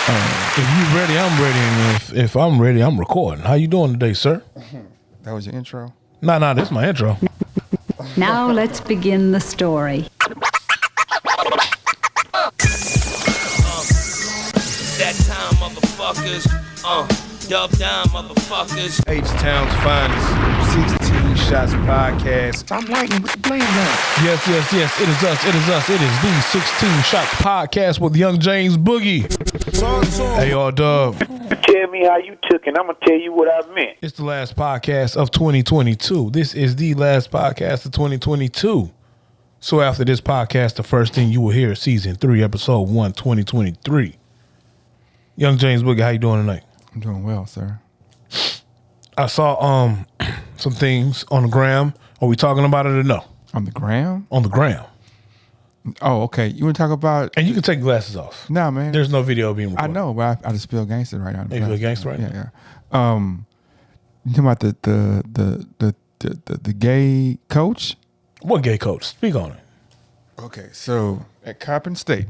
If you ready, I'm ready, and if I'm ready, I'm recording. How you doing today, sir? That was your intro? Nah, this is my intro. Now let's begin the story. That time, motherfuckers. Dub down, motherfuckers. H-Town's finest 16 Shots podcast. Stop lighting with the blame now. Yes. It is us. It is the 16 Shots podcast with Young James Boogie. Hey, y'all, Dub. Tell me how you took, and I'm going to tell you what I meant. It's the last podcast of 2022. This is the last podcast of 2022. So after this podcast, the first thing you will hear is season 3, episode 1, 2023. Young James Boogie, how you doing tonight? I'm doing well, sir. I saw some things on the gram. Are we talking about it or no? On the gram? On the gram. Oh, okay. You want to talk about... And you can take glasses off. Nah, man. There's no video being recorded. I know, but I just feel gangster right now. You feel gangster right now? Yeah. You talking about the gay coach? What gay coach? Speak on it. Okay, so at Coppin State.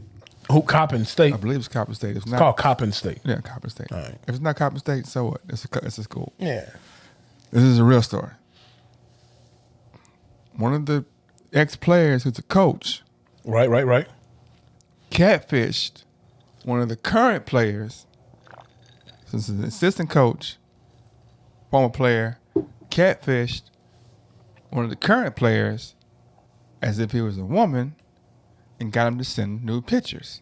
Who? Coppin State? I believe it's Coppin State. It's called Coppin State. Yeah, Coppin State. All right. If it's not Coppin State, so what? It's a school. Yeah. This is a real story. One of the ex-players who's a coach Right. catfished one of the current players. Since an assistant coach, former player, catfished one of the current players as if he was a woman and got him to send nude pictures.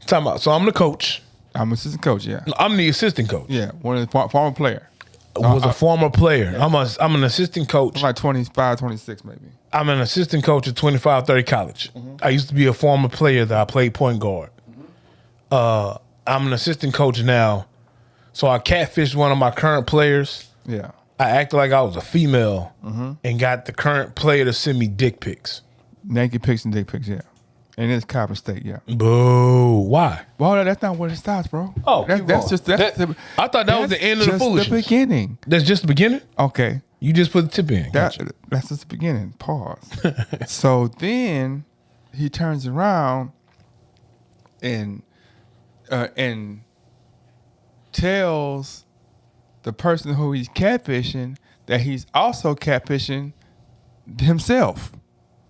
Time out. So I'm the coach. I'm assistant coach, yeah. I'm the assistant coach. Yeah, one of the former player. Was a former player. Yeah. I'm an assistant coach. I'm like 25, 26 maybe. I'm an assistant coach at 25, 30 college. Mm-hmm. I used to be a former player that I played point guard. Mm-hmm. I'm an assistant coach now. So I catfished one of my current players. Yeah. I acted like I was a female and got the current player to send me dick pics. Naked pics and dick pics, yeah. And it's Coppin State, yeah. Boo. Why? Well, that's not where it starts, bro. Oh, that's just I thought that was the end of the foolishness. That's the beginning. That's just the beginning? Okay. You just put the tip in. That's just the beginning. Pause. So then he turns around and tells the person who he's catfishing that he's also catfishing himself.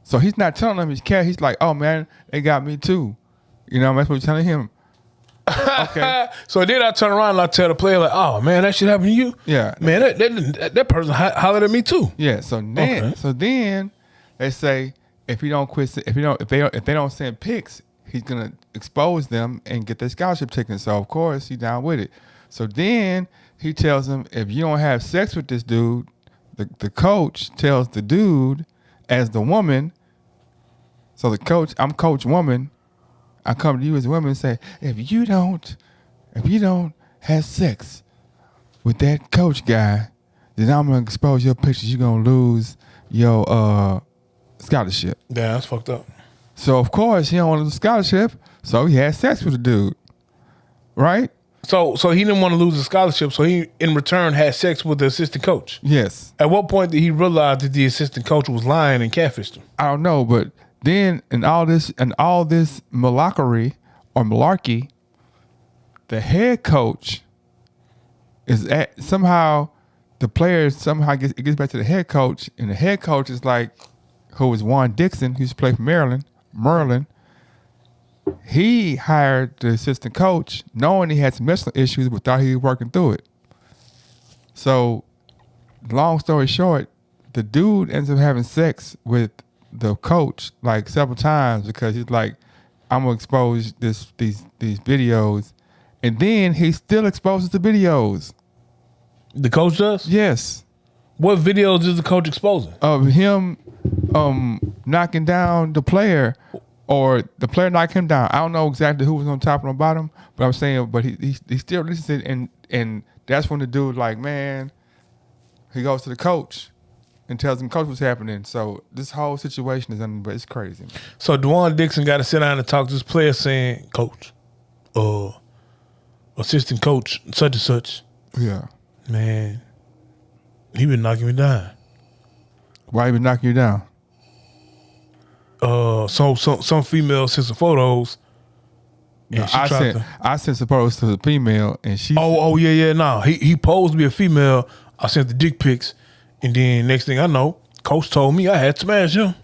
So he's not telling them he's cat. He's like, oh man, they got me too. You know, that's what he's telling him. Okay. So then I turn around and I tell the player like, oh man, that shit happened to you. Yeah. Man, that person hollered at me too. Yeah. So then they say if they don't send pics, he's gonna expose them and get their scholarship taken. So of course he's down with it. So then he tells them if you don't have sex with this dude, the coach tells the dude as the woman. So the coach, I'm coach woman. I come to you as a woman and say, if you don't have sex with that coach guy, then I'm gonna expose your pictures. You're gonna lose your scholarship. Yeah, that's fucked up. So of course he don't want to lose the scholarship. So he had sex with the dude, right? So he didn't want to lose the scholarship. So he in return had sex with the assistant coach. Yes. At what point did he realize that the assistant coach was lying and catfished him? I don't know, but then in all this malarkey, the head coach is somehow the players it gets back to the head coach, and the head coach is like, who was Juan Dixon, who used to play for Maryland. He hired the assistant coach knowing he had some mental issues, but thought he was working through it. So, long story short, the dude ends up having sex with the coach like several times because he's like, I'm gonna expose these videos, and then he still exposes the videos. The coach does? Yes. What videos is the coach exposing? Of him knocking down the player, or the player knocked him down. I don't know exactly who was on top and on bottom, but I'm saying, but he still listens, and that's when the dude like, man, he goes to the coach and tells him coach what's happening. So this whole situation is but it's crazy. So Juan Dixon got to sit down and talk to this player saying, coach, assistant coach, such and such. Yeah. Man, he been knocking me down. Why he been knocking you down? Some female sent some photos And she I tried sent to. I sent supposed to the female, and she. Oh yeah. No, he posed to be a female. I sent the dick pics, and then next thing I know, Coach told me I had to smash him.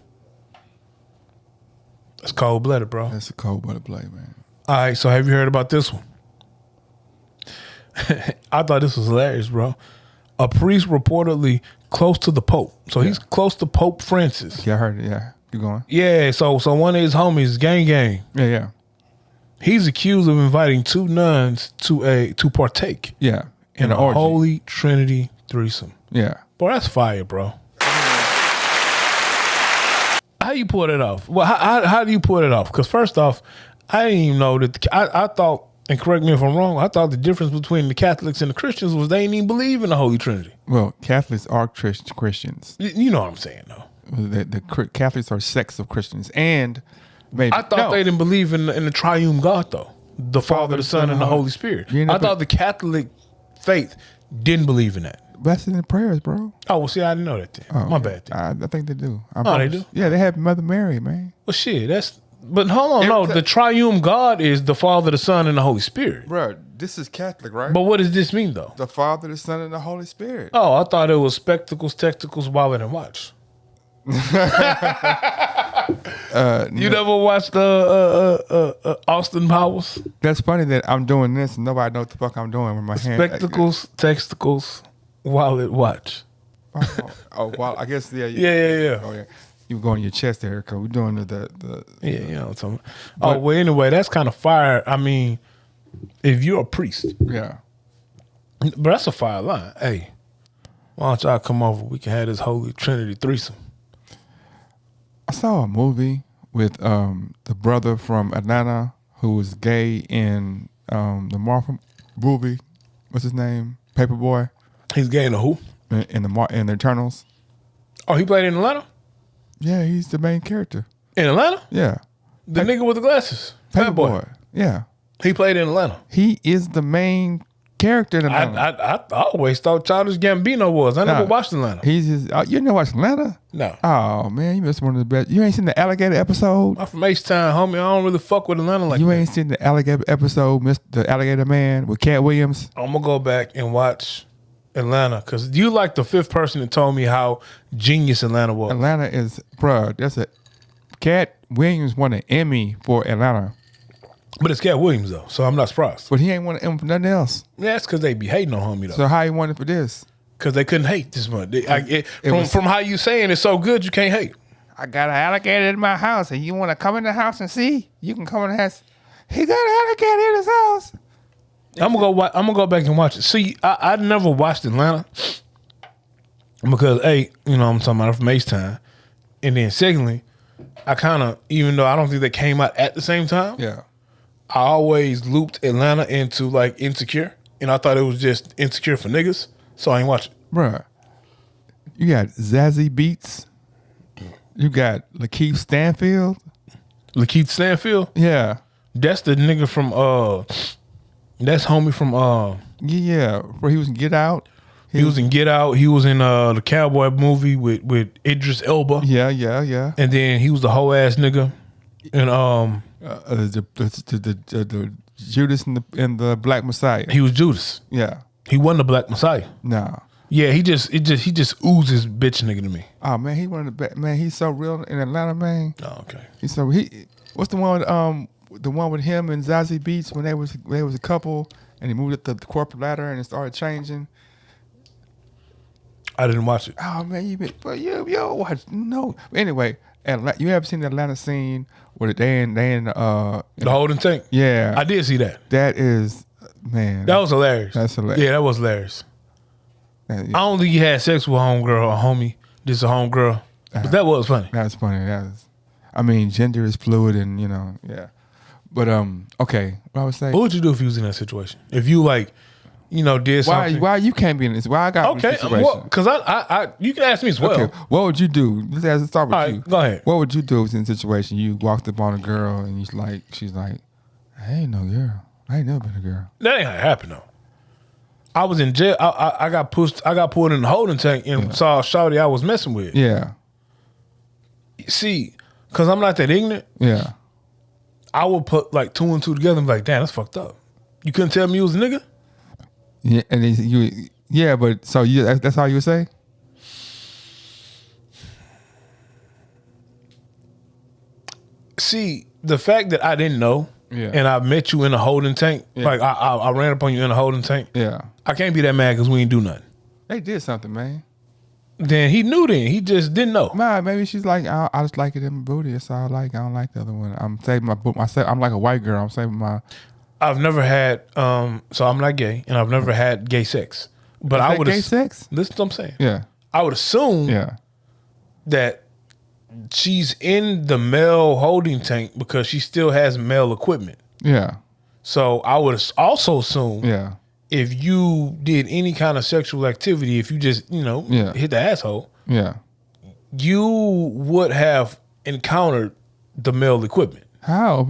That's cold blooded, bro. That's a cold blooded play, man. All right, so have you heard about this one? I thought this was hilarious, bro. A priest reportedly close to the Pope. So he's close to Pope Francis. Yeah, I heard it. Yeah, keep going. Yeah, so one of his homies, gang, Yeah. he's accused of inviting two nuns to partake Yeah. in an a orgy. Holy Trinity threesome. Yeah. Boy, that's fire, bro. How you pull it off? Well, how do you pull it off? Because first off, I didn't even know that. I thought, and correct me if I'm wrong, I thought the difference between the Catholics and the Christians was they didn't even believe in the Holy Trinity. Well, Catholics are Christians. You know what I'm saying, though. The Catholics are sects of Christians, and maybe I thought they didn't believe in the triune God, though. The Father, the Son, and the Holy Spirit. You know, I thought the Catholic faith didn't believe in that. That's in the prayers, bro. Oh, well, see, I didn't know that then. Oh, My bad then. I think they do. They do? Yeah, they have Mother Mary, man. Well, shit, but hold on, no. The triune God is the Father, the Son, and the Holy Spirit. Bro, this is Catholic, right? But what does this mean, though? The Father, the Son, and the Holy Spirit. Oh, I thought it was spectacles, tacticals, wallet, and watch. You never watched Austin Powers? That's funny that I'm doing this and nobody knows what the fuck I'm doing with my hand. Spectacles, tacticals, wallet, watch. Well, I guess yeah. Yeah. Oh yeah, you go on your chest there because we're doing the Yeah, you know what I'm talking about. Well, anyway, that's kind of fire. I mean, if you're a priest, yeah. but that's a fire line. Hey, why don't y'all come over? We can have this Holy Trinity threesome. I saw a movie with the brother from Atlanta who was gay in the Marvel movie. What's his name? Paperboy. He's gay in the who? In the Eternals. Oh, he played in Atlanta? Yeah, he's the main character. In Atlanta? Yeah. The nigga with the glasses. Fat boy. Paperboy. Yeah. He played in Atlanta. He is the main character in Atlanta. I always thought Childish Gambino was. I never watched Atlanta. He's just, you never watched Atlanta? No. Oh man, you missed one of the best. You ain't seen the Alligator episode? I'm from H-Town, homie. I don't really fuck with Atlanta like You that. ain't seen the Alligator episode, the Alligator Man with Cat Williams? I'm going to go back and watch Atlanta because you like the fifth person that told me how genius Atlanta was. Atlanta is, bruh, that's a Cat Williams won an Emmy for Atlanta. But it's Cat Williams, though, so I'm not surprised. But he ain't won an Emmy for nothing else. Yeah, that's because they be hating on homie, though. So how he won it for this? Because they couldn't hate this much. was- From how you saying it's so good, you can't hate. I got an alligator in my house, and you want to come in the house and see? You can come in the house. He got an alligator in his house. I'm gonna go back and watch it. See, I never watched Atlanta because you know what I'm talking about, I'm from H-Town, and then secondly, I kind of, even though I don't think they came out at the same time, Yeah. I always looped Atlanta into like Insecure, and I thought it was just Insecure for niggas, so I ain't watch it. Bruh, you got Zazie Beetz. You got Lakeith Stanfield. Lakeith Stanfield, Yeah. that's the nigga from that's homie from Yeah. Where he was in Get Out. he was in Get Out, he was in the Cowboy movie with Idris Elba, Yeah. and then he was the whole ass nigga, and The Judas and the Black Messiah. he was Judas. Yeah. He wasn't the Black Messiah. No. Yeah, he just oozes bitch nigga to me. Oh man, he one of the best. Man, he's so real in Atlanta, man. Oh, okay. He's so What's the one? The one with him and Zazie Beetz when they was a couple and he moved up the corporate ladder and it started changing. I didn't watch it. Oh man, you watch no. Anyway, you ever seen the Atlanta scene where they in The holding tank. Yeah, I did see that. that is man. That was hilarious. That's hilarious. Yeah, that was hilarious. Yeah, I don't think he had sex with a homegirl or homie. Just a homegirl. But that was funny. That's funny. I mean, gender is fluid, and yeah. But okay, what I was saying. What would you do if you was in that situation? If you did something. Why you can't be in this? Why I got Okay, in this situation? because I you can ask me as well. Okay, what would you do? Let's start with All right, you. go ahead. What would you do if in a situation you walked up on a girl and she's like, I ain't no girl. I ain't never been a girl. That ain't how it happened though. I was in jail. I got pushed. I got pulled in the holding tank and saw a shawty I was messing with. Yeah, See, because I'm not that ignorant. yeah. I would put like 2 and 2 together and be like, damn, that's fucked up. You couldn't tell me you was a nigga? Yeah, and then but so that's all you would say? See, the fact that I didn't know, Yeah. and I met you in a holding tank, Yeah. like I ran up on you in a holding tank. Yeah. I can't be that mad because we ain't do nothing. They did something, man. Then he knew then. He just didn't know. Nah, maybe she's like, I just like it in my booty. That's all I like. I don't like the other one. I'm saving my book. I'm like a white girl. I'm saving my. I've never had, so I'm not gay, and I've never had gay sex. But I would gay sex? Listen to what I'm saying. Yeah. I would assume Yeah. that she's in the male holding tank because she still has male equipment. Yeah. So I would also assume Yeah. if you did any kind of sexual activity, if you just, Yeah. hit the asshole, Yeah. you would have encountered the male equipment. How?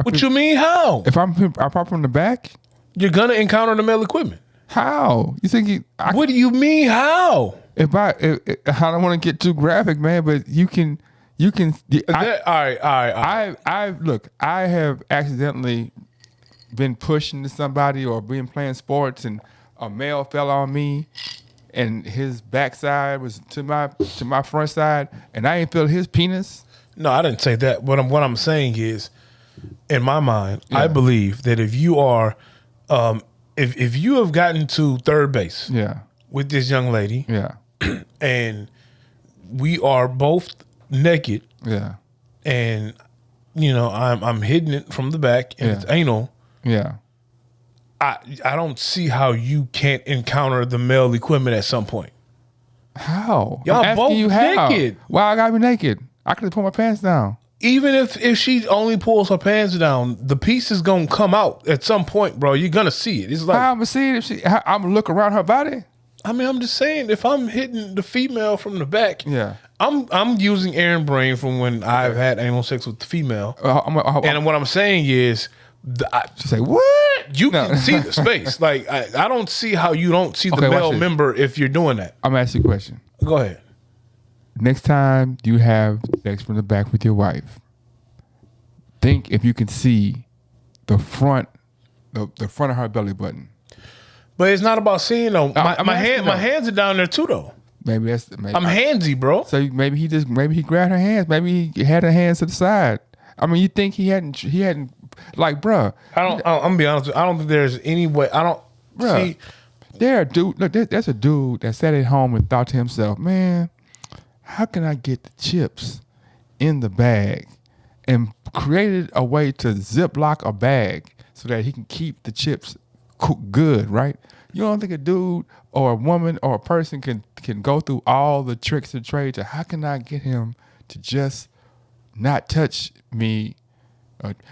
What you mean, how? If I pop from the back? You're going to encounter the male equipment. How? You think What do you mean, how? I don't want to get too graphic, man, but you can. All right. I have accidentally been pushed into somebody or been playing sports and a male fell on me and his backside was to my front side and I ain't feel his penis. No, I didn't say that. What I'm saying is, in my mind, I believe that if you are, if you have gotten to third base Yeah. with this young lady, Yeah. and we are both naked, Yeah. and I'm hitting it from the back, and it's anal. Yeah. I don't see how you can't encounter the male equipment at some point. How? Y'all I'm asking both you how. naked. Why I gotta be naked? I could have pulled my pants down. Even if she only pulls her pants down, the piece is gonna come out at some point, bro. You're gonna see it. It's like, How I'm gonna see it if I'm gonna look around her body? I mean, I'm just saying, if I'm hitting the female from the back, Yeah. I'm using Aaron brain from when I've had anal sex with the female, and what I'm saying is, She say what? you can see the space. Like I don't see how you don't see the Okay, watch male this. member if you're doing that. I'm gonna ask you a question. Go ahead. Next time you have sex from the back with your wife, think if you can see the front of her belly button. But it's not about seeing though. I'm My asking hands are down there too though. Maybe I'm handsy, bro. So maybe he grabbed her hands. Maybe he had her hands to the side. I mean, you think he hadn't like, bruh. I'm gonna be honest with you, I don't think there's any way. I don't Bruh. see. There's a dude that sat at home and thought to himself, man, how can I get the chips in the bag, and created a way to ziplock a bag so that he can keep the chips good, right? You don't think a dude or a woman or a person can go through all the tricks of trade to how can I get him to just not touch me,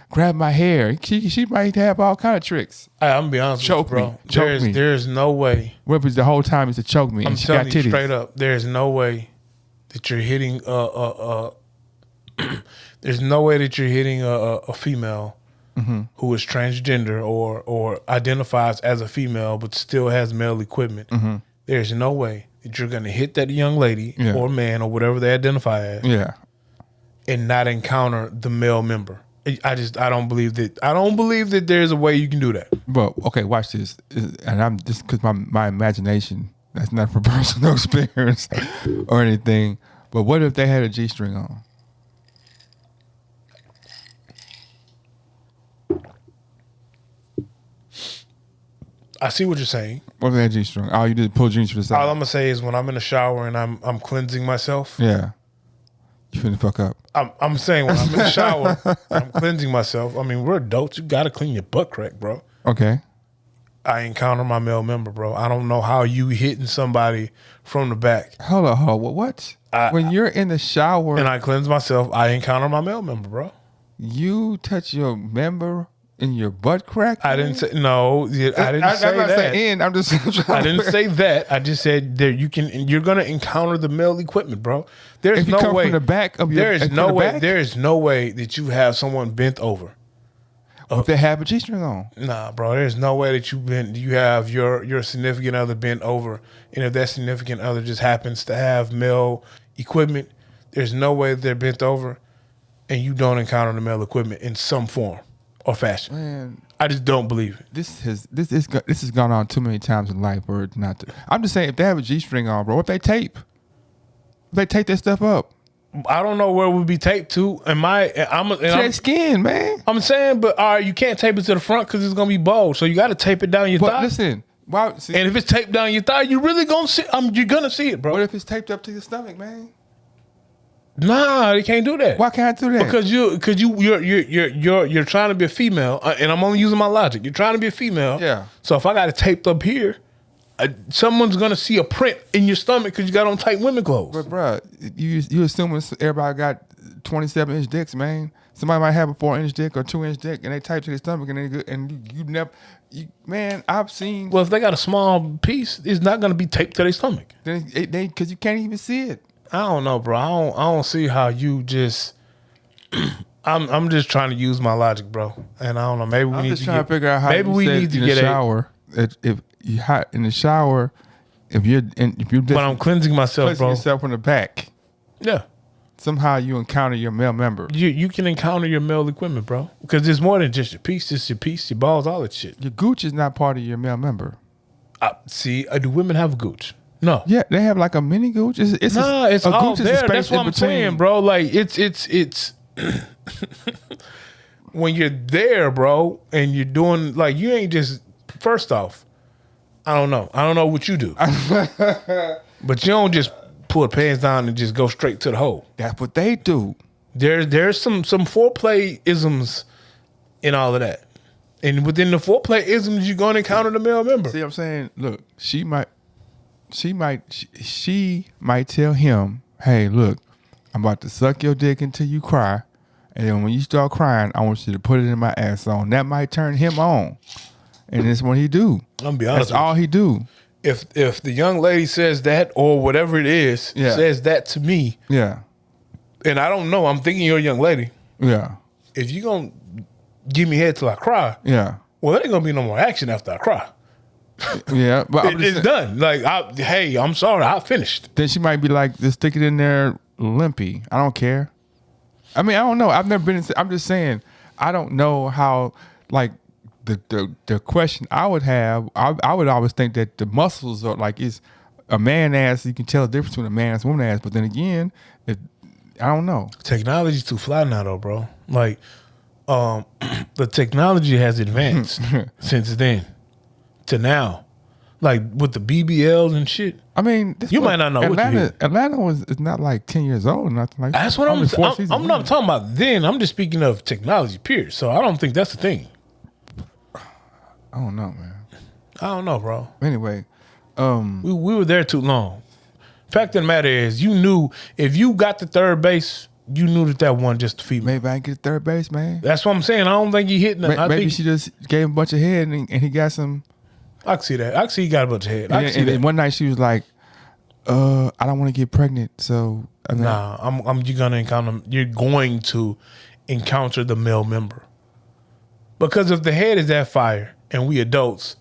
grab my hair? She might have all kind of tricks. I'm gonna be honest Choke with you, me. bro. Choke me. There's no way. What if the whole time is to choke me? I'm and she telling got you titties? straight up. There's no way that you're hitting there's no way that you're hitting a female who is transgender or identifies as a female but still has male equipment. There's no way that you're gonna hit that young lady or man or whatever they identify as Yeah. and not encounter the male member. I don't believe that there's a way you can do that. But okay, watch this. And I'm just because my imagination, that's not for personal experience or anything. But what if they had a G-string on? I see what you're saying. What if they had G-string? All you did is pull jeans to the All side. I'm gonna say is when I'm in the shower and I'm cleansing myself. Yeah. You finna fuck up. I'm saying when I'm in the shower, I'm cleansing myself. I mean, we're adults. You gotta clean your butt crack, bro. Okay. I encounter my male member, bro. I don't know how you hitting somebody from the back. Hold on. What? When you're in the shower And I cleanse myself, I encounter my male member, bro. you touch your member in your butt crack? I didn't say no. I didn't say I'm not that. saying I'm just I didn't say that. I just said there you're gonna encounter the male equipment, bro. There's If you no come way from the back of your there is from no the way back? there is no way that you have someone bent over. If they have a G-string on. Nah, bro. There's no way that you have your significant other bent over, and if that significant other just happens to have male equipment, there's no way that they're bent over. and you don't encounter the male equipment in some form or fashion. Man, I just don't believe it. this has gone on too many times in life where it's not. I'm just saying, if they have a G-string on, bro, what they tape? They tape that stuff up. I don't know where it would be taped to. To their skin, man. I'm saying, but all right, you can't tape it to the front because it's gonna be bold. So you got to tape it down your But thigh. listen, why? See, And if it's taped down your thigh, you really gonna see. You're gonna see it, bro. what if it's taped up to your stomach, man? Nah, they can't do that. Why can't I do that? Because you're trying to be a female, and I'm only using my logic. You're trying to be a female. Yeah. So if I got it taped up here, someone's gonna see a print in your stomach because you got on tight women clothes. But bruh, you assuming everybody got 27-inch dicks, man. Somebody might have a 4-inch dick or 2-inch dick, and they tape to their stomach, and you never, man. I've seen. Well, if they got a small piece, it's not gonna be taped to their stomach. Then they because you can't even see it. I don't know, bro. I don't see how you just. I'm just trying to use my logic, bro. And I don't know. Maybe we I'm need just to trying to figure out how. Maybe you we said need to in get the shower. If you hot in the shower, if you're But I'm cleansing myself, cleansing bro. yourself from the back, Yeah. somehow you encounter your male member. You can encounter your male equipment, bro. Because it's more than just your piece. It's your piece, your balls, all that shit. Your gooch is not part of your male member. See, do women have a gooch? No. Yeah, they have like a mini gooch. It's Nah, it's a all gooch is a there. space That's what in I'm between. saying, bro. Like it's when you're there, bro, and you're doing like you ain't just. First off, I don't know what you do, but you don't just pull the pants down and just go straight to the hole. That's what they do. There's some foreplay isms in all of that, and within the foreplay isms, you're gonna encounter the male member. See what I'm saying? Look, she might tell him, "Hey, look, I'm about to suck your dick until you cry, and then when you start crying, I want you to put it in my ass on." That might turn him on, and that's what he do. I'm gonna be honest. That's all he do. If the young lady says that or whatever it is, Yeah. says that to me, Yeah, and I don't know, I'm thinking you're a young lady. yeah, If you gonna give me head till I cry, yeah, well, there ain't gonna be no more action after I cry. yeah. But I'm just It's saying- done. Like, hey, I'm sorry, I finished. then she might be like, "Just stick it in there, limpy." I don't care. I mean, I don't know. I've never been. I'm just saying. I don't know how. Like the question I would have. I would always think that the muscles are like it's a man ass. You can tell the difference between a man ass and woman ass. But then again, I don't know. Technology's too fly now, though, bro. Like, the technology has advanced since then to now. Like with the BBLs and shit. I mean, You might not know what you hear. Atlanta is not like 10 years old or nothing like that. That's what Only four I'm seasons not in. talking about then. I'm just speaking of technology, period. So I don't think that's the thing. I don't know, man. I don't know, bro. Anyway, We were there too long. Fact of the matter is, you knew if you got to third base, you knew that wasn't just a female. maybe I can get third base, man. That's what I'm saying. I don't think he hit nothing. I Maybe think she just gave him a bunch of head and he got some. I can see that. I can see he got a bunch of head. I And, can see and that. then one night she was like, I don't want to get pregnant, so I mean, Nah, you're going to encounter the male member. Because if the head is that fire and we adults,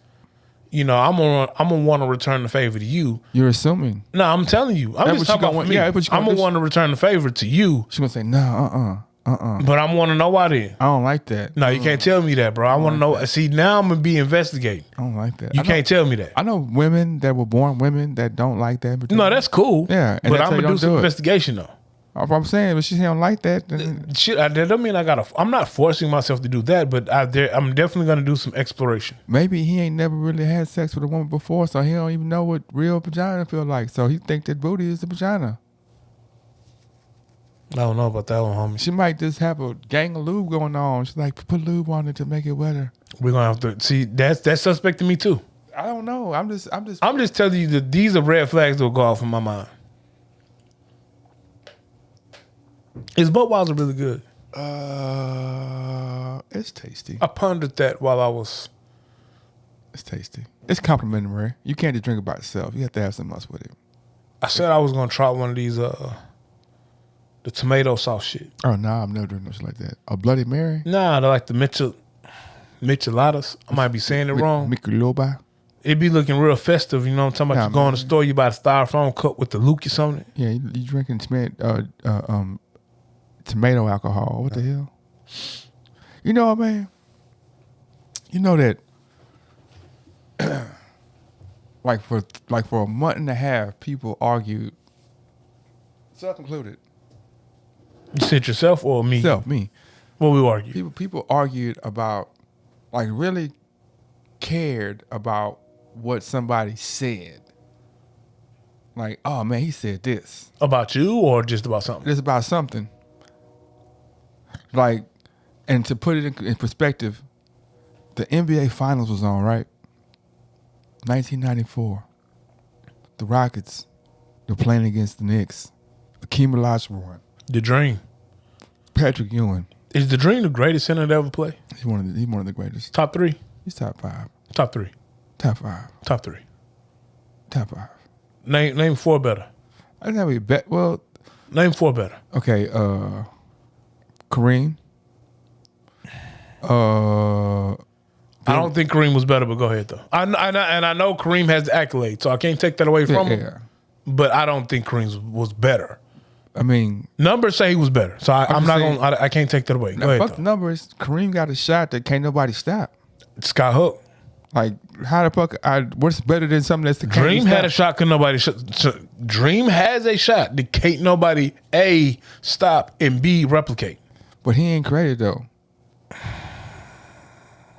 I'm gonna want to return the favor to you. you're assuming. No, I'm telling you. I'm That's just what talking you about gonna for me. want- yeah, that's what you I'm gonna gonna do. want to return the favor to you, She's gonna say, no, but I want to know why then. I don't like that. No, you can't tell me that, bro. I want to know. See, now I'm gonna be investigating. I don't like that. You I know- can't tell me that. I know women that were born women that don't like that. But No, that's cool. Yeah, and but that's I'm how you gonna do some do it. investigation though. I'm saying, but she don't like that. Then Shit, that don't mean I'm not forcing myself to do that, but I'm definitely gonna do some exploration. maybe he ain't never really had sex with a woman before, so he don't even know what real vagina feel like. So he think that booty is the vagina. I don't know about that one, homie. She might just have a gang of lube going on. She's like, put lube on it to make it wetter. We're gonna have to see. That's suspect to me too. I don't know. I'm just. I'm just telling you that these are red flags that will go off in my mind. Is Budweiser really good? It's tasty. I pondered that while I was. It's tasty. It's complimentary. You can't just drink it by itself. You have to have something else with it. I said I was gonna try one of these the tomato sauce shit. Oh no, I'm never drinking no shit like that. A Bloody Mary. Nah, they're like the micheladas. I might be saying it wrong. Micheloba. It be looking real festive. You know what I'm talking about? Nah, You go in man. the store, you buy the styrofoam cup with the Lucas on it. Yeah, you drinking tomato alcohol. What the hell? You know what, man? You know that like for a month and a half, people argued, self included. You said yourself or me? Me. What we argue? People argued about, like, really cared about what somebody said. Like, oh man, he said this. About you or just about something? It's about something. Like, and to put it in perspective, the NBA Finals was on, right? 1994. The Rockets, they're playing against the Knicks. Akeem Olajuwon. The Dream. Patrick Ewing. Is the Dream the greatest center to ever play? He's one of the greatest. Top 3? He's top 5. Top 3. Top 5. Top 3. Top 5. Name 4 better. I think that would be better. Well, name 4 better. Okay, Kareem. I don't think Kareem was better, but go ahead though. I know Kareem has the accolade, so I can't take that away from him. But I don't think Kareem was better. I mean, numbers say he was better, so I'm not going. I can't take that away. Go ahead. Fuck the numbers. Kareem got a shot that can't nobody stop. Scott Hook. Like, how the fuck? What's better than something that's the Dream had a shot? Could nobody? Dream has a shot that can't nobody A, stop, and B, replicate. But he ain't created though.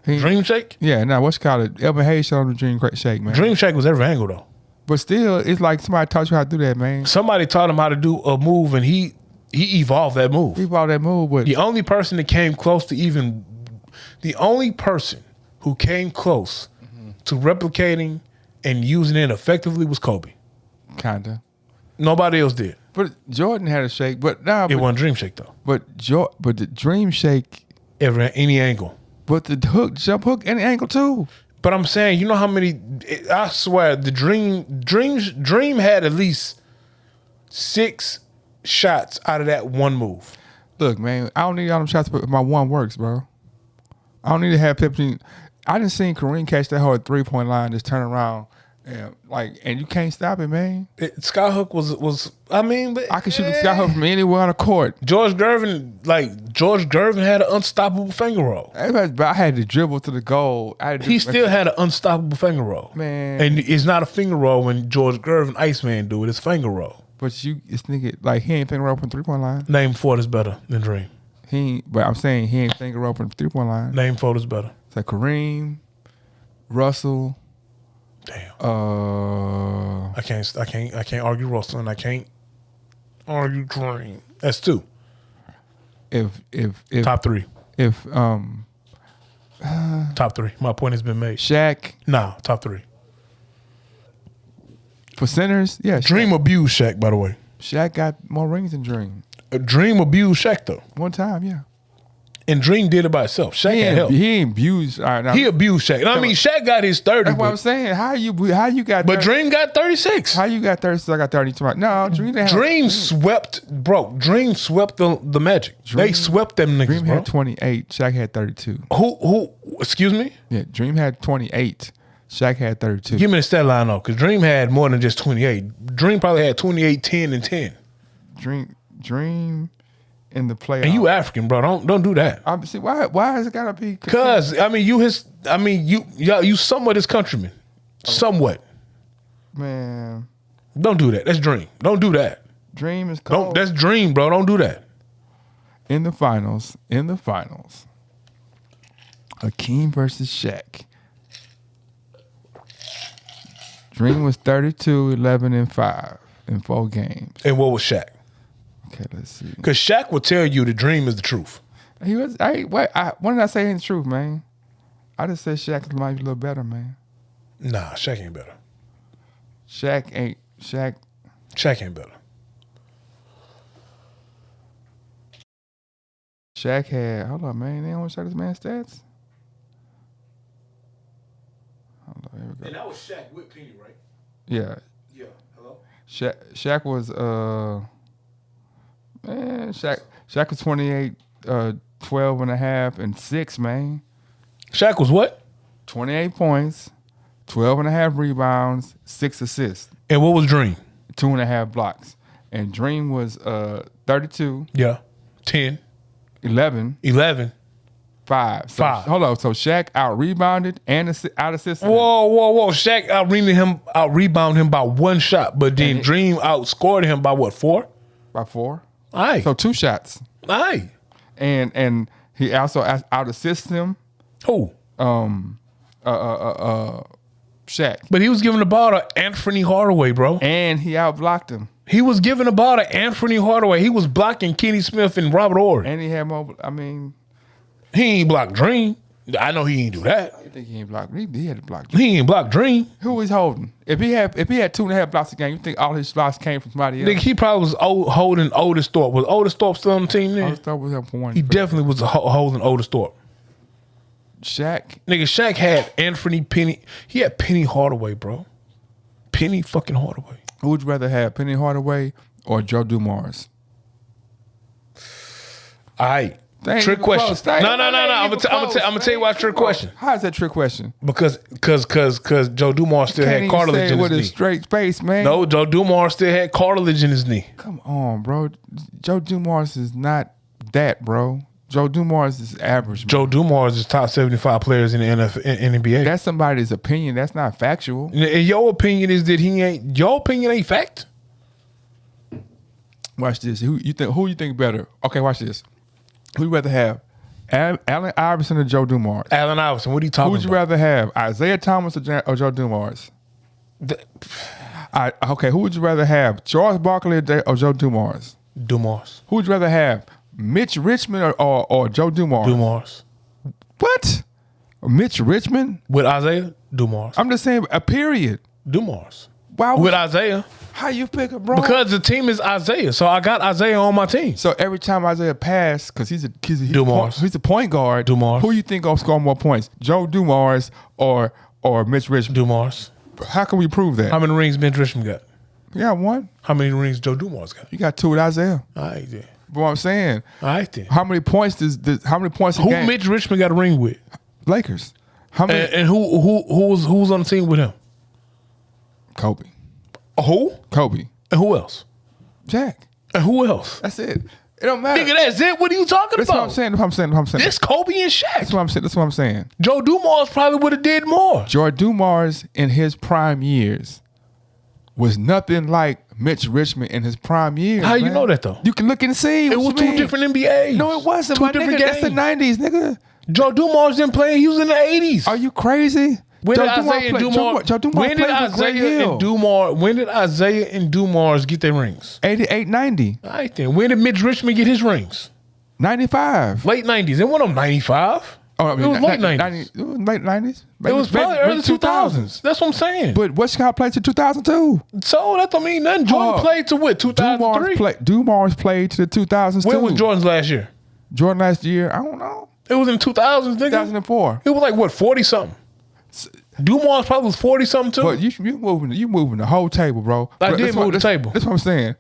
Dream Shake? Yeah, now what's called it? Elvin Hayes showed him the Dream Shake, man. Dream Shake was every angle though. But still, it's like somebody taught you how to do that, man. Somebody taught him how to do a move, and he evolved that move. He evolved that move, but the only person that came close to the only person who came close to replicating and using it effectively was Kobe. Kinda. Nobody else did. But Jordan had a shake, but now it wasn't Dream Shake though. But the Dream Shake, any angle. But the jump hook, any angle too. But I'm saying, you know how many? I swear, the Dream had at least 6 shots out of that one move. Look, man, I don't need all them shots, but my one works, bro. I don't need to have 15. I didn't see Kareem catch that hard 3-point line, just turn around and you can't stop it, man. Scott Hook was. I mean, but I can shoot Scott Hook from anywhere on the court. George Gervin had an unstoppable finger roll. I had to dribble to the goal. He still had an unstoppable finger roll, man. And it's not a finger roll when George Gervin, Iceman, do it. It's finger roll. But this nigga, like, he ain't finger roll from 3-point line. Name 4 that's better than Dream. But I'm saying he ain't finger roll from 3-point line. Name 4 that's better. It's like Kareem, Russell. Damn. I can't argue Russell, and I can't argue Dream. That's 2. If top 3. If top 3. My point has been made. Shaq. No, top 3. For centers, yeah. Dream abused Shaq, by the way. Shaq got more rings than Dream. Dream abused Shaq though. One time, yeah. And Dream did it by itself. Shaq had help. He abused. He abused Shaq. I mean, Shaq got his 30. That's what I'm saying. How you got? But Dream got 36. How you got 36? I got 32. No, Dream didn't have. Dream swept the Magic. They swept them niggas. Dream had 28. Shaq had 32. Who? Excuse me? Yeah, Dream had 28. Shaq had 32. Give me the stat line though, because Dream had more than just 28. Dream probably had 28, 10, and 10. Dream in the playoffs. And you African, bro. Don't do that. See, why has it gotta be? Because you somewhat his countryman. Somewhat. Man. Don't do that. That's Dream. Don't do that. Dream is cold. That's Dream, bro. Don't do that. In the finals, Hakeem versus Shaq. Dream was 32, 11, and 5 in 4 games. And what was Shaq? Okay, let's see. Because Shaq will tell you the Dream is the truth. He was. When did I say ain't the truth, man? I just said Shaq might be a little better, man. Nah, Shaq ain't better. Shaq ain't better. Shaq had. Hold on, man. They don't want to show this man's stats. Hold on, here we go. And that was Shaq with Penny, right? Yeah. Yeah. Hello. Shaq was Shaq was 28, 12 and a half, and 6, man. Shaq was what? 28 points, 12 and a half rebounds, 6 assists. And what was Dream? 2.5 blocks. And Dream was 32. Yeah. 10, 11, 11. 5. So, 5. Hold on. So Shaq out-rebounded and out-assisted. Whoa. Shaq out-rebounded him by one shot, but then Dream outscored him by what, 4? By 4. All right. So 2 shots. All right. And he also out-assisted him. Who? Shaq. But he was giving the ball to Anthony Hardaway, bro. And he out-blocked him. He was giving the ball to Anthony Hardaway. He was blocking Kenny Smith and Robert Horry. And he had more, He ain't block Dream. I know he ain't do that. I think he ain't blocked. He had to block. He ain't block Dream. Who was holding? If he had 2.5 blocks a game, you think all his blocks came from somebody else? Nigga, he probably was holding Otis Thorpe. Was Otis Thorpe still on the team then? Otis Thorpe was up for one. He definitely was holding Otis Thorpe. Shaq. Nigga, Shaq had Anthony Penny. He had Penny Hardaway, bro. Penny fucking Hardaway. Who would you rather have, Penny Hardaway or Joe Dumars? All right. That Trick ain't question. even close. No. I'm gonna tell you why trick question. How is that trick question? Because Joe Dumars still had cartilage in with his a knee. straight face, man. No, Joe Dumars still had cartilage in his knee. Come on, bro. Joe Dumars is not that, bro. Joe Dumars is average. Man. Joe Dumars is top 75 players in the NBA. That's somebody's opinion. That's not factual. And your opinion is that he ain't. Your opinion ain't fact. Watch this. Who you think better? Okay, watch this. Who you rather have, Allen Iverson or Joe Dumars? Allen Iverson. What are you talking Who would you about? rather have, Isaiah Thomas or Joe Dumars? Okay, who would you rather have, Charles Barkley or Joe Dumars? Dumars. Who would you rather have, Mitch Richmond or Joe Dumars? Dumars. What? Mitch Richmond? With Isaiah? Dumars. I'm just saying a period. Dumars. Why would With Isaiah. How you pick a bro? Because the team is Isaiah. So I got Isaiah on my team. So every time Isaiah passed, because he's a point guard. Dumars. Who you think gonna score more points, Joe Dumars or Mitch Richmond? Dumars. How can we prove that? How many rings Mitch Richmond got? You got 1. How many rings Joe Dumars got? You got 2 with Isaiah. All right then. But what I'm saying, All right then. how many points a Who game? Mitch Richmond got a ring with? Lakers. How many? And who was on the team with him? Kobe. Who? Kobe. And who else? Jack. And who else? That's it. It don't matter. Nigga, that's it. What are you talking That's about? what I'm saying. That's what I'm saying. This Kobe and That's Shaq. what I'm saying. That's what I'm saying. Joe Dumars probably would have did more. Joe Dumars in his prime years was nothing like Mitch Richmond in his prime years. How you man. know that though? You can look and see. It was two different NBAs. No, it wasn't. Two My different nigga, games. That's the 90s, nigga. Joe Dumars didn't play. He was in the 80s. Are you crazy? When did Isaiah and Dumars? Joe Dumars When did played with Grant Isaiah Hill. and Dumars? When did Isaiah and Dumars get their rings? 88, 90, All right then. When did Mitch Richmond get his rings? 95. Late 90s. It wasn't 95. Oh, I mean, It was late 90s. 90s. It was late 90s. It was probably early 2000s. That's what I'm saying. But Westcott played to 2002. So that don't mean nothing. Jordan played to what? 2003. Dumars played to the 2000s When too. was Jordan's last year? Jordan last year? I don't know. It was in 2000s, nigga. 2004. It was like what, 40 something. Dumars probably was 40 something too. But you moving the whole table, bro. I But did that's move what- the table. That's what I'm saying.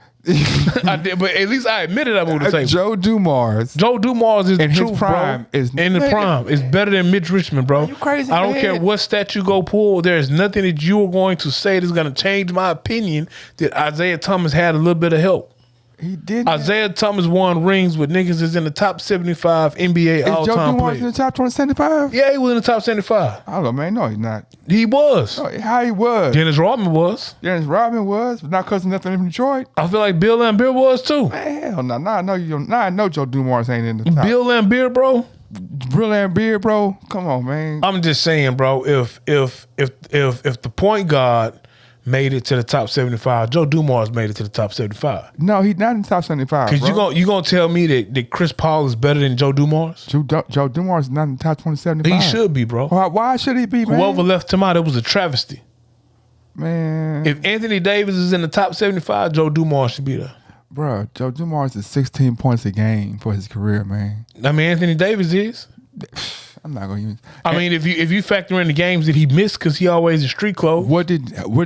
I did, but at least I admitted I moved the table. Joe Dumars. Joe Dumars is In his true, prime bro. is in the nigga. prime. It's better than Mitch Richmond, bro. you crazy, I don't man? care what stat you go pull. There's nothing that you are going to say that's going to change my opinion that Isaiah Thomas had a little bit of help. He did. Isaiah Thomas won rings with niggas that's in the top 75 NBA Is Joe all-time Dumars in the players. top 275? Yeah, he was in the top 75. I don't know, man. No, he's not. He was. No, how he was? Dennis Rodman was. Dennis Rodman was, but not because of nothing in Detroit. I feel like Bill Laimbeer was too. Man, hell no. Now I know you. Now I know Joe Dumars ain't in the top. Bill Laimbeer, bro. Brill and beard, bro. Come on, man. I'm just saying, bro. If the point guard made it to the top 75, Joe Dumars made it to the top 75. No, he's not in the top 75. Because you gonna tell me that Chris Paul is better than Joe Dumars? Joe Dumars is not in the top 275. He should be, bro. Why should he be, man? Whoever left him out, it was a travesty. Man, If Anthony Davis is in the top 75, Joe Dumars should be there. bro, Joe Dumars is 16 points a game for his career, man. I mean, Anthony Davis is. I'm not gonna even. I mean, if you factor in the games that he missed because he always in street clothes. What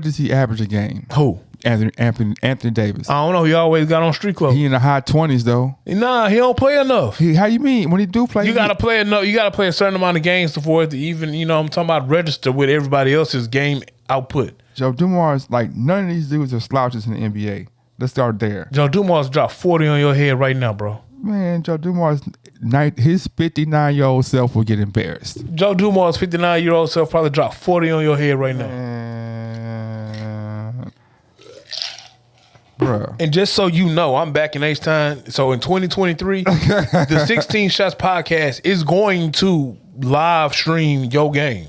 does he average a game? Who? Anthony Davis. I don't know. He always got on street clothes. He in the high 20s though. Nah, he don't play enough. How you mean when he do play? You gotta play enough. You gotta play a certain amount of games before it to even, I'm talking about register with everybody else's game output. Joe Dumars, like none of these dudes are slouches in the NBA. Let's start there. Joe Dumars dropped 40 on your head right now, bro. Man, Joe Dumars, his 59-year-old self will get embarrassed. Joe Dumars' 59-year-old self probably dropped 40 on your head right now. Bruh. And just so you know, I'm back in H-Time. So in 2023, the 16 Shots podcast is going to live stream your game.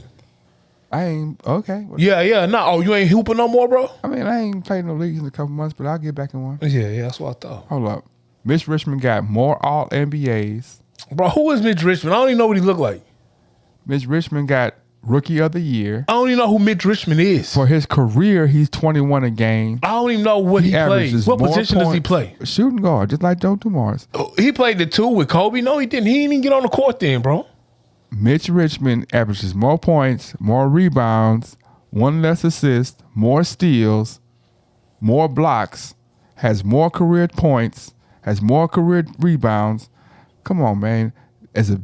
I ain't, okay. Yeah. No, oh, you ain't hooping no more, bro? I mean, I ain't played no leagues in a couple months, but I'll get back in one. Yeah, that's what I thought. Hold up. Mitch Richmond got more All-NBAs. Bro, who is Mitch Richmond? I don't even know what he look like. Mitch Richmond got Rookie of the Year. I don't even know who Mitch Richmond is. For his career, he's 21 a game. I don't even know what he plays. averages What more position does he points. play? Shooting guard, just like Joe Dumars. He played the 2 with Kobe. No, he didn't. He didn't even get on the court then, bro. Mitch Richmond averages more points, more rebounds, 1 less assist, more steals, more blocks, has more career points, has more career rebounds. Come on, man. As a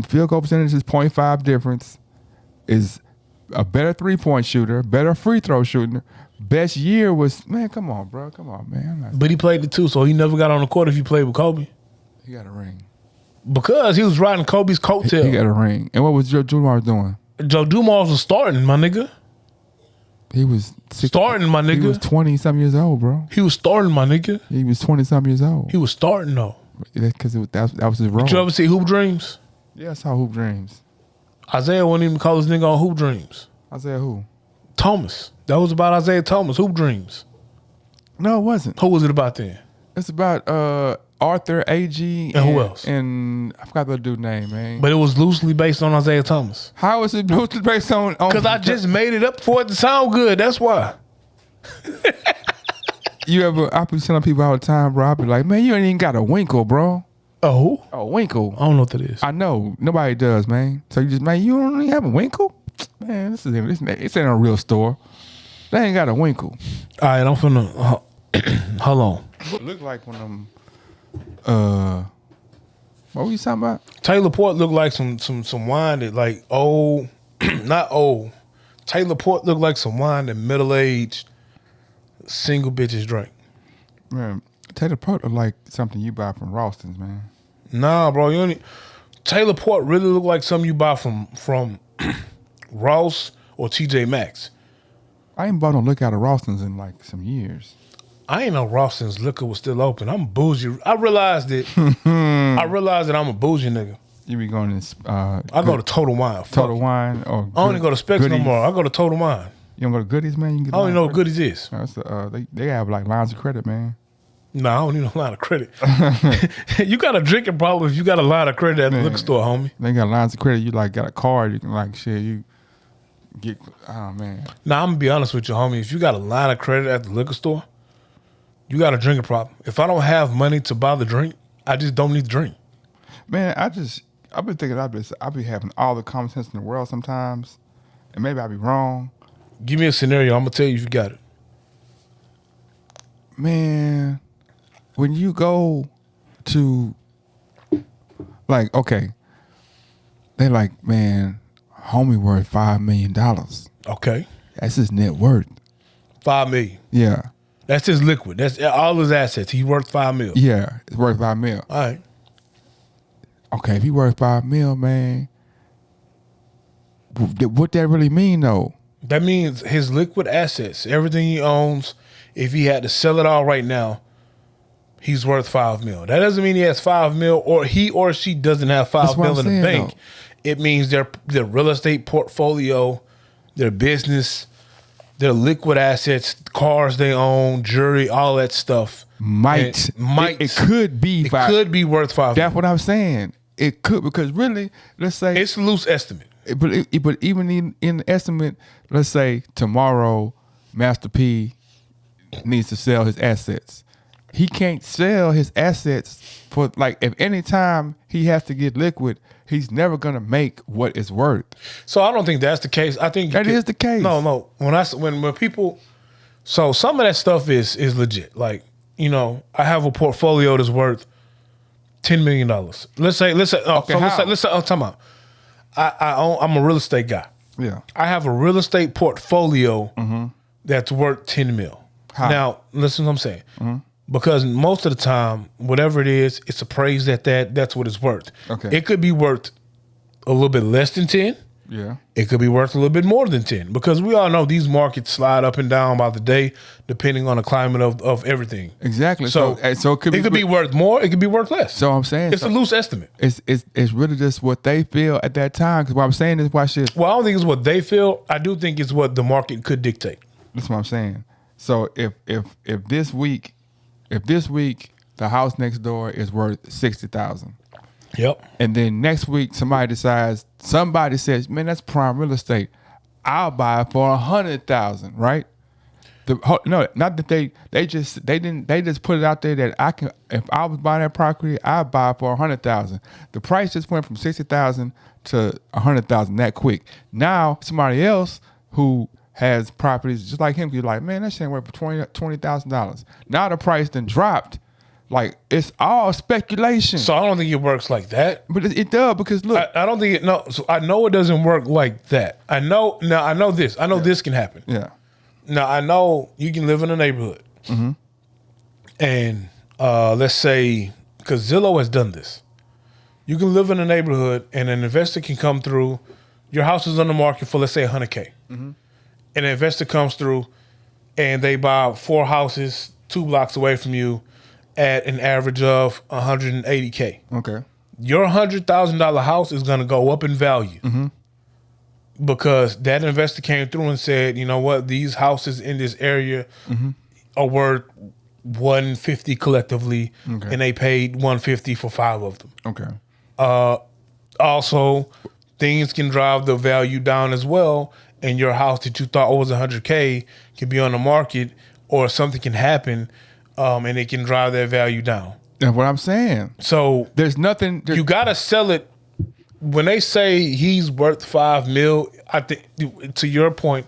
field goal percentage is 0.5 difference, is a better 3-point shooter, better free throw shooter. Best year was, man, come on, bro. Come on, man. But he played the 2, so he never got on the court if he played with Kobe. He got a ring. Because he was riding Kobe's coattail. He got a ring. And what was Joe Dumars doing? Joe Dumars was starting, my nigga. He was Starting, my nigga. He was 20-something years old, bro. He was starting, my nigga. He was 20-something years old. He was starting, though. Because that was his role. Did you ever see Hoop Dreams? Yeah, I saw Hoop Dreams. Isaiah wouldn't even call his nigga on Hoop Dreams. Isaiah who? Thomas. That was about Isaiah Thomas, Hoop Dreams. No, it wasn't. Who was it about then? It's about Arthur A.G. And who else? And I forgot the dude's name, man. But it was loosely based on Isaiah Thomas. How is it based on? Because I just made it up for it to sound good. That's why. I be telling people all the time, bro. I be like, man, you ain't even got a winkle, bro. Oh, A winkle. I don't know what that is. I know nobody does, man. So you just, man, you don't even have a winkle, man. This ain't a real store. They ain't got a winkle. All right, I'm finna. Hold on. What look like one of them? What were you talking about? Taylor Port looked like some wine that like old, not old. Taylor Port looked like some wine that middle-aged single bitches drink. Man, Taylor Port look like something you buy from Ralston's, man. Nah, bro, you only Taylor Port really look like something you buy from Ross or TJ Maxx. I ain't bought no liquor out of Ralston's in like some years. I ain't know Ralston's liquor was still open. I'm bougie. I realized that I'm a bougie nigga. You be going to I go to Total Wine. Fuck Total it. Wine or I don't even go to Specs no Goodies. more. I go to Total Wine. You don't go to Goodies, man. You can get I don't even know what line Goodies is. of credit. That's they have like lines of credit, man. Nah, I don't need a line of credit. You got a drinking problem if you got a line of credit at the liquor store, homie. They got lines of credit. You like got a card. You can like shit. You get. Oh man. Nah, I'm gonna be honest with you, homie. If you got a line of credit at the liquor store, you got a drinking problem. If I don't have money to buy the drink, I just don't need the drink. Man, I've been thinking I be having all the common sense in the world sometimes, and maybe I be wrong. Give me a scenario. I'm gonna tell you if you got it. Man, when you go to like, okay, they like, man, homie worth $5 million. Okay, That's his net worth. $5 million. Yeah. That's his liquid. That's all his assets. He's worth $5 million. Yeah. It's worth $5 million. All right. Okay, if he worth $5 million, man, what that really mean though? That means his liquid assets, everything he owns, if he had to sell it all right now, he's worth $5 million. That doesn't mean he has $5 million or he or she doesn't have $5 million in the bank. Though. It means their real estate portfolio, their business, their liquid assets, cars they own, jewelry, all that stuff. It could be it could be worth $5 million. That's what I'm saying. It could, because really, let's say It's a loose estimate. But even in the estimate, let's say tomorrow, Master P needs to sell his assets. He can't sell his assets for, like, if any time he has to get liquid, he's never gonna make what it's worth. So I don't think that's the case. I think That is the case. No. When people, so some of that stuff is legit. Like, you know, I have a portfolio that's worth $10 million. Let's say. Time out. I'm a real estate guy. Yeah. I have a real estate portfolio that's worth $10 million. How? Now, listen to what I'm saying. Because most of the time, whatever it is, it's appraised at that's what it's worth. Okay. It could be worth a little bit less than 10. Yeah. It could be worth a little bit more than 10, because we all know these markets slide up and down by the day depending on the climate of everything. Exactly. So it could be worth more. It could be worth less. So I'm saying it's a loose estimate. It's really just what they feel at that time. Because what I'm saying is, watch this. Well, I don't think it's what they feel. I do think it's what the market could dictate. That's what I'm saying. So if this week the house next door is worth $60,000. Yep. And then next week somebody says, man, that's prime real estate. I'll buy it for $100,000, right? No, not that they just put it out there that if I was buying that property, I'd buy it for $100,000. The price just went from $60,000 to $100,000 that quick. Now somebody else who has properties just like him, you're like, man, that shit ain't worth for $20,000. Now the price then dropped. Like, it's all speculation. So I don't think it works like that. But it does, because look. I don't think it. No, so I know it doesn't work like that. I know this. I know this can happen. Yeah. Now I know you can live in a neighborhood, and let's say, because Zillow has done this, you can live in a neighborhood and an investor can come through. Your house is on the market for, let's say, $100K, and an investor comes through, and they buy 4 houses 2 blocks away from you at an average of $180K. Okay. Your $100,000 house is going to go up in value because that investor came through and said, you know what, these houses in this area are worth $150 collectively, and they paid $150 for 5 of them. Okay. Also, things can drive the value down as well, and your house that you thought was $100K can be on the market, or something can happen, and it can drive that value down. That's what I'm saying. So there's nothing. You gotta sell it. When they say he's worth $5 million, I think, to your point,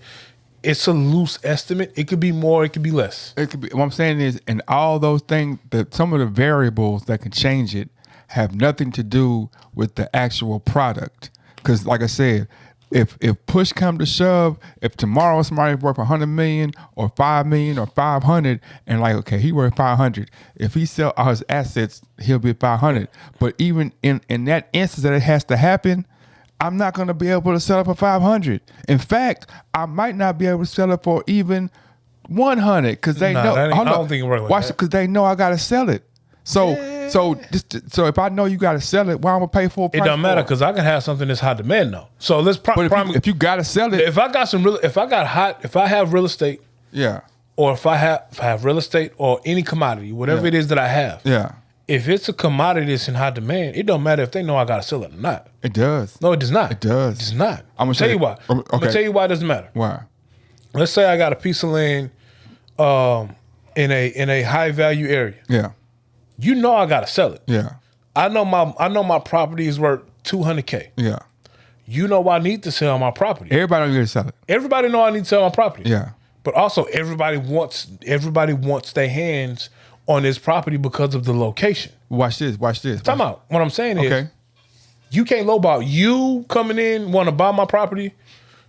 it's a loose estimate. It could be more. It could be less. It could be. What I'm saying is, and all those things, that some of the variables that can change it have nothing to do with the actual product. Because, like I said, if push come to shove, if tomorrow somebody's worth $100 million or $5 million or $500, and like, okay, he worth $500. If he sell all his assets, he'll be $500. But even in that instance that it has to happen, I'm not going to be able to sell it for $500. In fact, I might not be able to sell it for even $100 because they know. I don't think it works like watch that. it, because they know I got to sell it. So if I know you got to sell it, why am I pay full price? It don't matter, for because I can have something that's high demand though. So let's But if you got to sell it, if I have real estate, yeah, or if I have real estate or any commodity, whatever it is that I have, yeah, if it's a commodity that's in high demand, it don't matter if they know I gotta sell it or not. it does. No, it does not. It does. It does not. I'm gonna tell you why. Okay. I'm gonna tell you why it doesn't matter. Why? Let's say I got a piece of land in a high value area. Yeah, You know I gotta sell it. yeah, I know my property is worth $200K. yeah. You know I need to sell my property. Everybody don't get to sell it. Everybody know I need to sell my property. Yeah, But also everybody wants their hands on this property because of the location. watch this. Watch this. Time out. What I'm saying is, Okay. you can't lowball. You coming in want to buy my property,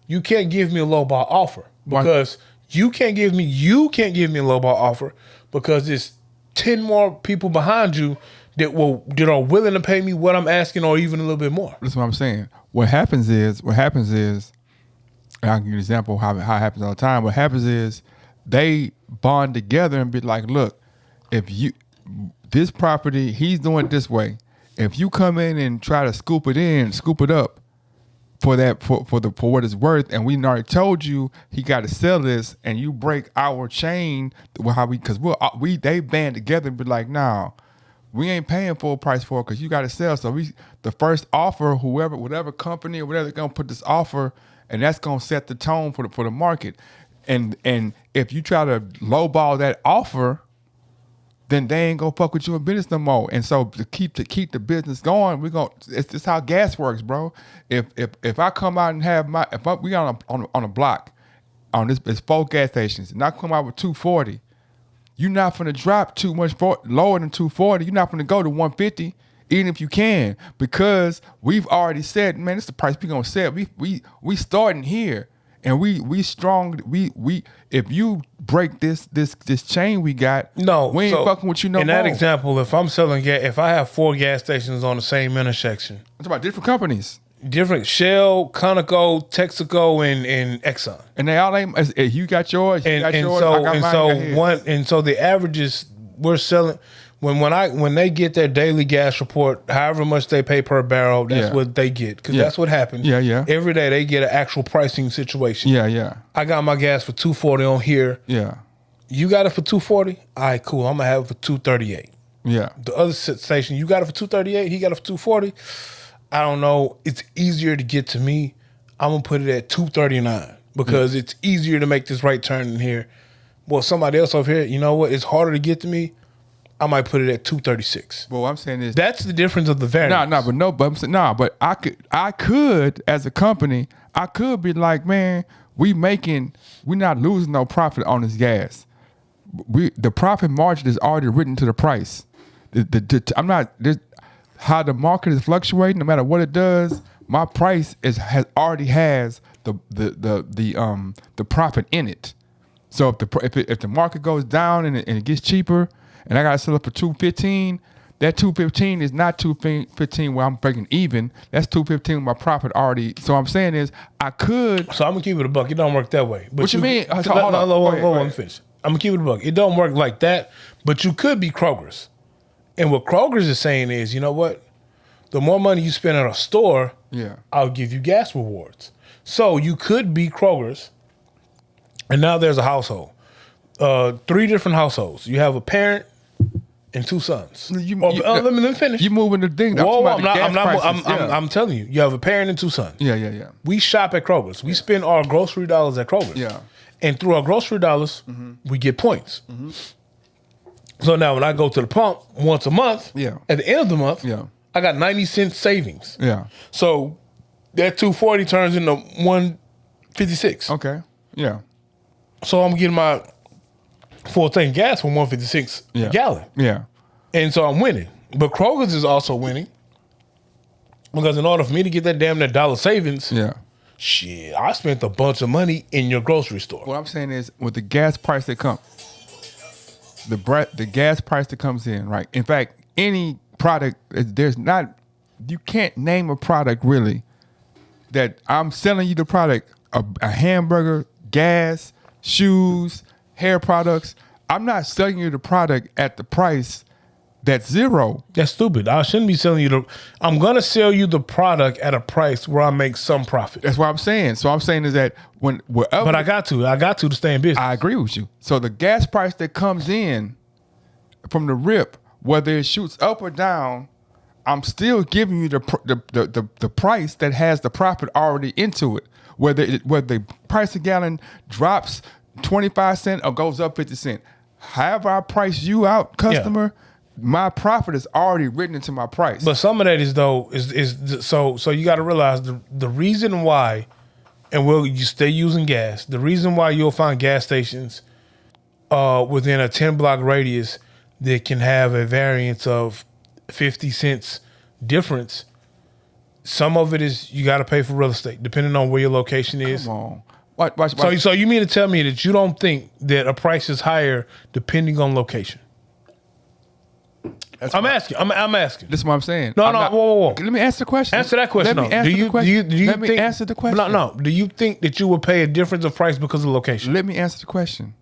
you can't give me a lowball offer because you can't give me a lowball offer because there's 10 more people behind you that are willing to pay me what I'm asking or even a little bit more. That's what I'm saying. What happens is, and I'll give you an example of how it happens all the time. What happens is they bond together and be like, look, this property, he's doing it this way. If you come in and try to scoop it up for what it's worth, and we already told you he got to sell this, and you break our chain, they band together and be like, nah, we ain't paying full price for it because you got to sell. So the first offer, whatever company or whatever, they're gonna put this offer, and that's gonna set the tone for the market. And if you try to lowball that offer, then they ain't gonna fuck with you in business no more. And so to keep the business going, it's just how gas works, bro. If I come out and have we on a block on this, it's 4 gas stations, and I come out with 240, you're not finna drop too much lower than 240. You're not finna go to 150, even if you can, because we've already said, man, this is the price we gonna sell. We starting here. And we strong. We if you break this chain we got, No, we ain't so fucking with you no in more. that example, if I'm selling gas, if I have 4 gas stations on the same intersection, I'm talking about different companies, different Shell, Conoco, Texaco, and Exxon, and they all ain't. You got yours. You got yours. I got mine, I got his. So the averages we're selling when they get their daily gas report, however much they pay per barrel, that's what they get, because that's what happens. Yeah. Every day they get an actual pricing situation. Yeah. I got my gas for $2.40 on here. Yeah. You got it for $2.40. All right, cool. I'm gonna have it for $2.38. Yeah. The other station, you got it for $2.38. He got it for $2.40. I don't know. It's easier to get to me. I'm gonna put it at $2.39 because it's easier to make this right turn in here. Well, somebody else over here, you know what? It's harder to get to me. I might put it at $2.36. Well, what I'm saying is That's the difference of the variance. but I could as a company, I could be like, man, we're not losing no profit on this gas. The profit margin is already written to the price. How the market is fluctuating, no matter what it does, my price already has the profit in it. So if the market goes down and it gets cheaper, and I gotta sell it for $2.15, that $2.15 is not $2.15 where I'm breaking even. That's $2.15 with my profit already. So what I'm saying is I could. So I'm gonna keep it a buck. It don't work that way. But What you mean? Hold Hold on. Go on. ahead. Finish. I'm gonna keep it a buck. It don't work like that. But you could be Kroger's. And what Kroger's is saying is, you know what? The more money you spend at a store, I'll give you gas rewards. So you could be Kroger's, and now there's a household. 3 different households. You have a parent and 2 sons. Let me finish. You moving the thing. I'm telling you. You have a parent and 2 sons. Yeah. We shop at Kroger's. We spend our grocery dollars at Kroger's. Yeah. And through our grocery dollars, we get points. So now when I go to the pump once a month, at the end of the month, I got 90-cent savings. Yeah. So that $2.40 turns into $1.56. Okay. Yeah. So I'm getting my full tank of gas for $1.56 a gallon. Yeah. And so I'm winning. But Kroger's is also winning. Because in order for me to get that damn near dollar savings, shit, I spent a bunch of money in your grocery store. What I'm saying is, with the gas price that comes, the gas price that comes in, right? In fact, any product, you can't name a product really that I'm selling you the product, a hamburger, gas, shoes, hair products. I'm not selling you the product at the price that's zero. That's stupid. I shouldn't be selling you I'm going to sell you the product at a price where I make some profit. That's what I'm saying. So I'm saying is that wherever. But I got to stay in business. I agree with you. So the gas price that comes in from the rip, whether it shoots up or down, I'm still giving you the price that has the profit already into it. Whether the price of gallon drops 25 cents or goes up 50 cents. However I price you out, customer, my profit is already written into my price. But some of that is so you got to realize the reason why, and you stay using gas. The reason why you'll find gas stations within a 10-block radius that can have a variance of 50 cents difference. Some of it is you got to pay for real estate, depending on where your location is. Come on. Watch. So you mean to tell me that you don't think that a price is higher depending on location? I'm asking. This is what I'm saying. Whoa. Let me answer the question. Answer that question. Let me answer the question. Let me answer the question. No. Do you think that you would pay a difference of price because of location? Let me answer the question.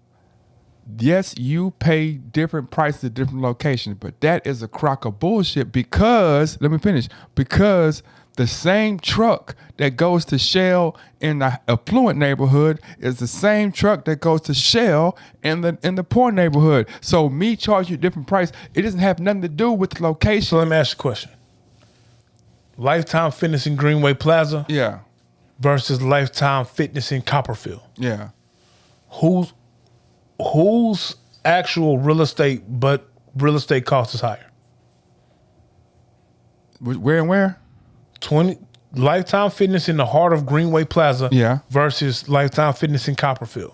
Yes, you pay different prices at different locations, but that is a crock of bullshit because, let me finish, because the same truck that goes to Shell in the affluent neighborhood is the same truck that goes to Shell in the poor neighborhood. So me charge you a different price, it doesn't have nothing to do with the location. So let me ask you a question. Lifetime Fitness in Greenway Plaza versus Lifetime Fitness in Copperfield. Yeah. Whose actual real estate cost is higher? Where and where? Lifetime Fitness in the heart of Greenway Plaza versus Lifetime Fitness in Copperfield.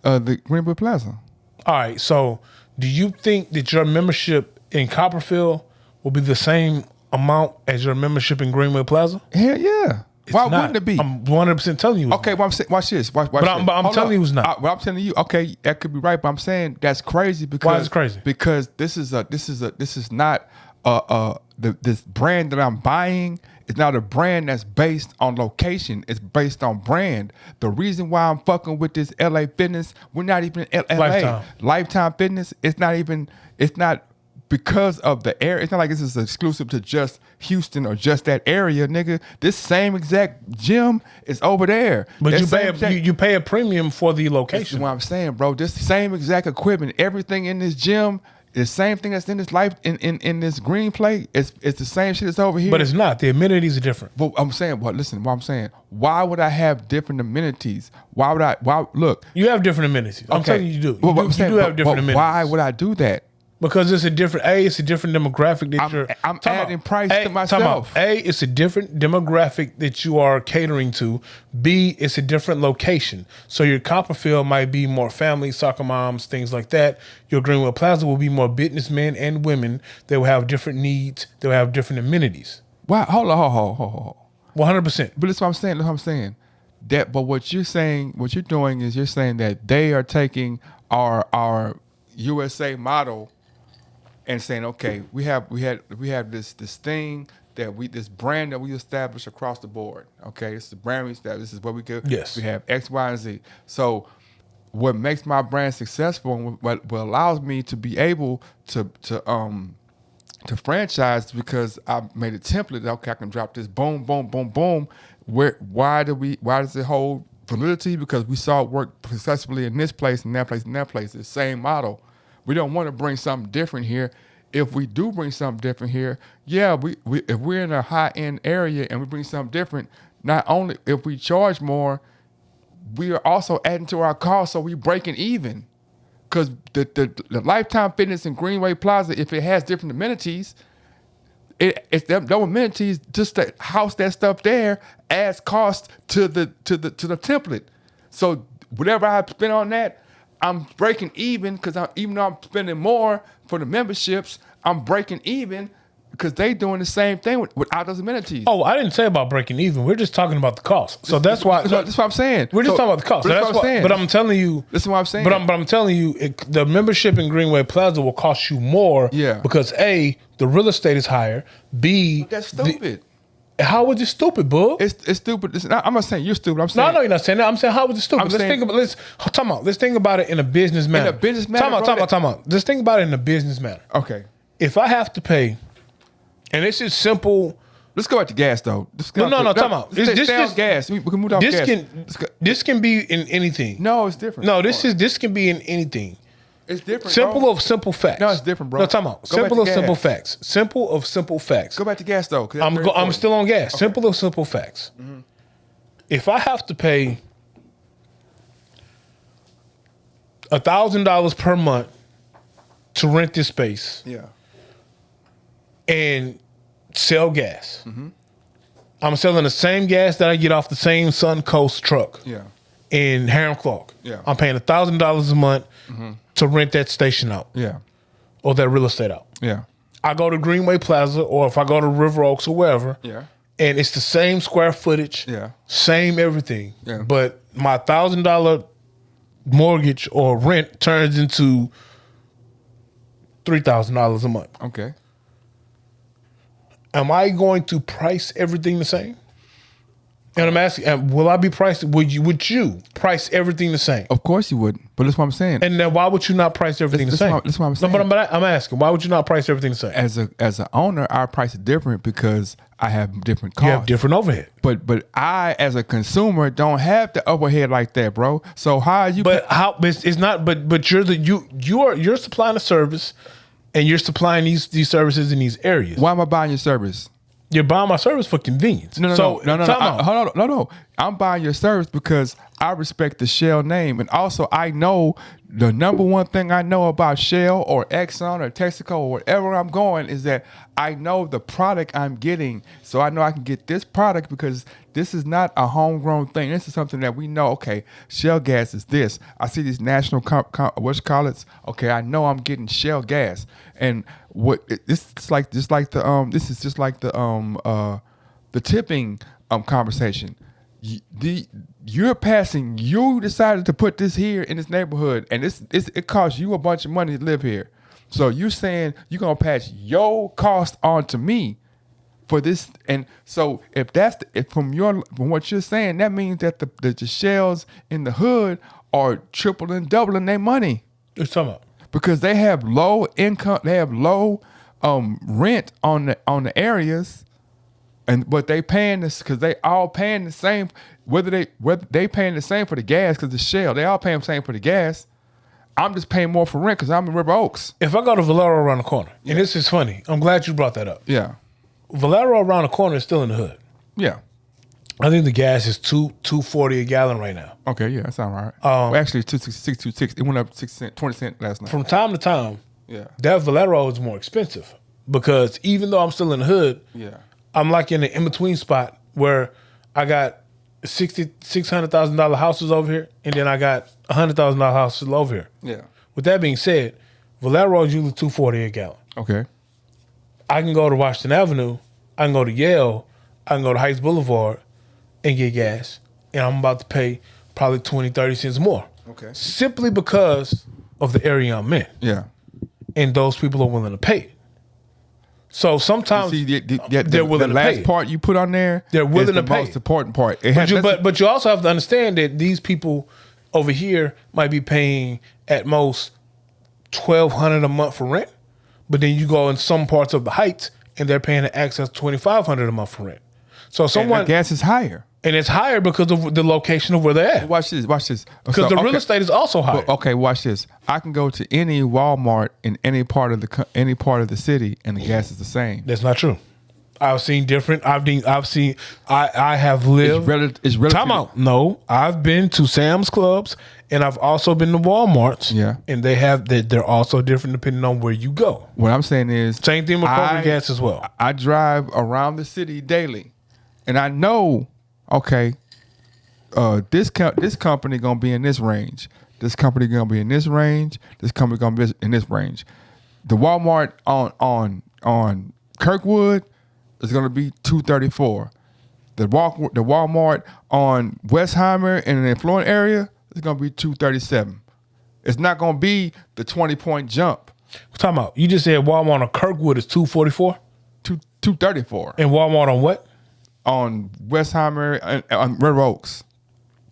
The Greenway Plaza. All right, so do you think that your membership in Copperfield will be the same amount as your membership in Greenway Plaza? Hell yeah. Why wouldn't it be? I'm 100% telling you. Okay, well, I'm saying, watch this. Watch But I'm Hold telling up. you it's not. Well, I'm telling you, okay, that could be right, but I'm saying that's crazy because Why is it crazy? Because this is not this brand that I'm buying. It's not a brand that's based on location. It's based on brand. The reason why I'm fucking with this LA Fitness, we're not even in LA. Lifetime Fitness. It's not because of the area. It's not like this is exclusive to just Houston or just that area, nigga. This same exact gym is over there. But you pay a premium for the location. This is what I'm saying, bro. This same exact equipment, everything in this gym, the same thing that's in this life in this green plate. It's the same shit that's over here. But it's not. The amenities are different. But I'm saying, listen, what I'm saying, why would I have different amenities? Why look? You have different amenities. I'm telling you, you do. You do have different amenities. Why would I do that? Because it's a different demographic that I'm adding price to myself. It's a different demographic that you are catering to. B, it's a different location. So your Copperfield might be more family, soccer moms, things like that. Your Greenwood Plaza will be more businessmen and women. They will have different needs. They will have different amenities. Why? Hold on. 100%. But that's what I'm saying. That's what I'm saying. But what you're doing is you're saying that they are taking our USA model and saying, okay, we have this thing this brand that we established across the board. Okay, it's the brand we established. This is what we go. Yes. We have X, Y, and Z. So what makes my brand successful and what allows me to be able to franchise, because I made a template. Okay, I can drop this boom, boom, boom, boom. Why does it hold validity? Because we saw it work successfully in this place, and that place, and that place. It's the same model. We don't want to bring something different here. If we do bring something different here, yeah, if we're in a high-end area and we bring something different, not only if we charge more, we are also adding to our cost, so we breaking even. Because the Lifetime Fitness in Greenway Plaza, if it has different amenities, it's them amenities, just to house that stuff there adds cost to the template. So whatever I spend on that, I'm breaking even, because even though I'm spending more for the memberships, I'm breaking even because they doing the same thing without those amenities. Oh, I didn't say about breaking even. We're just talking about the cost. So that's why. That's what I'm saying. We're just talking about the cost. That's what I'm saying. But I'm telling you. This is what I'm saying. But I'm telling you, the membership in Greenway Plaza will cost you more. Yeah. Because A, the real estate is higher. B, that's stupid. How is it stupid, boo? It's stupid. I'm not saying you're stupid. I'm saying no, you're not saying that. I'm saying how is it stupid? Let's think about it in a business manner. In a business manner. Time out. Let's think about it in a business manner. Okay. If I have to pay, and this is simple. Let's go back to gas though. Time out. Stay on gas. We can move off gas. This can be in anything. No, it's different. No, this can be in anything. It's different. Simple facts. No, it's different, bro. No, time out. Simple facts. Go back to gas though. I'm still on gas. Okay. Simple facts. Mm-hmm. If I have to pay $1,000 per month to rent this space, and sell gas, mm-hmm. I'm selling the same gas that I get off the same Suncoast truck. In Harum Clark. I'm paying $1,000 a month to rent that station out. Or that real estate out. I go to Greenway Plaza, or if I go to River Oaks or wherever, and it's the same square footage, same everything. But my $1,000 mortgage or rent turns into $3,000 a month. Okay. Am I going to price everything the same? And I'm asking, will I be priced? Would you price everything the same? Of course you would, but that's what I'm saying. And then why would you not price everything the same? That's what I'm saying. No, but I'm asking, why would you not price everything the same? As an owner, I price it different because I have different costs. You have different overhead. But I, as a consumer, don't have the overhead like that, bro. So how are you? But how? It's not. But you're supplying a service, and you're supplying these services in these areas. Why am I buying your service? You're buying my service for convenience. No. Hold on. I'm buying your service because I respect the Shell name, and also I know the number one thing I know about Shell or Exxon or Texaco or wherever I'm going is that I know the product I'm getting, so I know I can get this product because this is not a homegrown thing. This is something that we know. Okay, Shell gas is this. I see these national okay, I know I'm getting Shell gas, and this is just like the tipping conversation. You decided to put this here in this neighborhood, and it costs you a bunch of money to live here. So you saying you're gonna pass your cost on to me for this, and so if from what you're saying, that means that the shells in the hood are tripling, doubling their money. What you talking about? Because they have low income, they have low rent on the areas, but they paying this because they all paying the same. Whether they paying the same for the gas because the shell, they all paying the same for the gas. I'm just paying more for rent because I'm in River Oaks. If I go to Valero around the corner, and this is funny, I'm glad you brought that up. Yeah, Valero around the corner is still in the hood. yeah. I think the gas is $2.40 a gallon right now. Okay, yeah, that sounds right. Well, actually, it's 6.26. It went up 20 cents last night. From time to time, Yeah, that Valero is more expensive because even though I'm still in the hood, yeah, I'm like in the in-between spot where I got $600,000 houses over here, and then I got $100,000 houses over here. yeah. With that being said, Valero is usually $2.40 a gallon. Okay, I can go to Washington Avenue, I can go to Yale, I can go to Heights Boulevard and get gas, and I'm about to pay probably 20, 30 cents more. Okay. Simply because of the area I'm in, yeah. and those people are willing to pay it. So sometimes See, they're willing the to pay last it. part you put on there. They're willing is the to pay most it. important part. But you also have to understand that these people over here might be paying at most $1,200 a month for rent, but then you go in some parts of the Heights and they're paying the access $2,500 a month for rent. So the gas is higher. and it's higher because of the location of where they're at. Watch this. Because the real estate is also higher. Okay, watch this. I can go to any Walmart in any part of the city, and the gas is the same. That's not true. I've seen different. I have lived. It's relative. Time out. No, I've been to Sam's Clubs and I've also been to Walmarts. Yeah. And they're also different depending on where you go. What I'm saying is, Same thing with corporate gas as well. I drive around the city daily, and I know, okay, this company gonna be in this range. This company gonna be in this range. This company gonna be in this range. The Walmart on Kirkwood is gonna be $234. The Walmart on Westheimer and the Florida area is gonna be $237. It's not gonna be the 20-point jump. What talking about? You just said Walmart on Kirkwood is $244, $234 and Walmart on what? on Westheimer and on Red Oaks.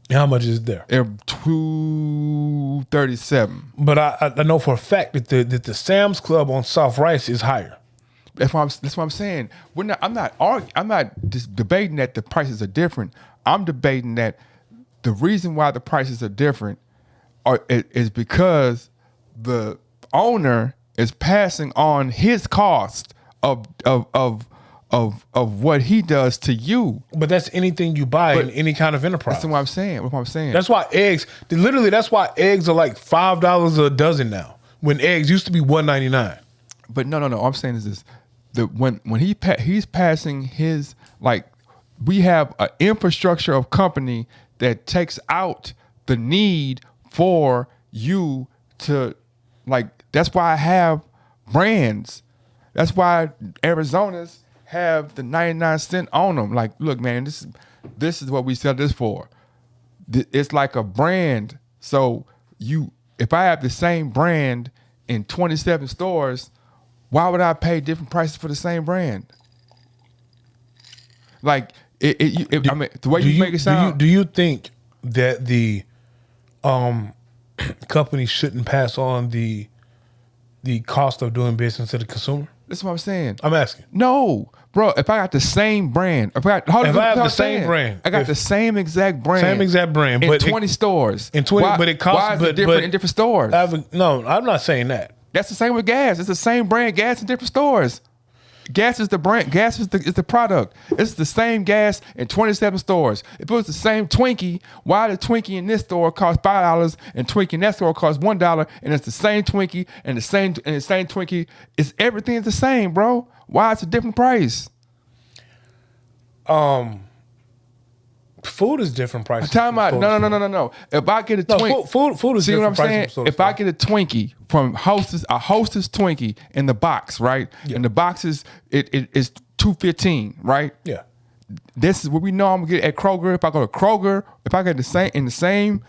And how much is it there? They're $237. But I know for a fact that the Sam's Club on South Rice is higher. That's what I'm saying. I'm not just debating that the prices are different. I'm debating that the reason why the prices are different is because the owner is passing on his cost of what he does to you. But that's anything you buy in any kind of enterprise. That's what I'm saying. That's why eggs. That's why eggs are like $5 a dozen now. When eggs used to be $1.99. But no. All I'm saying is this: when he's passing his, like, we have an infrastructure of company that takes out the need for you to, like. That's why I have brands. That's why Arizona's have the 99 cent on them. Like, look, man, this is what we sell this for. It's like a brand. So if I have the same brand in 27 stores, why would I pay different prices for the same brand? Like, the way you make it sound. Do you think that the company shouldn't pass on the cost of doing business to the consumer? That's what I'm saying. I'm asking. No, bro. If I got the same brand, I got the same exact brand, but in 20 stores. In 20, but it costs. Why is it different in different stores? No, I'm not saying that. That's the same with gas. It's the same brand gas in different stores. Gas is the brand. Gas is the product. It's the same gas in 27 stores. If it was the same Twinkie, why the Twinkie in this store costs $5 and Twinkie in that store costs $1, and it's the same Twinkie and the same Twinkie? Everything's the same, bro. Why it's a different price? Food is different prices. Time out. No. If I get a Twinkie, food is see what I'm different saying? If I get a Twinkie from Hostess, a Hostess Twinkie in the box, right? Yeah. And the box is it is $2.15, right? Yeah. this is what we know I'm gonna get at Kroger. If I go to Kroger, if I get in the same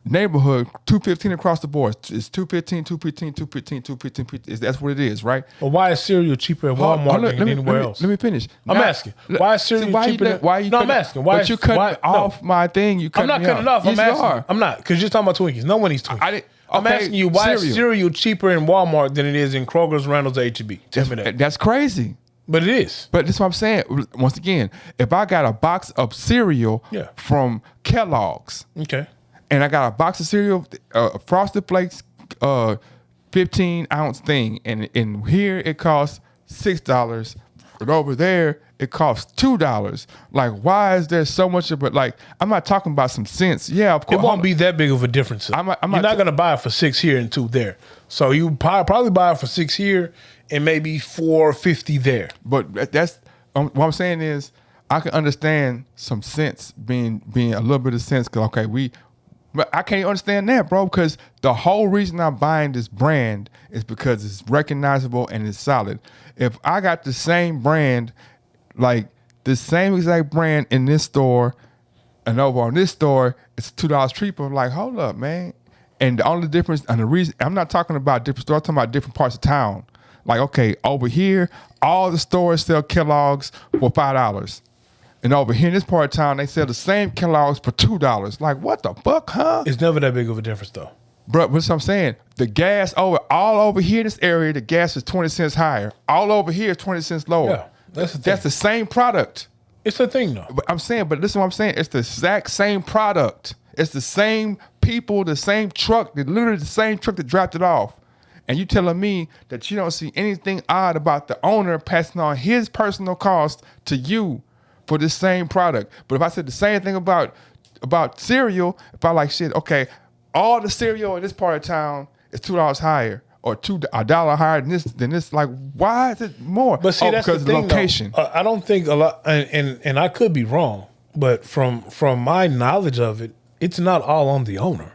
neighborhood, $2.15 across the board. It's $2.15, $2.15, $2.15, $2.15. That's what it is, right? But why is cereal cheaper at Walmart than anywhere else? Let me finish. I'm asking. Why is cereal cheaper? I'm asking. Why you cutting off my thing? You I'm not cutting it off. Yes, I'm asking. you are. I'm not, because you're talking about Twinkies. No one eats Twinkies. I'm okay, asking you, why is cereal cheaper in Walmart than it is in Kroger's, Randall's, H-E-B? Tell me that. That's crazy. But it is. But that's what I'm saying. Once again, if I got a box of cereal from Kellogg's, okay, and I got a box of cereal, Frosted Flakes, 15-ounce thing, and here it costs $6, but over there it costs $2. Like, why is there so much of it? Like, I'm not talking about some cents. Yeah, of course. It won't be that big of a difference. I'm You're not going to buy it for $6 here and $2 there. So you probably buy it for $6 here and maybe $4.50 there. But that's what I'm saying is I can understand some sense being a little bit of sense, because but I can't understand that, bro, because the whole reason I'm buying this brand is because it's recognizable and it's solid. If I got the same brand, like the same exact brand in this store and over on this store, it's $2 cheaper. I'm like, hold up, man. And the only difference and the reason, I'm not talking about different stores, I'm talking about different parts of town. Like, okay, over here, all the stores sell Kellogg's for $5. And over here in this part of town, they sell the same Kellogg's for $2. Like, what the fuck, huh? It's never that big of a difference, though. Bro, what's I'm saying? The gas all over here in this area, the gas is 20 cents higher. All over here is 20 cents lower. Yeah, that's the same product. It's a thing, though. But I'm saying, but listen to what I'm saying. It's the exact same product. It's the same people, the same truck, literally the same truck that dropped it off. And you telling me that you don't see anything odd about the owner passing on his personal cost to you for the same product. But if I said the same thing about cereal, if I like shit, okay, all the cereal in this part of town is $2 higher or $1 higher than this. Like, why is it more? But see, that's because the thing, of the location. I don't think a lot, and I could be wrong, but from my knowledge of it, it's not all on the owner.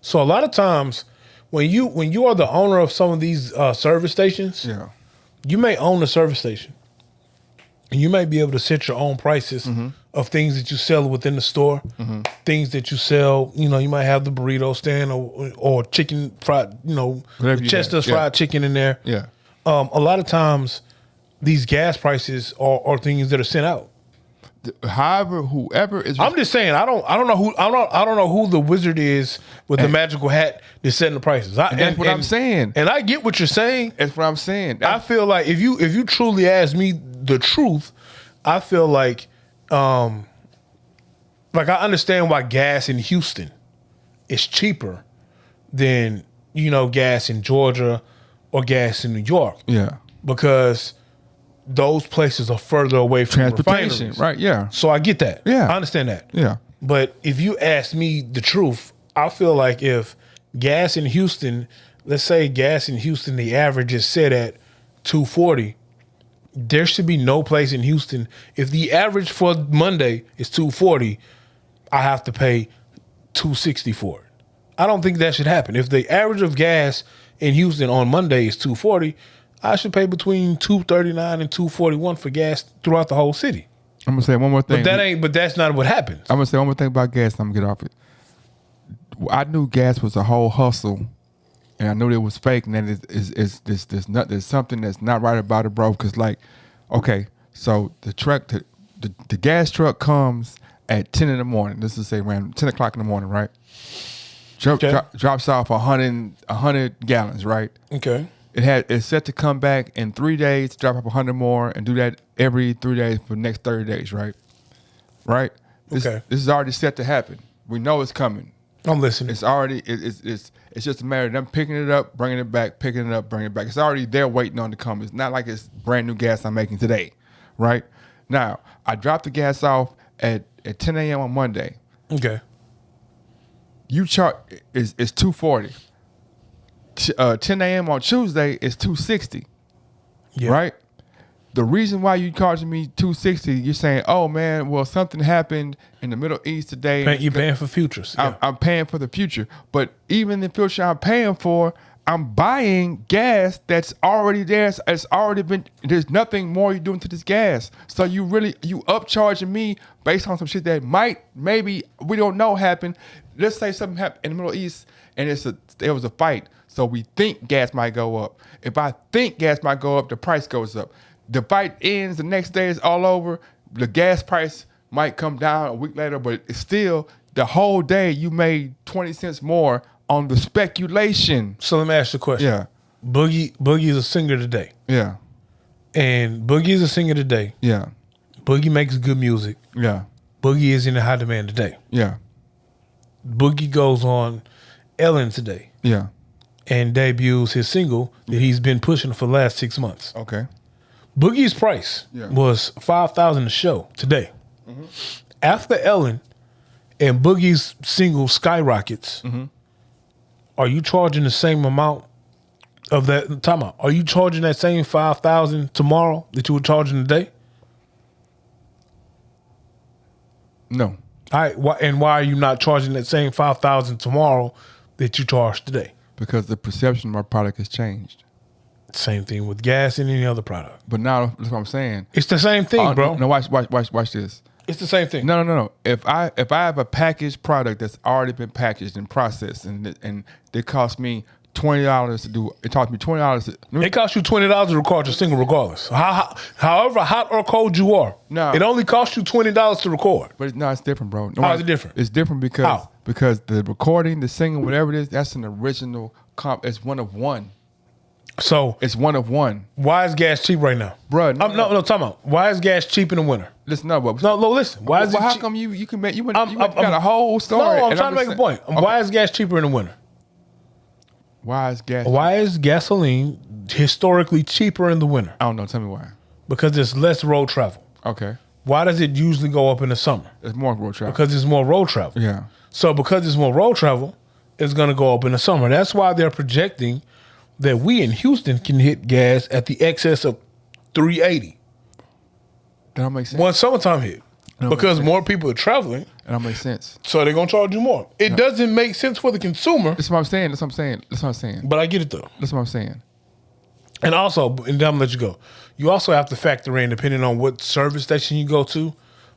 So a lot of times, when you are the owner of some of these service stations, you may own the service station, and you may be able to set your own prices of things that you sell within the store, things that you sell. You know, you might have the burrito stand or chicken fried, Chester's fried chicken in there. Yeah. A lot of times, these gas prices are things that are sent out. However, whoever is, I'm just saying, I don't know who the wizard is with the magical hat that's setting the prices. That's what I'm saying. And I get what you're saying. That's what I'm saying. I feel like if you truly ask me the truth, I feel like I understand why gas in Houston is cheaper than gas in Georgia or gas in New York. Yeah, because those places are further away from transportation, refineries. right? Yeah. So I get that. Yeah. I understand that. Yeah. But if you ask me the truth, I feel like if gas in Houston, let's say gas in Houston, the average is set at $2.40, there should be no place in Houston. If the average for Monday is $2.40, I have to pay $2.60 for it. I don't think that should happen. If the average of gas in Houston on Monday is $2.40, I should pay between $2.39 and $2.41 for gas throughout the whole city. I'm gonna say one more thing. But that's not what happens. I'm gonna say one more thing about gas. And I'm gonna get off it. I knew gas was a whole hustle, and I knew it was fake, and that there's something that's not right about it, bro. Because okay, so the gas truck comes at 10 in the morning. This is say around 10 o'clock in the morning, right? Drops off 100 gallons, right? Okay. It's set to come back in 3 days, drop off 100 more, and do that every 3 days for the next 30 days, right? Right? This is already set to happen. We know it's coming. I'm listening. It's already it's just a matter of them picking it up, bringing it back, picking it up, bringing it back. It's already there waiting on to come. It's not like it's brand new gas I'm making today, right? Now I dropped the gas off at 10 a.m. on Monday. Okay. You charge is $2.40. 10 a.m. on Tuesday is $2.60. Yeah. Right? The reason why you charging me $2.60, you're saying, oh man, well something happened in the Middle East today. You're paying for futures. Yeah. I'm paying for the future. But even the future I'm paying for, I'm buying gas that's already there. It's already been. There's nothing more you're doing to this gas. So you upcharging me based on some shit that maybe we don't know happened. Let's say something happened in the Middle East and there was a fight. So we think gas might go up. If I think gas might go up, the price goes up. The fight ends. The next day it's all over. The gas price might come down a week later, but it's still the whole day you made 20 cents more on the speculation. So let me ask you a question. Yeah. Boogie is a singer today. Yeah. And Boogie is a singer today. Yeah. Boogie makes good music. Yeah. Boogie is in high demand today. Yeah. Boogie goes on Ellen today Yeah. and debuts his single that he's been pushing for the last 6 months. Okay. Boogie's price was $5,000 a show today. After Ellen and Boogie's single skyrockets, are you charging the same amount of that? Time out. Are you charging that same $5,000 tomorrow that you were charging today? No. All right. Why are you not charging that same $5,000 tomorrow that you charged today? Because the perception of our product has changed. Same thing with gas and any other product. But now that's what I'm saying. It's the same thing, bro. No, watch this. It's the same thing. No. If I have a packaged product that's already been packaged and processed, and it costs me $20 to do, it costs me $20. It costs you $20 to record your single, regardless. However hot or cold you are, No. it only costs you $20 to record. But it's different, bro. How is it different? It's different How? because the recording, the singing, whatever it is, that's an original comp. It's one of one. So It's one of one, why is gas cheap right now, bro. No, talk about why is gas cheap in the winter? Listen, no, but No, listen. Why is it? how cheap? come you can make you I'm- got a whole story? No, I'm and trying to make just a point. saying- Why is gas cheaper in the winter? Why is gas? Why is gasoline historically cheaper in the winter? I don't know. Tell me why. Because there's less road travel. Okay, Why does it usually go up in the summer? it's more road travel. Because there's more road travel. Yeah. So because there's more road travel, it's going to go up in the summer. That's why they're projecting that we in Houston can hit gas at the excess of $3.80 That don't make sense. once summertime hit. That Because makes more people are traveling, That don't make sense. so they're going to charge you more. It doesn't make sense for the consumer, That's what I'm saying. That's what I'm saying. but I get it though. That's what I'm saying. And also, and then I'm gonna let you go. You also have to factor in, depending on what service station you go to,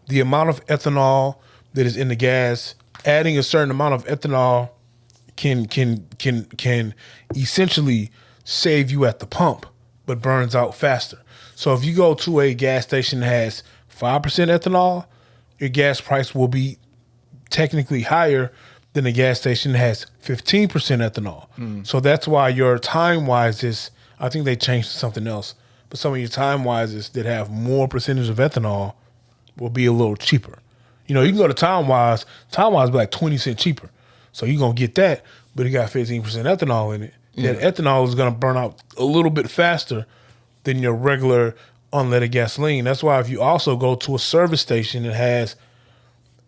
the amount of ethanol that is in the gas. Adding a certain amount of ethanol can essentially save you at the pump, but burns out faster. So if you go to a gas station that has 5% ethanol, your gas price will be technically higher than a gas station that has 15% ethanol. So that's why your time wise is, I think they changed to something else, but some of your time wises that have more percentage of ethanol will be a little cheaper. You know, you can go to Time Wise be like 20 cents cheaper. So you're going to get that, but it got 15% ethanol in it. Yeah. That ethanol is going to burn out a little bit faster than your regular unleaded gasoline. That's why if you also go to a service station that has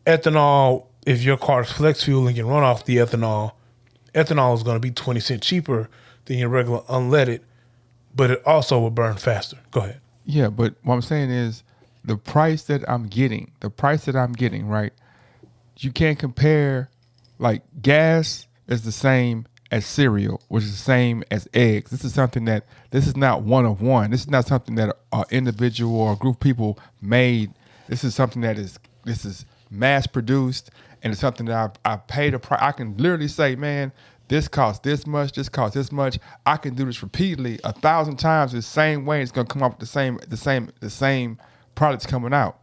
ethanol, if your car's flex fuel and can run off the ethanol is going to be 20 cents cheaper than your regular unleaded, but it also will burn faster. Go ahead. Yeah, but what I'm saying is the price that I'm getting, right? You can't compare, like, gas is the same as cereal, which is the same as eggs. This is not one of one. This is not something that an individual or a group of people made. This is something this is mass produced, and it's something that I paid a price. I can literally say, man, this costs this much, this costs this much. I can do this repeatedly 1,000 times the same way. It's gonna come up with the same products coming out.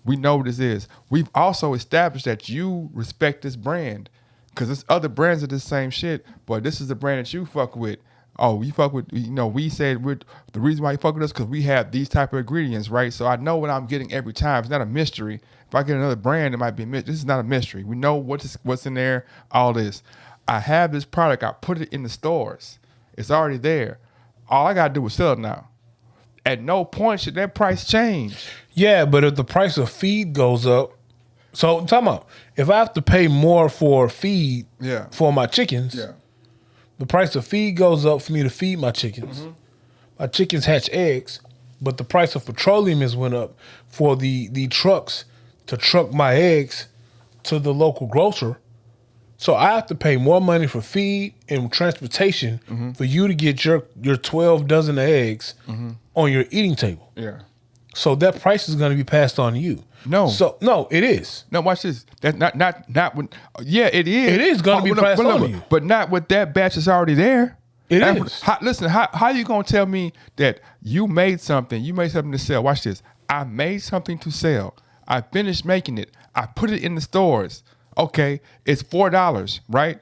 We know what this is. We've also established that you respect this brand, because there's other brands of the same shit, but this is the brand that you fuck with. Oh, you fuck with, we said the reason why you fuck with us because we have these type of ingredients, right? So I know what I'm getting every time. It's not a mystery. If I get another brand, it might be a mystery. This is not a mystery. We know what's in there, all this. I have this product. I put it in the stores. It's already there. All I got to do is sell it now. At no point should that price change. Yeah, but if the price of feed goes up, so talking about if I have to pay more for feed for my chickens, the price of feed goes up for me to feed my chickens. Mm-hmm. My chickens hatch eggs, but the price of petroleum has went up for the trucks to truck my eggs to the local grocer. So I have to pay more money for feed and transportation for you to get your 12 dozen of eggs on your eating table. Yeah. So that price is going to be passed on to you. No. So no, it is. No, watch this. That's not when. Yeah, it is. It is gonna be passed on to you. but not with that batch that's already there. It is. Listen, how you gonna tell me that you made something? You made something to sell. Watch this. I made something to sell. I finished making it. I put it in the stores. Okay, it's $4, right?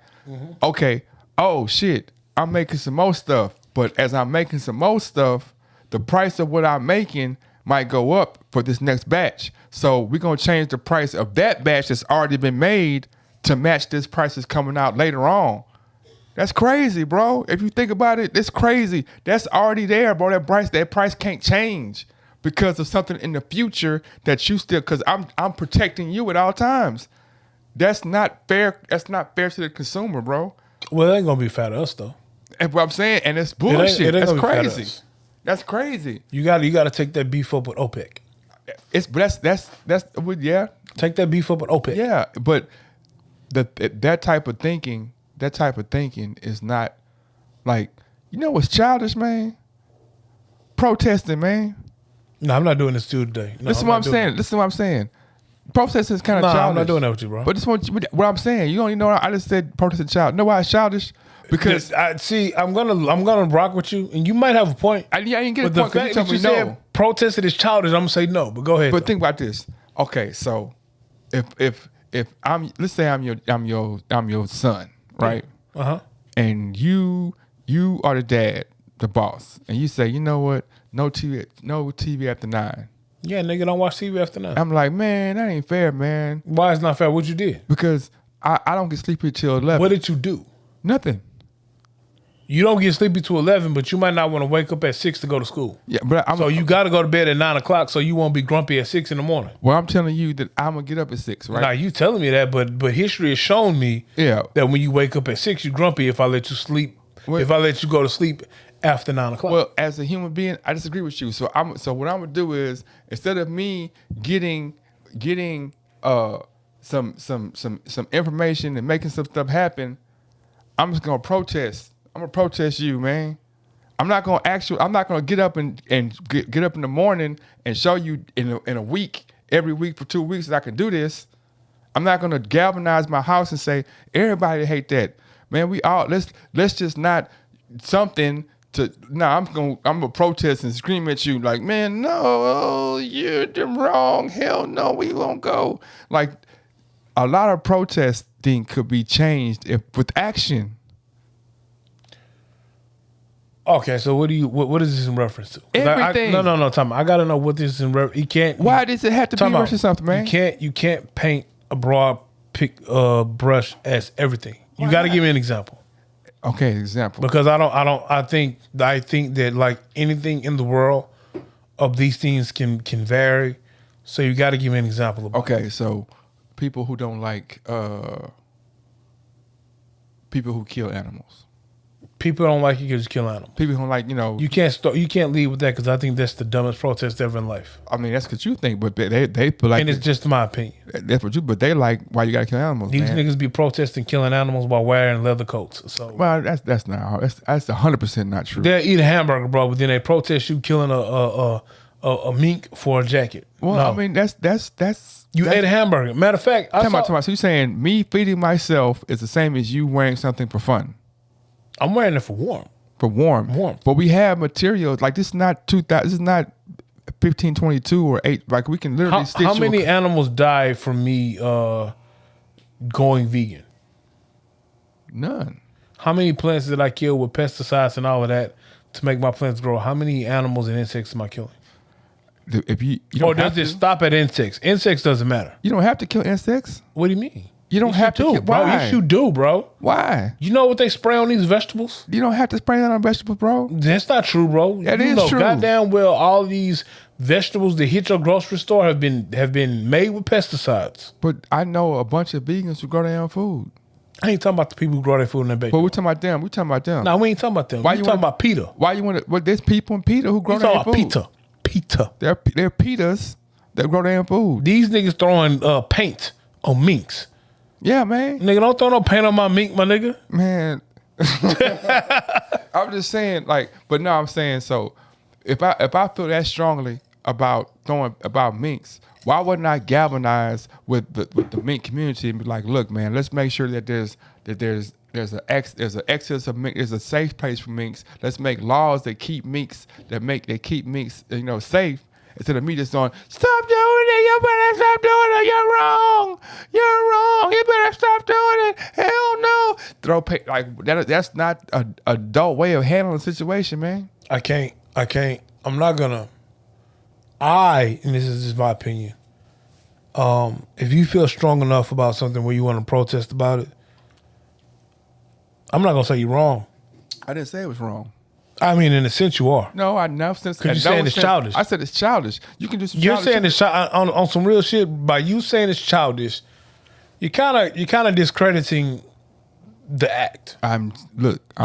Okay. Oh shit, I'm making some more stuff. But as I'm making some more stuff, the price of what I'm making might go up for this next batch. So we're gonna change the price of that batch that's already been made to match this price that's coming out later on. That's crazy, bro. If you think about it, it's crazy. That's already there, bro. That price can't change because of something in the future that you still. Because I'm protecting you at all times. That's not fair. That's not fair to the consumer, bro. Well, it ain't gonna be fair to us though. And what I'm saying, and it's bullshit. it ain't That's gonna be fair to crazy. us. That's crazy. You got to take that beef up with OPEC. Yeah. Take that beef up with OPEC. Yeah, but that type of thinking is not like, you know what's childish, man? Protesting, man. No, I'm not doing this to you today. No, Listen to what I'm saying. Protesting is kind of childish. I'm not doing that with you, bro. But this what I'm saying. You don't even know. I just said protesting child. You know why it's childish? Because I'm gonna rock with you, and you might have a point. I didn't get but a point because you told me no. said protested is childish, I'm gonna say no. But go ahead. But think about this. Okay, so if let's say I'm your son, right? And you are the dad, the boss, and you say, you know what? No TV after 9. Yeah, nigga, don't watch TV after 9. I'm like, man, that ain't fair, man. Why it's not fair? What you did? Because I don't get sleepy till 11. What did you do? Nothing. You don't get sleepy till 11, but you might not want to wake up at 6 to go to school. Yeah, but so you got to go to bed at 9 o'clock so you won't be grumpy at 6 in the morning. Well, I'm telling you that I'm gonna get up at 6, right? Now you telling me that, but history has shown me that when you wake up at 6, you grumpy. If I let you sleep, if I let you go to sleep after 9 o'clock. Well, as a human being, I disagree with you. So what I'm gonna do is, instead of me getting some information and making some stuff happen, I'm just gonna protest. I'm gonna protest you, man. I'm not gonna get up and get up in the morning and show you in a week, every week for 2 weeks that I can do this. I'm not gonna galvanize my house and say everybody hate that, man. We all let's just not something to. I'm gonna protest and scream at you like, man, no, you're the wrong. Hell no, we won't go. Like a lot of protesting could be changed with action. Okay, so what is this in reference to? Everything. No, Tom. I gotta know what this is in reference. You can't. Why does it have to be in reference to something, man? You can't paint a broad brush as everything. You got to give me an example. Okay, example. Because I think that like anything in the world of these things can vary. So you got to give me an example of Okay, so people who don't like people who kill animals. People don't like you because you kill animals. People who don't like, You can't lead with that because I think that's the dumbest protest ever in life. I mean, that's what you think, but they feel like, and it's just my opinion. That's what but they like why you gotta kill animals. These man. niggas be protesting killing animals while wearing leather coats. So well, that's not that's 100% not true. They'll eat a hamburger, bro, but then they protest you killing a mink for a jacket. Well, no. I mean that's you ate a hamburger. Matter of fact, so you're saying me feeding myself is the same as you wearing something for fun? I'm wearing it for warm. For warm. But we have materials like this is not 2000. This is not 1522 or 8. Like we can literally stitch. How many animals die from me going vegan? None. How many plants did I kill with pesticides and all of that to make my plants grow? How many animals and insects am I killing? If you don't or does it stop at insects? Insects doesn't matter. You don't have to kill insects. What do you mean? You don't have to kill. Bro. Why? Yes, you do, bro. Why? You know what they spray on these vegetables? You don't have to spray that on vegetables, bro. That's not true, bro. That is true. Goddamn well, all these vegetables that hit your grocery store have been made with pesticides. But I know a bunch of vegans who grow their own food. I ain't talking about the people who grow their food in their basement. But we're talking about them. We're talking about them. No, we ain't talking about them. We're talking about PETA. Why you want to? Well, there's people in PETA who grow their own food. PETA. They're PETAs that grow their own food. These niggas throwing paint on minks. Yeah, man. Nigga, don't throw no paint on my mink, my nigga. Man. I'm just saying, like, but no, I'm saying, so if I feel that strongly about minks, why wouldn't I galvanize with the mink community and be like, look, man, let's make sure that there's an excess of mink, there's a safe place for minks. Let's make laws that keep minks safe. Instead of me just going, stop doing it, you better stop doing it, you're wrong, you better stop doing it, hell no. Like that's not a adult way of handling the situation, man. I can't. I'm not gonna. And this is just my opinion. If you feel strong enough about something where you want to protest about it, I'm not gonna say you're wrong. I didn't say it was wrong. I mean, in a sense, you are. No, I never since. Because you're saying it's childish. I said it's childish. You can do some. You're saying it's on some real shit. By you saying it's childish, you're kind of discrediting the act.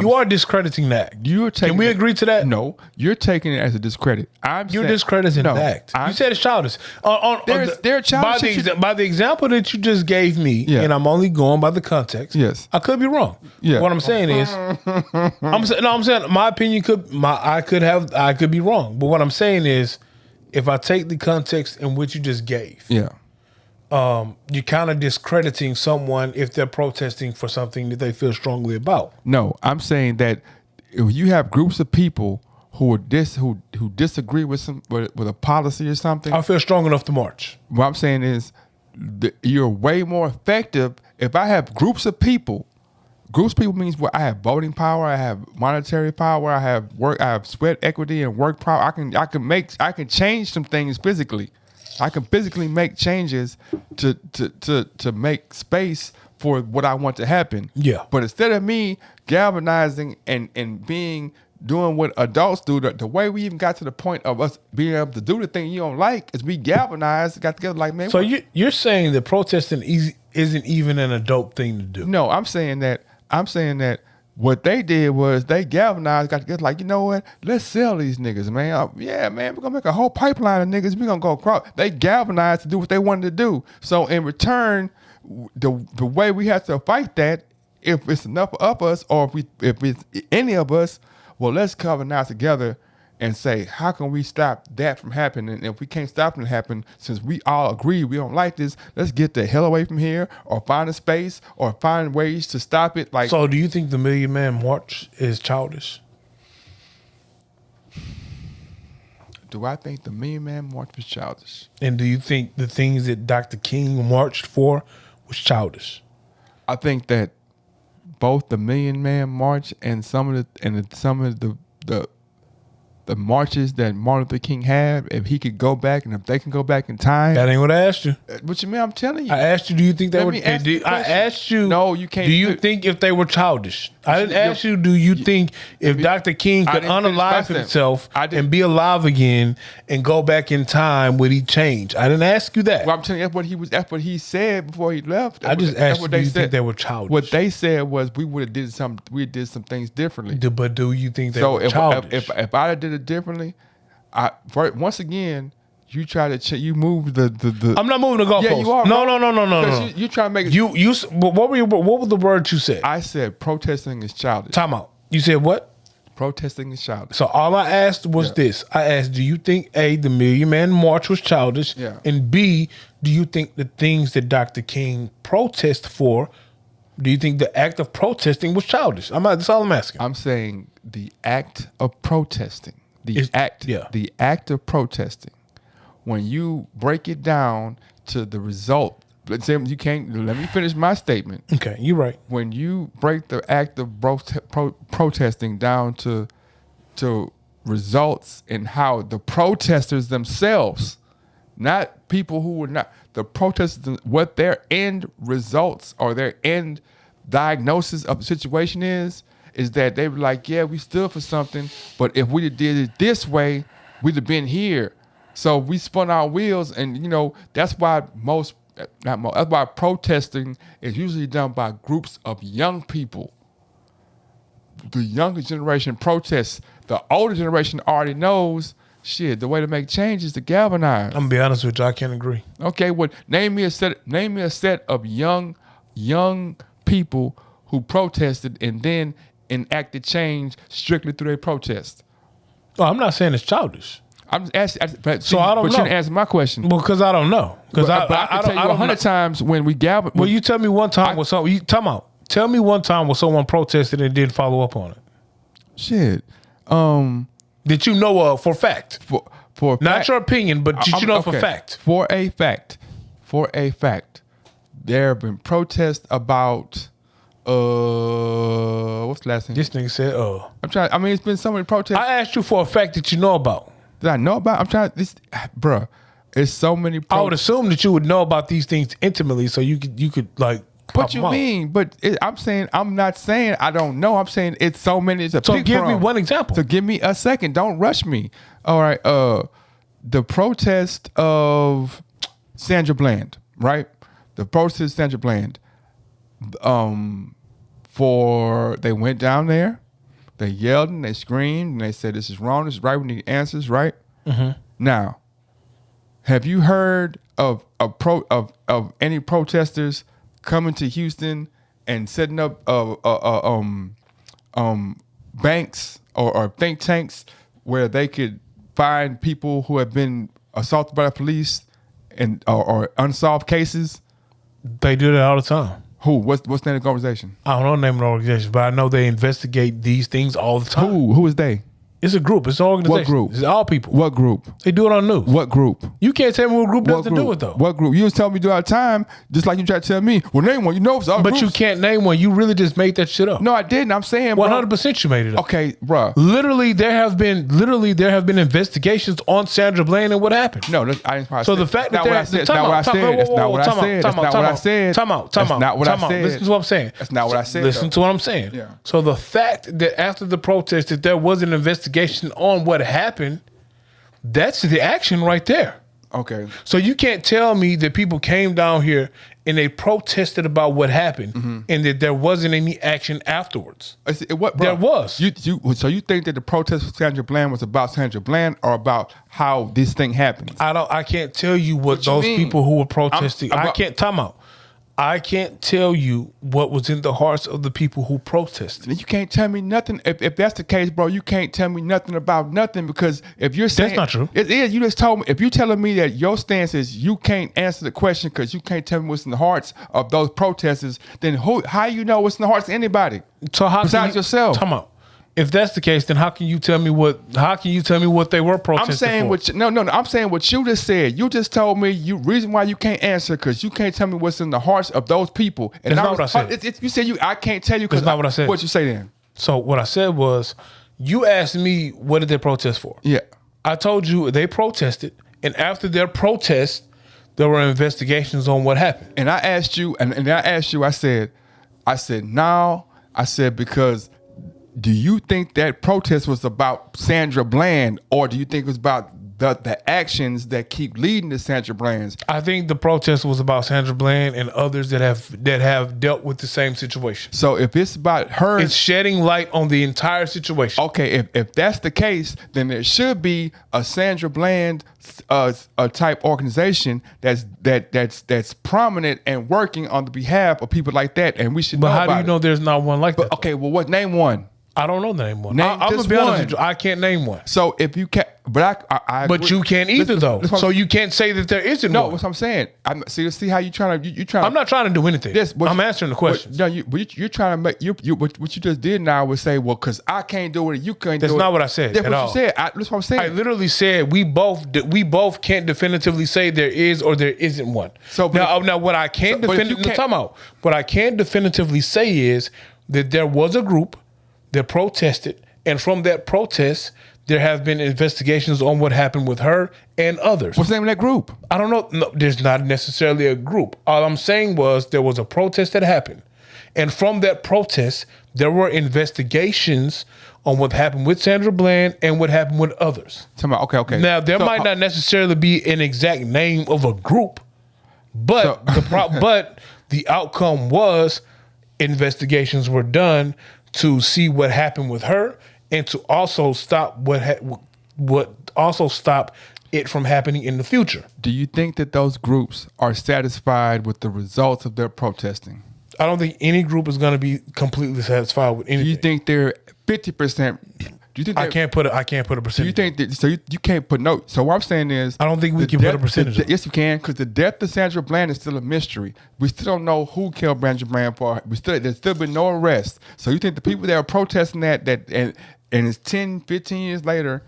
You are discrediting the act. Can we agree to that? No, you're taking it as a discredit. You're discrediting the act. You said it's childish. They're childish. By the example that you just gave me, and I'm only going by the context. Yes, I could be wrong. Yeah. What I'm saying is, I'm saying my opinion I could be wrong. But what I'm saying is, if I take the context in which you just gave, you're kind of discrediting someone if they're protesting for something that they feel strongly about. No, I'm saying that if you have groups of people who disagree with a policy or something, I feel strong enough to march. What I'm saying is you're way more effective if I have groups of people. Groups of people means I have voting power, I have monetary power, I have sweat equity and work power. I can change some things physically. I can physically make changes to make space for what I want to happen. Yeah. But instead of me galvanizing and doing what adults do, the way we even got to the point of us being able to do the thing you don't like is we galvanized, got together like, man. So you're saying that protesting isn't even an adult thing to do? No, I'm saying that what they did was they galvanized, got together like, you know what? Let's sell these niggas, man. Yeah, man, we're going to make a whole pipeline of niggas. We're going to go across. They galvanized to do what they wanted to do. So in return, the way we have to fight that, if it's enough of us or if it's any of us, well, let's galvanize together and say, how can we stop that from happening? And if we can't stop it from happening, since we all agree we don't like this, let's get the hell away from here or find a space or find ways to stop it. Like, so do you think the Million Man March is childish? Do I think the Million Man March was childish? And do you think the things that Dr. King marched for was childish? I think that both the Million Man March and some of the marches that Martin Luther King had, if he could go back and if they can go back in time. That ain't what I asked you. What you mean? I'm telling you. I asked you, do you think they were? I asked you. No, you can't. Do you think if they were childish? I didn't ask you, do you think if Dr. King could unalive himself and be alive again and go back in time, would he change? I didn't ask you that. Well, I'm telling you, that's what he said before he left. I just asked you, do you think they were childish? What they said was we did some things differently. But do you think they were childish? If I did it differently, once again, you try to you move the. I'm not moving the goalpost. Yeah, you are. No. You try to make it. You. What were the words you said? I said protesting is childish. Time out. You said what? Protesting is childish. So all I asked was this. I asked, do you think A, the Million Man March was childish? Yeah. And B, do you think the things that Dr. King protested for, do you think the act of protesting was childish? That's all I'm asking. I'm saying the act of protesting. The act of protesting. When you break it down to the result, let's say you can't. Let me finish my statement. Okay, you're right. When you break the act of protesting down to results in how the protesters themselves, not people who were not the protesters, what their end results or their end diagnosis of the situation is that they were like, yeah, we stood for something, but if we'd have did it this way, we'd have been here. So we spun our wheels, and that's why that's why protesting is usually done by groups of young people. The younger generation protests. The older generation already knows, shit, the way to make change is to galvanize. I'm gonna be honest with you, I can't agree. Okay, well, name me a set of young young people who protested and then enacted change strictly through their protest. Oh, I'm not saying it's childish. I'm just asking. So I don't but know. you didn't answer my question. Because I don't know. Because But I can tell you 100 times when we gathered. Well, you tell me one time with something. Time out. Tell me one time when someone protested and didn't follow up on it. Shit. That you know of for fact. For Not fact, your opinion, but you know for okay. fact. For a fact, there have been protests about what's the last thing? This nigga said, I'm trying. I mean, it's been so many protests I asked you for a fact that you know about. that I know about. I'm trying. Bruh, it's so many. I would assume that you would know about these things intimately, so you could like. What pop you them out. mean? But I'm not saying I don't know. I'm saying it's so many to So pick give me from. one example. So give me a second. Don't rush me. All right. The protest of Sandra Bland, right? The protest of Sandra Bland. They went down there, they yelled and they screamed and they said, "This is wrong. This is right. We need answers." Right. Mm-hmm. Now, have you heard of any protesters coming to Houston and setting up banks or think tanks where they could find people who have been assaulted by the police and or unsolved cases? They do that all the time. Who? What's the name of the organization? I don't know the name of the organization, but I know they investigate these things all the time. Who is they? It's a group. It's an organization. What group? It's all people. What group? They do it on news. What group? You can't tell me what group What doesn't do it though. What group? You was telling me throughout time, just like you tried to tell me. Well, name one. You know it's all But you groups. can't name one. You really just made that shit up. No, I didn't. I'm saying, bro. 100% you made it up. Okay, bro. Literally, there have been investigations on Sandra Bland and what happened. No, I didn't probably So say the fact that that's not what I said. That's not what I said. That's not what I said. Time out. That's not what I said. Listen to what I'm saying. That's not what I said. Listen though. to what I'm saying. Yeah. So the fact that after the protest that there was an investigation on what happened, that's the action right there. Okay. So you can't tell me that people came down here and they protested about what happened and that there wasn't any action afterwards. What, bro? There was. So you think that the protest for Sandra Bland was about Sandra Bland or about how this thing happened? I can't tell you what you those mean? people who were protesting. I'm- I can't time out. I can't tell you what was in the hearts of the people who protested. You can't tell me nothing. If that's the case, bro, you can't tell me nothing about nothing because if you're saying not true. It is. You just told me. If you're telling me that your stance is you can't answer the question because you can't tell me what's in the hearts of those protesters, then how you know what's in the hearts of anybody? So how besides can you, yourself? Time out. If that's the case, then how can you tell me what they were protesting I'm saying for? no. I'm saying what you just said. You just told me reason why you can't answer because you can't tell me what's in the hearts of those people. And That's not what I said. You said I can't tell you because That's not what I said. What you say then? So what I said was, you asked me what did they protest for? Yeah. I told you they protested, and after their protest, there were investigations on what happened. And I asked you, I said, no. I said, because do you think that protest was about Sandra Bland or do you think it was about the actions that keep leading to Sandra Bland's? I think the protest was about Sandra Bland and others that have dealt with the same situation. So if it's about her, It's shedding light on the entire situation. okay, if that's the case, then there should be a Sandra Bland a type organization that's prominent and working on the behalf of people like that, and we should But know how about do you know there's not one like that? Okay, well, name one. I don't know the name one. Name I'm gonna just be honest one. with you. I can't name one. So if you can, but I But agree. you can't either, though. That's what So I'm- you can't say that there isn't no, one. that's what I'm saying. See how you trying to you trying. I'm not trying to do anything. I'm answering the questions. No, you're trying to make what you just did now was say, well, because I can't do it, you can't do it. That's not what I said That's at what all. you said. That's what I'm saying. I literally said we both can't definitively say there is or there isn't one. So, but now what I can but if you can't- time out. What I can definitively say is that there was a group that protested, and from that protest, there have been investigations on what happened with her and others. What's the name of that group? I don't know. No, there's not necessarily a group. All I'm saying was there was a protest that happened. And from that protest, there were investigations on what happened with Sandra Bland and what happened with others. Okay. Now, there So, might not necessarily be an exact name of a group, but but the outcome was investigations were done to see what happened with her and to also stop stop it from happening in the future. Do you think that those groups are satisfied with the results of their protesting? I don't think any group is going to be completely satisfied with anything. Do you think they're 50%? Do you think I can't put a Do percentage. you think that? So you can't put no. So what I'm saying is, I don't think we the can put a percentage on it. Yes, you can, because the death of Sandra Bland is still a mystery. We still don't know who killed Sandra Bland for. There's still been no arrest. So you think the people that are protesting that and it's 10, 15 years later,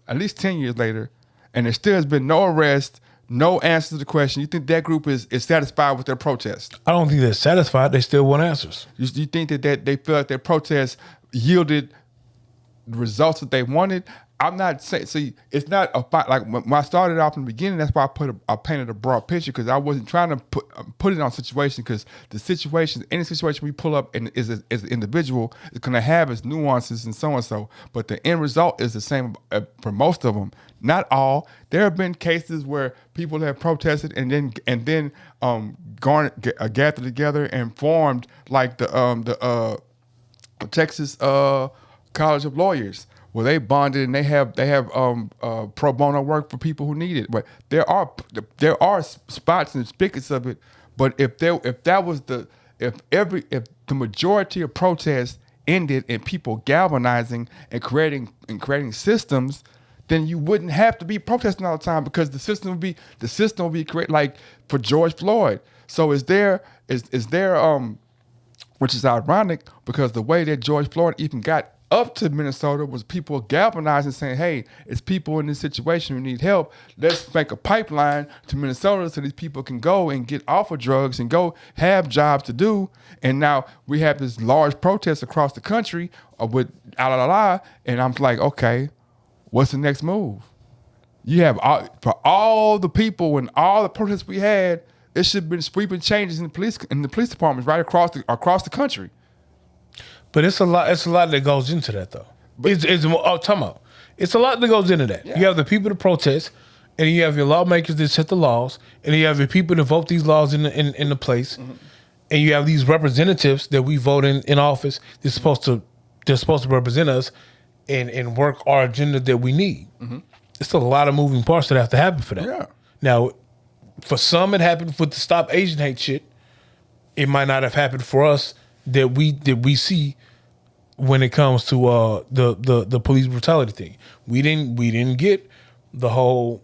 at least 10 years later, and there still has been no arrest, no answer to the question. You think that group is satisfied with their protest? I don't think they're satisfied. They still want answers. You think that they feel like their protest yielded the results that they wanted? I'm not saying. See, it's not a fight. Like when I started off in the beginning, that's why I painted a broad picture, because I wasn't trying to put it on situation, because the situation, any situation we pull up and as an individual, is going to have its nuances and so and so. But the end result is the same for most of them. Not all. There have been cases where people have protested and then gathered together and formed like the Texas College of Lawyers, where they bonded and they have pro bono work for people who need it. But there are spots and spigots of it. But if the majority of protests ended in people galvanizing and creating systems, then you wouldn't have to be protesting all the time, because the system would be created, like for George Floyd. So is there which is ironic, because the way that George Floyd even got up to Minnesota was people galvanizing, saying, hey, it's people in this situation who need help. Let's make a pipeline to Minnesota so these people can go and get off of drugs and go have jobs to do. And now we have this large protest across the country with and I'm like, okay, what's the next move? You have for all the people and all the protests we had, it should have been sweeping changes in the police departments right across the country. But it's a lot. It's a lot that goes into that, though. It's a lot that goes into that. Yeah. You have the people to protest, and you have your lawmakers that set the laws, and you have your people to vote these laws in the place, and you have these representatives that we vote in office. They're supposed to represent us and work our agenda that we need. It's a lot of moving parts that have to happen for that. Yeah. Now, for some, it happened with the Stop Asian Hate shit. It might not have happened for us that we see when it comes to the police brutality thing. We didn't get the whole,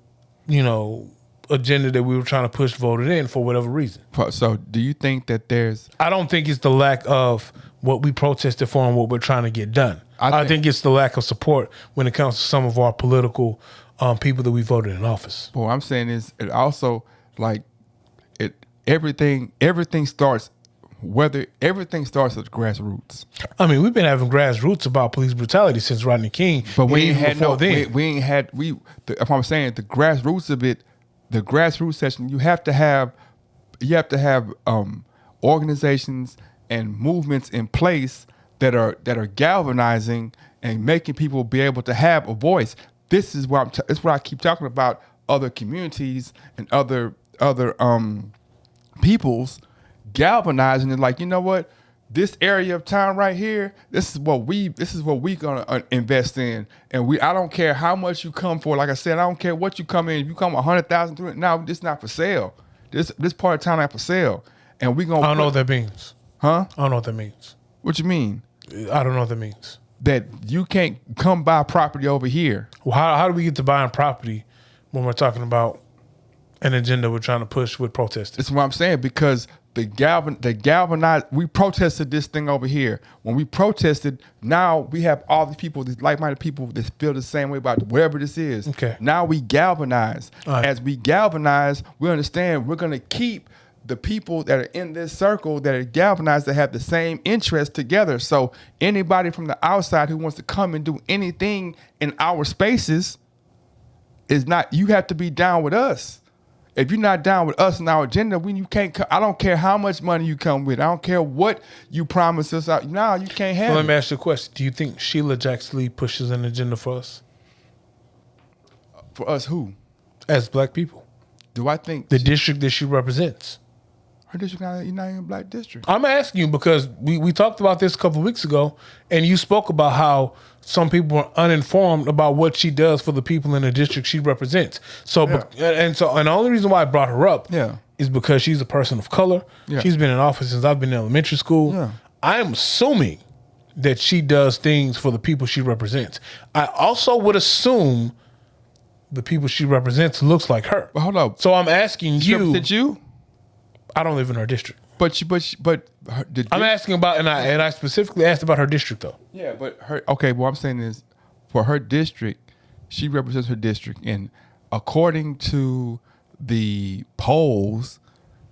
agenda that we were trying to push voted in for whatever reason. So do you think that there's... I don't think it's the lack of what we protested for and what we're trying to get done. I think it's the lack of support when it comes to some of our political people that we voted in office. What I'm saying is, it also, like, everything starts at the grassroots. I mean, we've been having grassroots about police brutality since Rodney King, But we even ain't had before then. If I'm saying the grassroots of it, the grassroots session, you have to have organizations and movements in place that are galvanizing and making people be able to have a voice. This is what I keep talking about. Other communities and other peoples galvanizing it, like, you know what, this area of town right here, this is what we gonna invest in, and I don't care how much you come for. Like I said, I don't care what you come in. If you come 100,000 through it, now this not for sale. This part of town not for sale, and we gonna. I don't know what that means. Huh? I don't know what that means. What you mean? I don't know what that means. That you can't come buy property over here. Well, how do we get to buying property when we're talking about an agenda we're trying to push with protesters? That's what I'm saying, because the galvanized, we protested this thing over here. When we protested, now we have all these people, these like-minded people that feel the same way about whatever this is. Okay. Now we galvanize. Right. As we galvanize, we understand we're going to keep the people that are in this circle that are galvanized, that have the same interest together. So anybody from the outside who wants to come and do anything in our spaces is not, you have to be down with us. If you're not down with us and our agenda, you can't. I don't care how much money you come with. I don't care what you promise us out. No, you can't have. So let it. me ask you a question. Do you think Sheila Jackson Lee pushes an agenda for us? For us, who? As black people? Do I think The district that she represents? her district not even a black district? I'm asking you because we talked about this a couple of weeks ago, and you spoke about how some people are uninformed about what she does for the people in the district she represents. So, Yeah. and the only reason why I brought her up Yeah. is because she's a person of color. Yeah. She's been in office since I've been in elementary school. Yeah. I am assuming that she does things for the people she represents. I also would assume the people she represents looks like her. But hold up. So I'm asking She you. represent you? I don't live in her district. I'm asking about, and I specifically asked about her district though. Yeah, but what I'm saying is, for her district, she represents her district, and according to the polls,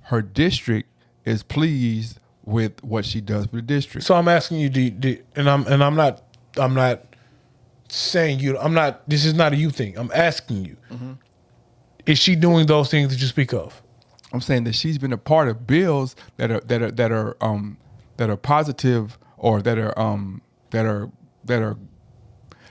her district is pleased with what she does for the district. So I'm asking you, I'm not saying you. This is not a you thing. I'm asking you, is she doing those things that you speak of? I'm saying that she's been a part of bills that are positive, or that are.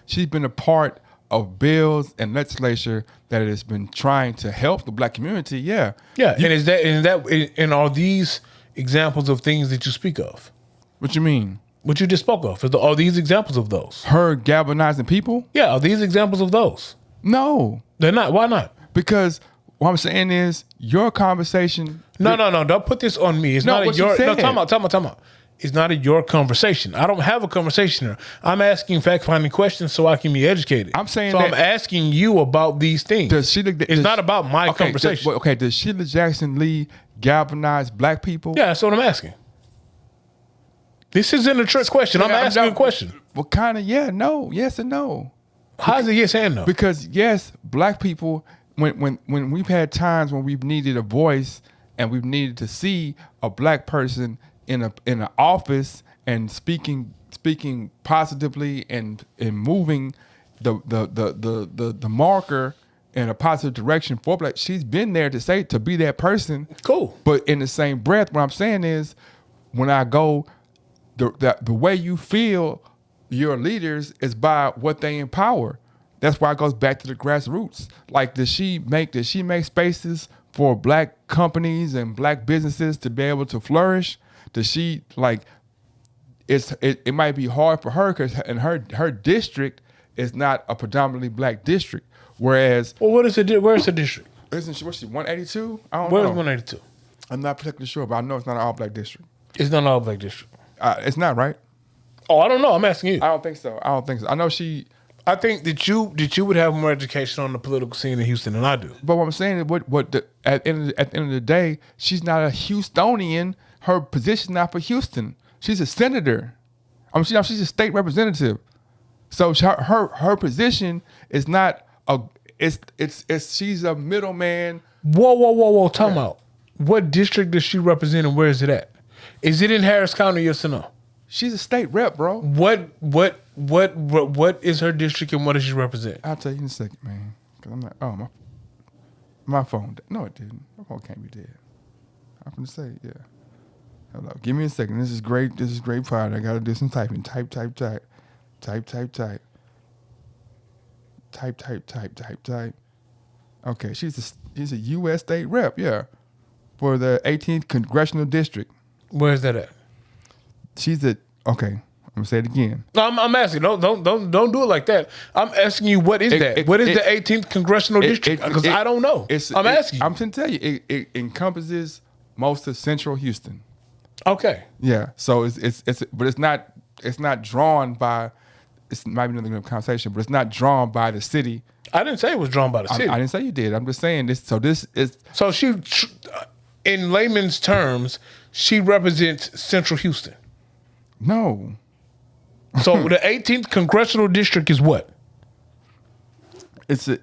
She's been a part of bills and legislature that has been trying to help the black community. Yeah, Yeah, and are these examples of things that you speak of? What you mean? What you just spoke of? Are these examples of those? Her galvanizing people? Yeah, are these examples of those? No, They're not. Why not? because what I'm saying is your conversation. No. Don't put this on me. It's No, not what a you your. No, said. time out. It's not a your conversation. I don't have a conversation here. I'm asking fact-finding questions so I can be educated. I'm saying so. that- I'm asking you about these things. Does Sheila? It's not about my conversation. Does Sheila Jackson Lee galvanize black people? Yeah, that's what I'm asking. This isn't a trick question. I'm asking a question. Well, kind of, yeah, no, yes and no. How's it yes and no? Because yes, black people, when we've had times when we've needed a voice and we've needed to see a black person in an office and speaking positively and moving the marker in a positive direction for black, she's been there to be that person. Cool. But in the same breath, what I'm saying is, when I go, the way you feel your leaders is by what they empower. That's why it goes back to the grassroots. Like, does she make spaces for black companies and black businesses to be able to flourish? Does she, like, it might be hard for her because in her district is not a predominantly black district. Whereas, Well, where's the district? isn't she, what's she, 182? I don't Where's know. 182? I'm not particularly sure, but I know it's not an all black district. It's not an all black district. It's not, right? Oh, I don't know. I'm asking you. I don't think so. I know she. I think that you would have more education on the political scene in Houston than I do. But what I'm saying is, at the end of the day, she's not a Houstonian. Her position's not for Houston. She's a senator. She's a state representative. So her position is not a. It's she's a middleman. Whoa! Time out. What district does she represent and where is it at? Is it in Harris County? Yes or no? She's a state rep, bro. What is her district and what does she represent? I'll tell you in a second, man. Cause I'm not. Oh, my phone. No, it didn't. My phone can't be dead. I'm gonna say, yeah. Hold up. Give me a second. This is great part. I gotta do some typing. Type. Okay, she's a U.S. state rep, yeah, for the 18th congressional district. Where is that at? She's okay. I'm gonna say it again. No, I'm asking. Don't do it like that. I'm asking you what is that? What is the 18th congressional district? Because I don't know. I'm asking. I'm going to tell you. It encompasses most of Central Houston. Okay. Yeah. So but it's not drawn by. It might be another conversation, but it's not drawn by the city. I didn't say it was drawn by the city. I didn't say you did. I'm just saying this. So this is. So she, in layman's terms, she represents Central Houston. No. So the 18th congressional district is what? It's the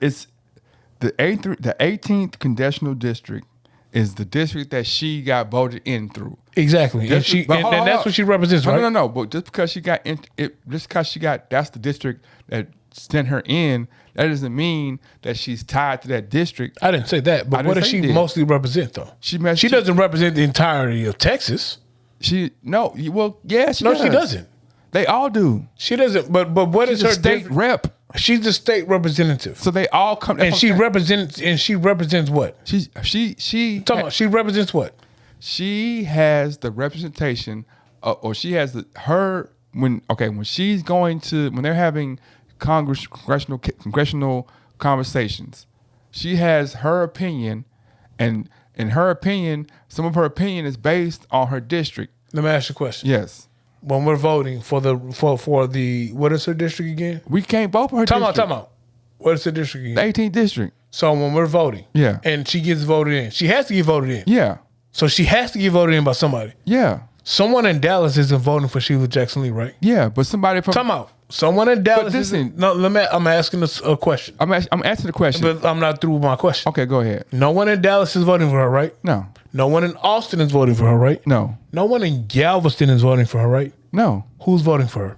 18th congressional district is the district that she got voted in through. Exactly, and that's what she represents, right? No. But just because she got that's the district that sent her in. That doesn't mean that she's tied to that district. I didn't say that, but what does she mostly represent, though? She doesn't represent the entirety of Texas. She does. She doesn't. They all do. She doesn't. But what is her state rep? She's the state representative. So they all come. And she represents. And she represents what? She represents what? She has the representation, or she has when she's going to when they're having congressional conversations, she has her opinion, and in her opinion, some of her opinion is based on her district. Let me ask you a question. Yes. When we're voting for the what is her district again? We can't vote for her Time district. out. What is her district The again? 18th district. So when we're voting, Yeah. and she gets voted in, she has to get voted in. Yeah. So she has to get voted in by somebody. Yeah. Someone in Dallas isn't voting for Sheila Jackson Lee, right? Yeah. But somebody from Time out. Someone in Dallas listen. isn't. No, I'm asking a question, I'm answering the question. but I'm not through with my question. Okay, go ahead. No one in Dallas is voting for her, right? No. No one in Austin is voting for her, right? No. No one in Galveston is voting for her, right? No. Who's voting for her?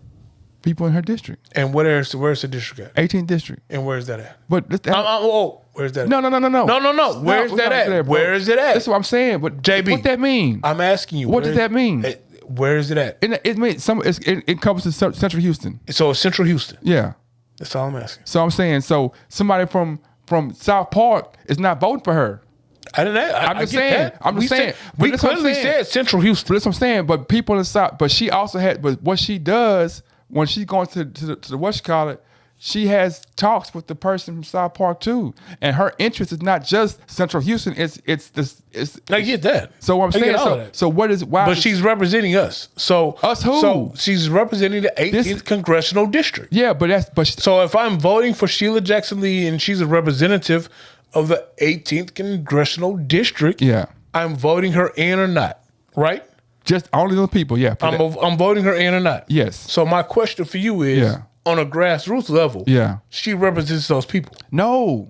People in her district. And where's the district at? 18th district. And where's that at? But Where's that at? no. No. Where's that at? Where is it at? That's what I'm saying. But JB. what that mean? I'm asking you. What does that mean? Where is it at? It means it encompasses Central Houston. So it's Central Houston. Yeah. That's all I'm asking. So I'm saying, so somebody from South Park is not voting for her. I didn't. I'm just saying. I'm just saying. But We that's what I'm clearly saying. said Central Houston. But that's what I'm saying. But people in the South, but she also had, but what she does when she's going to the what you call it, she has talks with the person from South Park too, and her interest is not just Central Houston. It's I get that. So what I'm I get saying. all So, of that. so what is why? But she's representing us. So Us who? So she's representing the 18th congressional district. yeah, but So if I'm voting for Sheila Jackson Lee and she's a representative of the 18th congressional district, yeah, I'm voting her in or not, right? just only those people. Yeah, I'm voting her in or not. Yes. So my question for you is, Yeah. on a grassroots level, Yeah. she represents those people. no.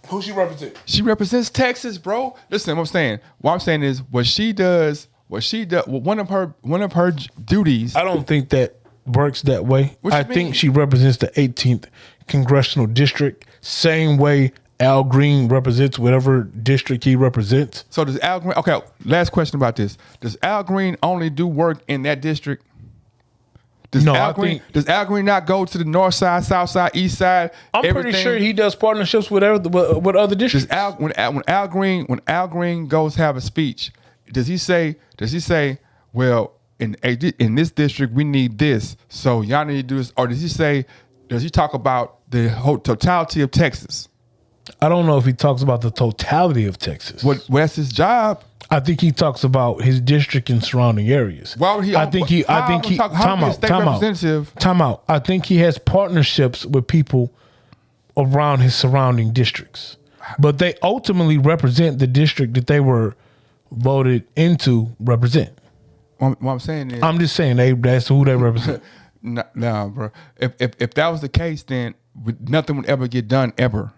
Who she represent? She represents Texas, bro. Listen, what I'm saying. What I'm saying is what she does. One of her duties. I don't think that works that way. What you I mean? think she represents the 18th congressional district, same way Al Green represents whatever district he represents. So does Al Green? Okay, last question about this. Does Al Green only do work in that district? Does No, Al I Green, think- does Al Green not go to the north side, south side, east side? I'm pretty everything? sure he does partnerships with other districts. Does when Al Green goes have a speech, does he say, well, in this district we need this, so y'all need to do this, or does he talk about the whole totality of Texas? I don't know if he talks about the totality of Texas. Well, that's his job. I think he talks about his district and surrounding areas. Why would he? I think he. How would he Time be a out. state Time out. representative? Time out. I think he has partnerships with people around his surrounding districts, but they ultimately represent the district that they were voted into represent. What I'm saying is, I'm just saying that's who they represent. nah, bro. If that was the case, then nothing would ever get done ever,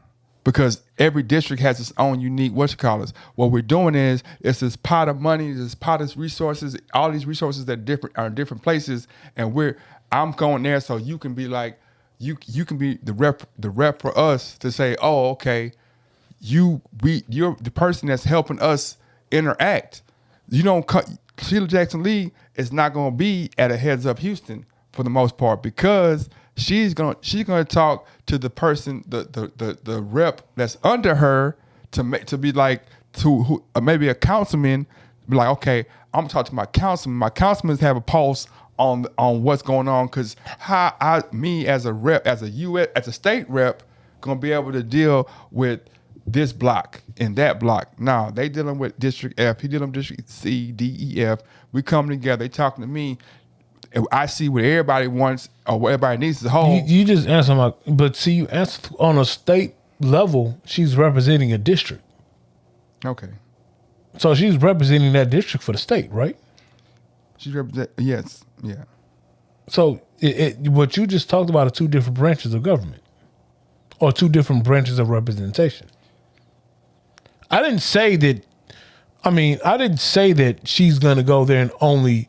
because every district has its own unique whatchamacallits. What we're doing is it's this pot of money, this pot of resources, all these resources that are in different places, and I'm going there so you can be like you can be the rep for us to say, oh, okay, you're the person that's helping us interact. You don't cut. Sheila Jackson Lee is not going to be at a Heads Up Houston for the most part, because she's gonna talk to the person, the rep that's under her to be like maybe a councilman, be like, okay, I'm gonna talk to my councilman. My councilmen have a pulse on what's going on, because me as a rep, as a state rep, gonna be able to deal with this block and that block. Now they dealing with District F, he dealing with District C, D, E, F. We come together, they talking to me. I see what everybody wants or what everybody needs as a whole. You just answer but see, you answer on a state level. She's representing a district, Okay. so she's representing that district for the state, right? She represent, yes, yeah. So what you just talked about are two different branches of government, or two different branches of representation. I didn't say that she's going to go there and only,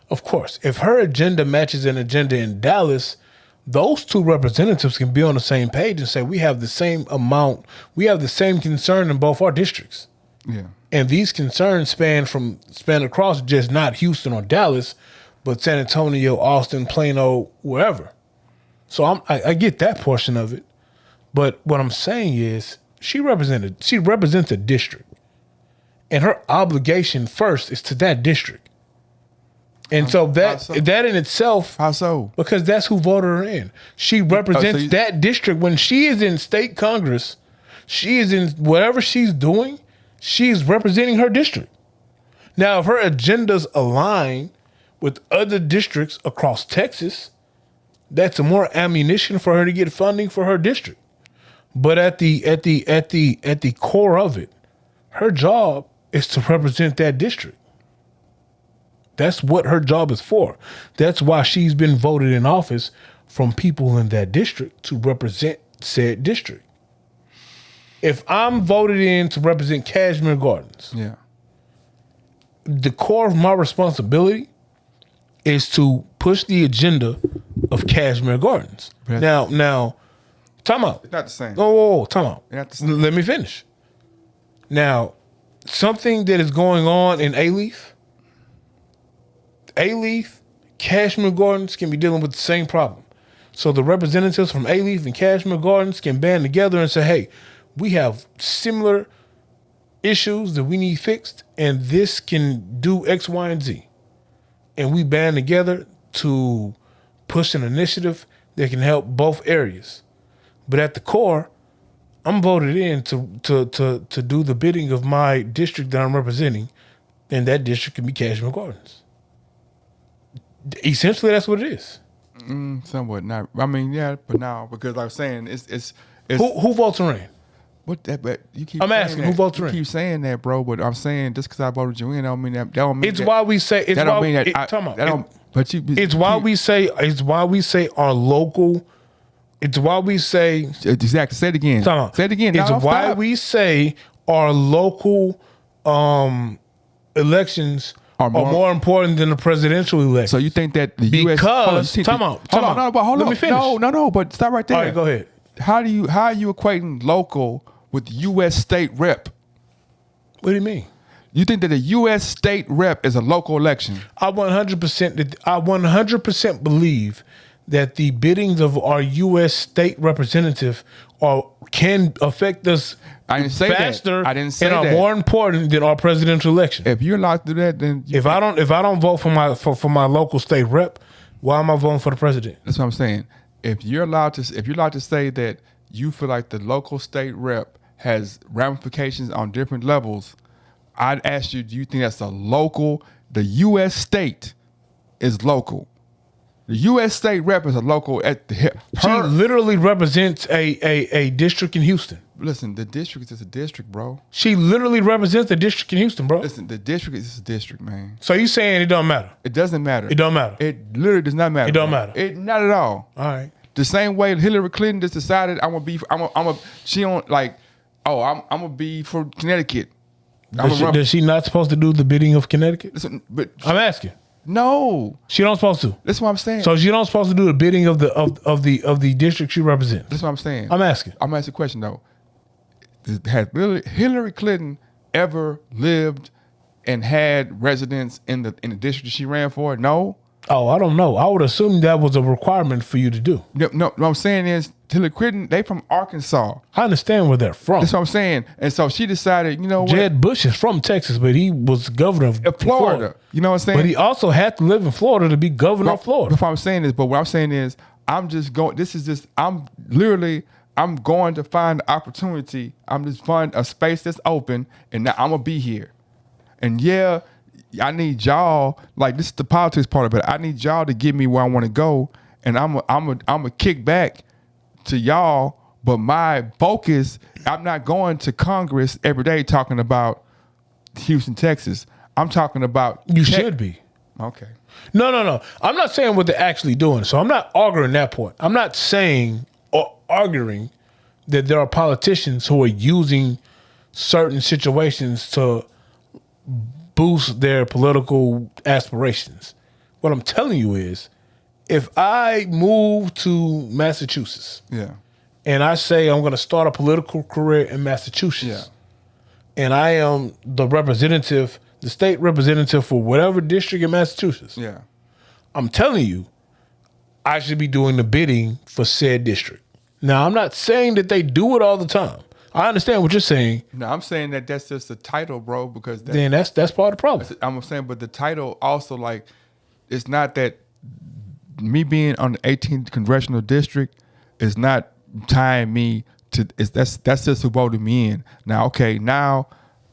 of course, if her agenda matches an agenda in Dallas, those two representatives can be on the same page and say, we have the same amount, we have the same concern in both our districts. Yeah. And these concerns span across just not Houston or Dallas, but San Antonio, Austin, Plano, wherever. So I get that portion of it. But what I'm saying is she represents a district. And her obligation first is to that district. And so that in itself, How so? because that's who voted her in. She represents that district. When she is in state Congress, She is in whatever she's doing, she's representing her district. Now, if her agendas align with other districts across Texas, that's more ammunition for her to get funding for her district. But at the core of it, her job is to represent that district. That's what her job is for. That's why she's been voted in office from people in that district to represent said district. If I'm voted in to represent Cashmere Gardens, Yeah. the core of my responsibility is to push the agenda of Cashmere Gardens. But- Now, time out. It's not the same. Whoa, time out. They're not the same. Let me finish. Now, something that is going on in A-Leaf, Cashmere Gardens can be dealing with the same problem. So the representatives from A-Leaf and Cashmere Gardens can band together and say, hey, we have similar issues that we need fixed, and this can do X, Y, and Z. And we band together to push an initiative that can help both areas. But at the core, I'm voted in to do the bidding of my district that I'm representing, and that district can be Cashmere Gardens. Essentially, that's what it is. Somewhat not. I mean, yeah, but now because I was saying it's Who votes in? what that. But you keep. I'm saying asking, that. who votes You in? keep saying that, bro. But I'm saying just because I voted you in, don't mean that. Don't mean It's that, why we say. It's that why don't mean that. time out. That don't. But you. It's why we say. It's why we say our local. It's why we say. Exactly. Say it again. Time out. Say it again. It's No, why stop. we say our local elections are more important than the presidential election. So you think that the U.S. Because- time out, time Hold on. out. No, but hold Let on. me finish. No. But stop right there. All right, go ahead. How are you equating local with U.S. state rep? What do you mean? You think that a U.S. state rep is a local election? I 100% believe that the biddings of our U.S. state representative can affect us I didn't say that. faster I didn't say and are that. more important than our presidential election. If you're allowed to do that, then If I don't vote for my local state rep, why am I voting for the president? that's what I'm saying. If you're allowed to say that you feel like the local state rep has ramifications on different levels, I'd ask you, do you think that's a local? The U.S. state is local. The U.S. state rep is a local at the hip. She literally represents a district in Houston. Listen, the district is a district, bro. She literally represents the district in Houston, bro. Listen, the district is a district, man. So you saying it don't matter? It doesn't matter. It don't matter. It literally does not matter. It don't bro. matter. It not at all. All right. The same way Hillary Clinton just decided I'm gonna be for Connecticut. Does she not supposed to do the bidding of Connecticut? Listen, but I'm asking. no, She don't supposed to. that's what I'm saying. So she don't supposed to do the bidding of the district she represents. that's what I'm saying. I'm asking. I'm asking a question though. Has Hillary Clinton ever lived and had residence in the district she ran for? No. Oh, I don't know. I would assume that was a requirement for you to do. No. What I'm saying is Hillary Clinton. They from Arkansas. I understand where they're from. That's what I'm saying. And so she decided, you know what? Jeb Bush is from Texas, but he was governor of Florida. You know what I'm saying? But he also had to live in Florida to be governor of Florida. What I'm saying is, but what I'm saying is, I'm just going. I'm going to find the opportunity. I'm just find a space that's open, and now I'm gonna be here. And yeah, I need y'all. Like this is the politics part of it. I need y'all to get me where I want to go, and I'm a kick back to y'all. But my focus, I'm not going to Congress every day talking about Houston, Texas. I'm talking about You should be. Okay. No. I'm not saying what they're actually doing. So I'm not arguing that point. I'm not saying or arguing that there are politicians who are using certain situations to boost their political aspirations. What I'm telling you is, if I move to Massachusetts Yeah. and I say I'm going to start a political career in Massachusetts, and I am the representative, the state representative for whatever district in Massachusetts, Yeah. I'm telling you, I should be doing the bidding for said district. Now, I'm not saying that they do it all the time. I understand what you're saying. No, I'm saying that that's just the title, bro, because Then that's part of the problem. I'm saying, but the title also, like, it's not that me being on the 18th congressional district is not tying me that's just who voted me in. Now, okay, now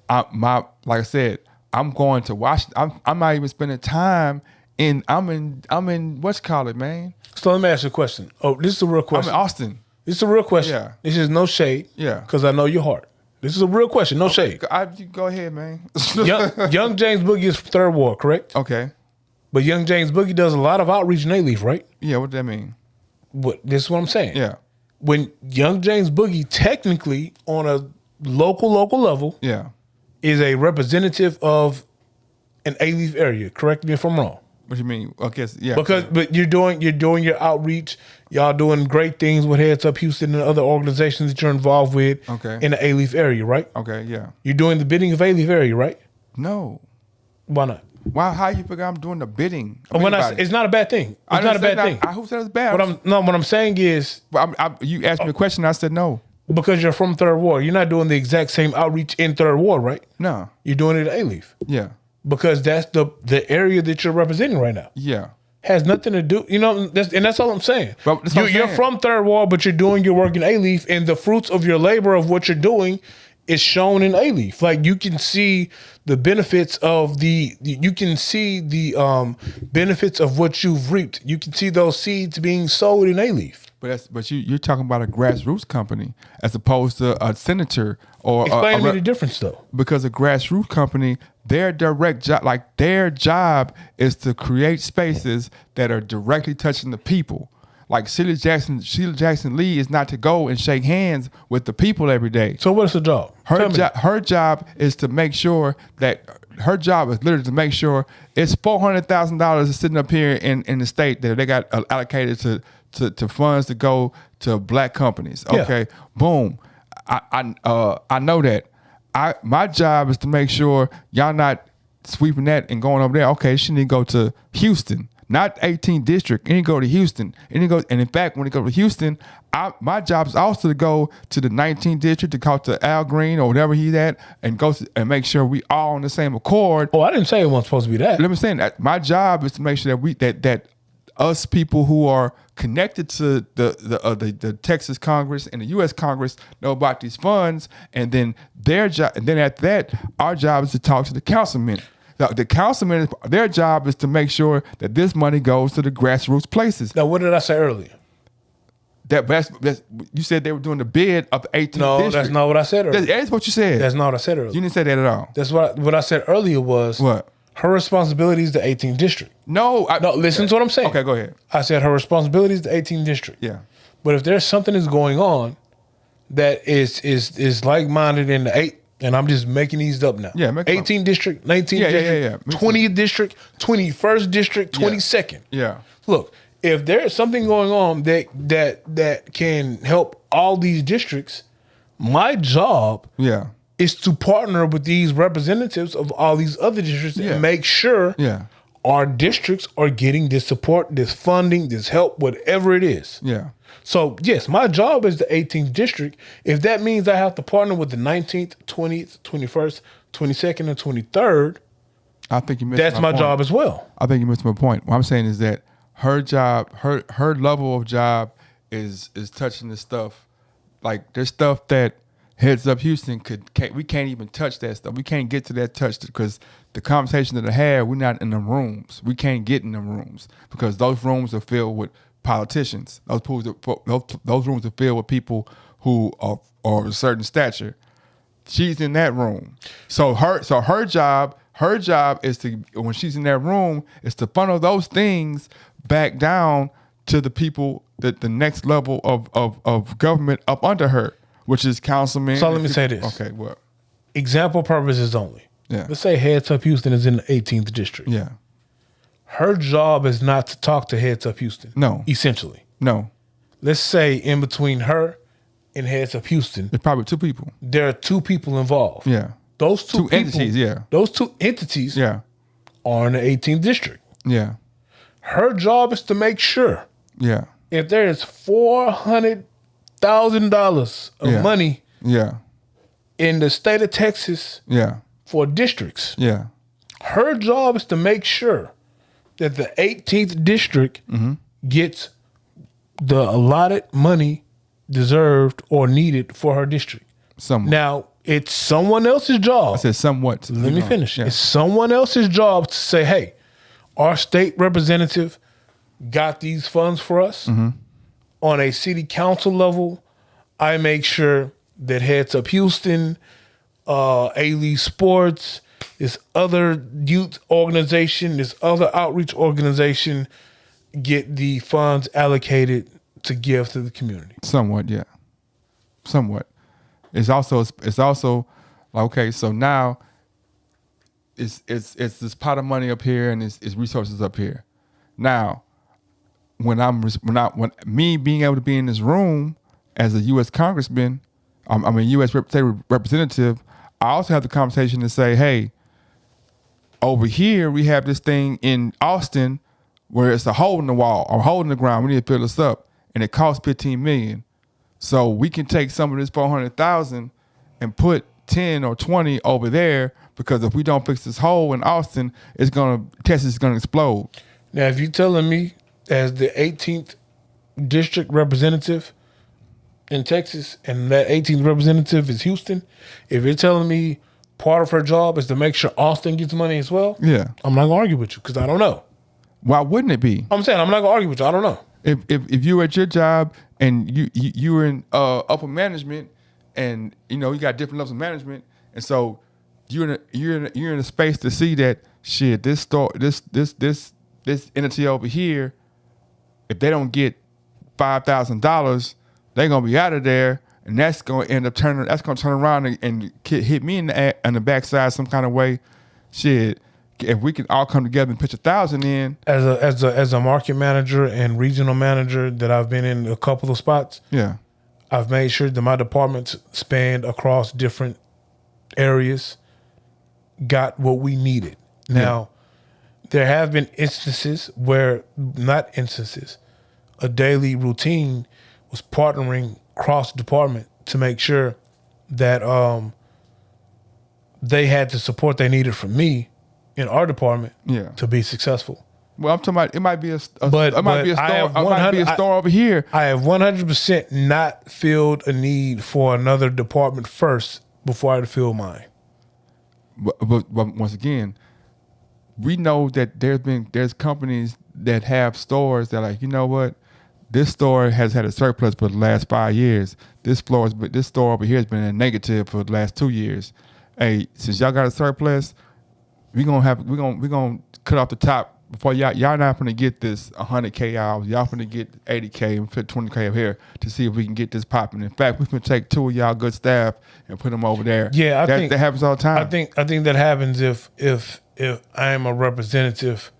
like I said, I'm going to Washington. I'm not even spending time I'm in what's called it, man. So let me ask you a question. Oh, this is a real I'm question. in Austin. This is a real question. Yeah. This is no shade. Yeah. Because I know your heart. This is a real question. No shade. You go ahead, man. Young James Boogie is Third Ward, correct? Okay. But Young James Boogie does a lot of outreach in A-Leaf, right? Yeah, what does that mean? This is what I'm saying. Yeah. When Young James Boogie technically on a local level Yeah. is a representative of an A-Leaf area. Correct me if I'm wrong. What you mean? I guess, yeah. But you're doing your outreach. Y'all doing great things with Heads Up Houston and other organizations that you're involved with in the A-Leaf area, right? Okay, yeah. You're doing the bidding of A-Leaf area, right? No. Why not? Why? How you figure I'm doing the bidding? It's not a bad thing. It's not a bad thing. Who said it's bad? What I'm saying is, you asked me a question. I said no. Because you're from Third Ward, you're not doing the exact same outreach in Third Ward, right? No. You're doing it at A-Leaf. Yeah. Because that's the area that you're representing right now. Yeah. Has nothing to do, and that's all I'm saying. But that's what I'm You're saying. from Third Ward, but you're doing your work in A-Leaf, and the fruits of your labor of what you're doing is shown in A-Leaf. Like you can see the benefits of benefits of what you've reaped. You can see those seeds being sowed in A-Leaf. But you're talking about a grassroots company as opposed to a senator or Explain to me the difference though. Because a grassroots company, their job is to create spaces that are directly touching the people. Like Sheila Jackson Lee is not to go and shake hands with the people every day. So what's the job? Her job is to make sure that her job is literally to make sure it's $400,000 sitting up here in the state that they got allocated to funds to go to black companies. Okay, Yeah. Boom. I know that. My job is to make sure y'all not sweeping that and going over there. Okay, she need to go to Houston, not 18th district. And go to Houston. And in fact, when you go to Houston, my job is also to go to the 19th district to talk to Al Green or whatever he's at, and and make sure we all on the same accord. Oh, I didn't say it wasn't supposed to be that. Let me say that my job is to make sure that that us people who are connected to the Texas Congress and the U.S. Congress know about these funds, and then their job, and then after that, our job is to talk to the councilmen. The councilmen, their job is to make sure that this money goes to the grassroots places. Now, what did I say earlier? That's you said they were doing the bid of the 18th No, district. that's not what I said earlier. That's what you said. That's not what I said earlier. You didn't say that at all. That's what I said earlier was What? her responsibility is the 18th district. No, Listen to what I'm saying. Okay, go ahead. I said her responsibility is the 18th district. Yeah. But if there's something that's going on that is like-minded in the 8th, and I'm just making these up now. Yeah, make 'em up. 18th district, 19th Yeah, district, Me too. 20th district, 21st district, 22nd. Yeah. Look, if there's something going on that can help all these districts, my job Yeah. is to partner with these representatives of all these other districts Yeah. and make sure Yeah. our districts are getting this support, this funding, this help, whatever it is. Yeah. So, yes, my job is the 18th district. If that means I have to partner with the 19th, 20th, 21st, 22nd, and 23rd, I think you missed that's my point. job as well. I think you missed my point. What I'm saying is that her job, her level of job is touching the stuff. Like there's stuff that Heads Up Houston we can't even touch that stuff. We can't get to that touch because the conversation that I had, we're not in the rooms. We can't get in the rooms because those rooms are filled with politicians. Those rooms are filled with people who are of a certain stature. She's in that room. So her job is to, when she's in that room, is to funnel those things back down to the people that the next level of government up under her, which is councilmen. So let me say this. Okay, what? Example purposes only. Yeah. Let's say Heads Up Houston is in the 18th district. Yeah. Her job is not to talk to Heads Up Houston. No. Essentially. No. Let's say in between her and Heads Up Houston, There's probably two people. there are two people involved. Yeah. Those two people, entities, yeah. Those two entities Yeah. are in the 18th district. Yeah. Her job is to make sure Yeah. if there is $400,000 of Yeah. money Yeah. in the state of Texas Yeah. for districts, Yeah. her job is to make sure that the 18th district Mm-hmm. gets the allotted money deserved or needed for her district. Somewhat. Now, it's someone else's job. I said somewhat. Let me finish. Yeah. It's someone else's job to say, hey, our state representative got these funds for us. On a city council level, I make sure that Heads Up Houston, A-League Sports, this other youth organization, this other outreach organization get the funds allocated to give to the community. Somewhat, yeah. Somewhat. It's also like, okay, so now it's this pot of money up here and it's resources up here. Now, when me being able to be in this room as a U.S. congressman, I'm a U.S. representative, I also have the conversation to say, hey, over here we have this thing in Austin where it's a hole in the wall or a hole in the ground. We need to fill this up, and it costs $15 million. So we can take some of this $400,000 and put 10 or 20 over there, because if we don't fix this hole in Austin, Texas is gonna explode. Now, if you're telling me as the 18th district representative in Texas, and that 18th representative is Houston, if you're telling me part of her job is to make sure Austin gets money as well, Yeah. I'm not gonna argue with you because I don't know. Why wouldn't it be? I'm saying I'm not gonna argue with you. I don't know. If you were at your job and you were in upper management, and you got different levels of management, and so you're in a space to see that shit. This entity over here, if they don't get $5,000, they're gonna be out of there, and that's gonna end up turn around and hit me in the backside some kind of way. Shit. If we can all come together and pitch 1,000 in, As a market manager and regional manager that I've been in a couple of spots, yeah, I've made sure that my departments spanned across different areas, got what we needed. Now, there have been instances where, a daily routine was partnering cross department to make sure that they had the support they needed from me in our department to be successful. Well, I'm talking about it might be a store over here. I have 100% not filled a need for another department first before I fill mine. But once again, we know that there's companies that have stores that are like, you know what, this store has had a surplus for the last 5 years. This store over here has been in negative for the last 2 years. Hey, since y'all got a surplus, we're gonna cut off the top before y'all not gonna get this 100K out. Y'all gonna get 80K and put 20K up here to see if we can get this popping. In fact, we can take 2 of y'all good staff and put them over there. Yeah, I think that happens all the time. I think that happens if I am a representative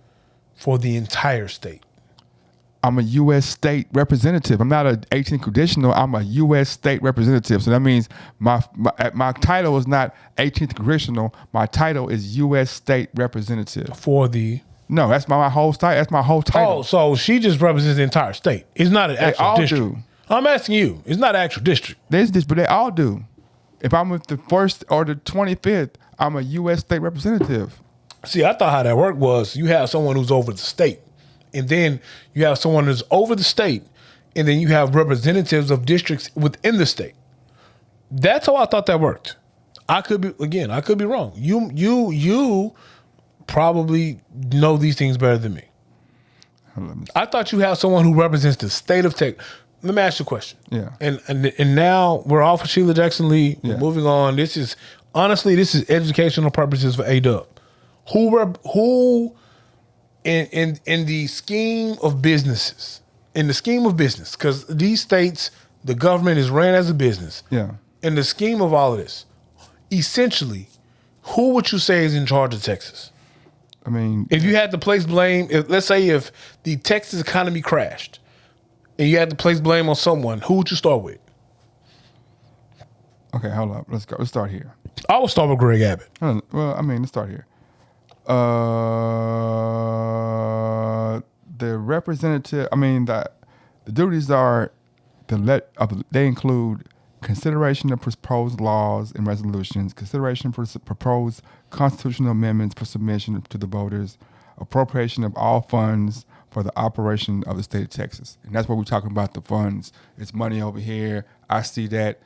for the entire state. I'm a U.S. state representative. I'm not an 18th congressional. I'm a U.S. state representative. So that means my title is not 18th congressional. My title is U.S. state representative. No, that's my whole title. That's my whole title. Oh, so she just represents the entire state. It's not an actual all district. Do. I'm asking you. It's not an actual district. There's this, but they all do. If I'm with the 1st or the 25th, I'm a U.S. state representative. See, I thought how that worked was you have someone who's over the state. And then you have someone who's over the state, and then you have representatives of districts within the state. That's how I thought that worked. I could be wrong. You probably know these things better than me. I thought you have someone who represents the state of Texas. Let me ask you a question. Yeah. And now we're off of Sheila Jackson Lee. We're moving on. This is educational purposes for A-Dub. Who in the scheme of businesses, because these states, the government is ran as a business. Yeah. In the scheme of all of this, essentially, who would you say is in charge of Texas? I mean, if you had to place blame, let's say if the Texas economy crashed and you had to place blame on someone, who would you start with? Okay, hold up. Let's go. Let's start here. I would start with Greg Abbott. Well, I mean, let's start here. The representative, the duties are they include consideration of proposed laws and resolutions, consideration for proposed constitutional amendments for submission to the voters, appropriation of all funds for the operation of the state of Texas. And that's what we're talking about, the funds. It's money over here. I see that.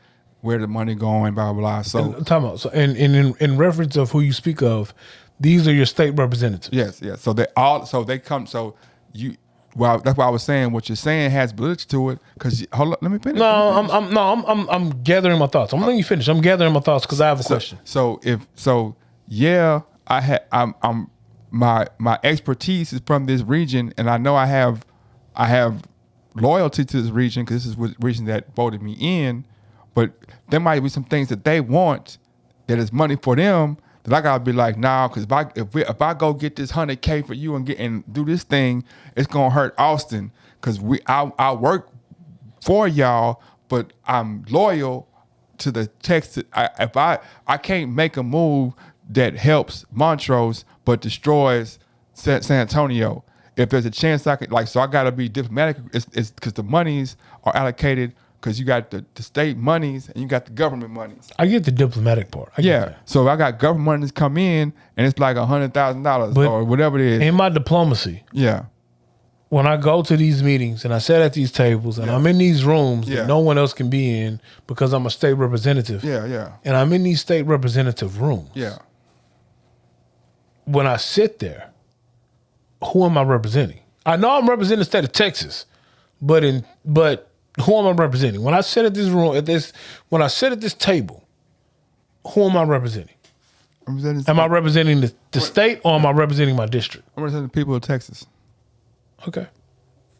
Where the money going, blah, blah, blah. So, Time out. So, and in reference of who you speak of, these are your state representatives. yes. So they come, so you, well, that's why I was saying what you're saying has validity to it. Because, hold on, let me finish. I'm gathering my thoughts. I'm letting you finish. I'm gathering my thoughts because I have a question. My expertise is from this region, and I know I have loyalty to this region because this is the region that voted me in. But there might be some things that they want that is money for them that I gotta be like, nah, because if I go get this $100K for you and do this thing, it's gonna hurt Austin because I work for y'all, but I'm loyal to the Texas. I can't make a move that helps Montrose but destroys San Antonio. If there's a chance I could, so I gotta be diplomatic. It's because the monies are allocated. Because you got the state monies and you got the government monies. I get the diplomatic part. I get that. So I got government monies come in and it's like $100,000 or whatever it is. In my diplomacy, Yeah. when I go to these meetings and I sit at these tables and I'm in these rooms that no one else can be in because I'm a state representative. Yeah. And I'm in these state representative rooms. Yeah. When I sit there, who am I representing? I know I'm representing the state of Texas, but who am I representing? When I sit at this room, when I sit at this table, who am I representing? Am I representing the state or am I representing my district? I'm representing the people of Texas. Okay.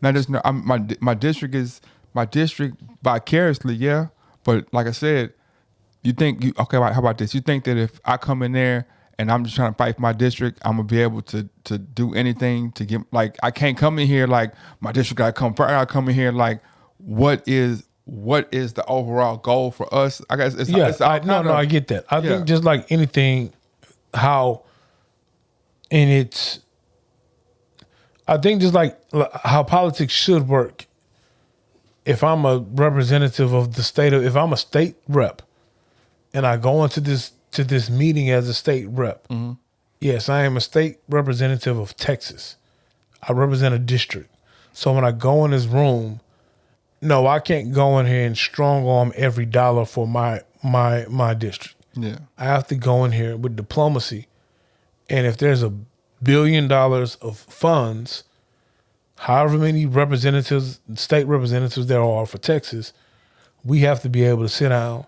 Now, my district is my district vicariously, yeah. But like I said, okay, how about this? You think that if I come in there and I'm just trying to fight for my district, I'm gonna be able to do anything to get, I can't come in here like my district gotta come first. I gotta come in here like, what is the overall goal for us? I guess I get that. I think just like anything, I think just like how politics should work. If I'm a representative of the state if I'm a state rep, and I go into this meeting as a state rep, yes, I am a state representative of Texas. I represent a district. So when I go in this room, no, I can't go in here and strong arm every dollar for my district. Yeah. I have to go in here with diplomacy. And if there's $1 billion of funds, however many state representatives there are for Texas, we have to be able to sit down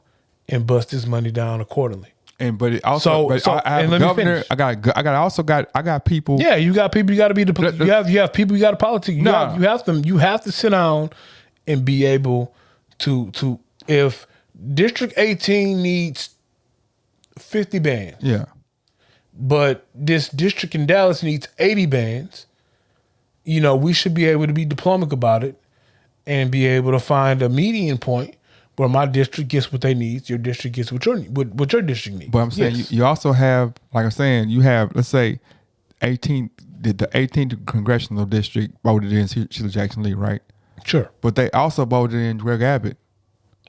and bust this money down accordingly. But it also, I have a governor. I got people. Yeah, you got people. You got to be you have people. You got to politic. You have to sit down and be able to if District 18 needs 50 bands. Yeah. But this district in Dallas needs 80 bands. We should be able to be diplomatic about it and be able to find a median point where my district gets what they need, your district gets what your district needs. But I'm saying you also have, like I'm saying, you have, let's say, the 18th congressional district voted in Sheila Jackson Lee, right? Sure. But they also voted in Greg Abbott.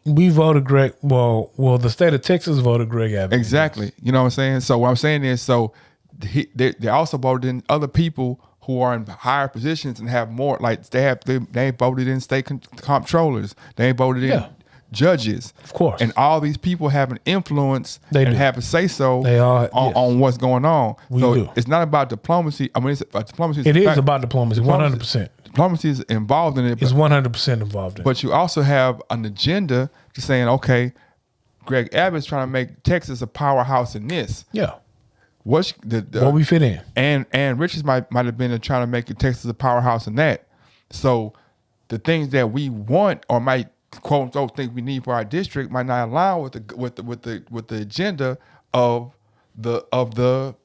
We voted Greg. Well, the state of Texas voted Greg Abbott. Exactly. You know what I'm saying? So what I'm saying is, they also voted in other people who are in higher positions and have more. Like they voted in state comptrollers. They voted in judges, of course. And all these people have an influence and have a say so on what's going on. It's not about diplomacy. I mean, diplomacy. It is about diplomacy. 100%. Diplomacy is involved in it. It's 100% involved in it. But you also have an agenda to saying, okay, Greg Abbott's trying to make Texas a powerhouse in this. Yeah. What we fit in. And Richards might have been trying to make Texas a powerhouse in that. So the things that we want or might quote unquote think we need for our district might not align with the agenda of the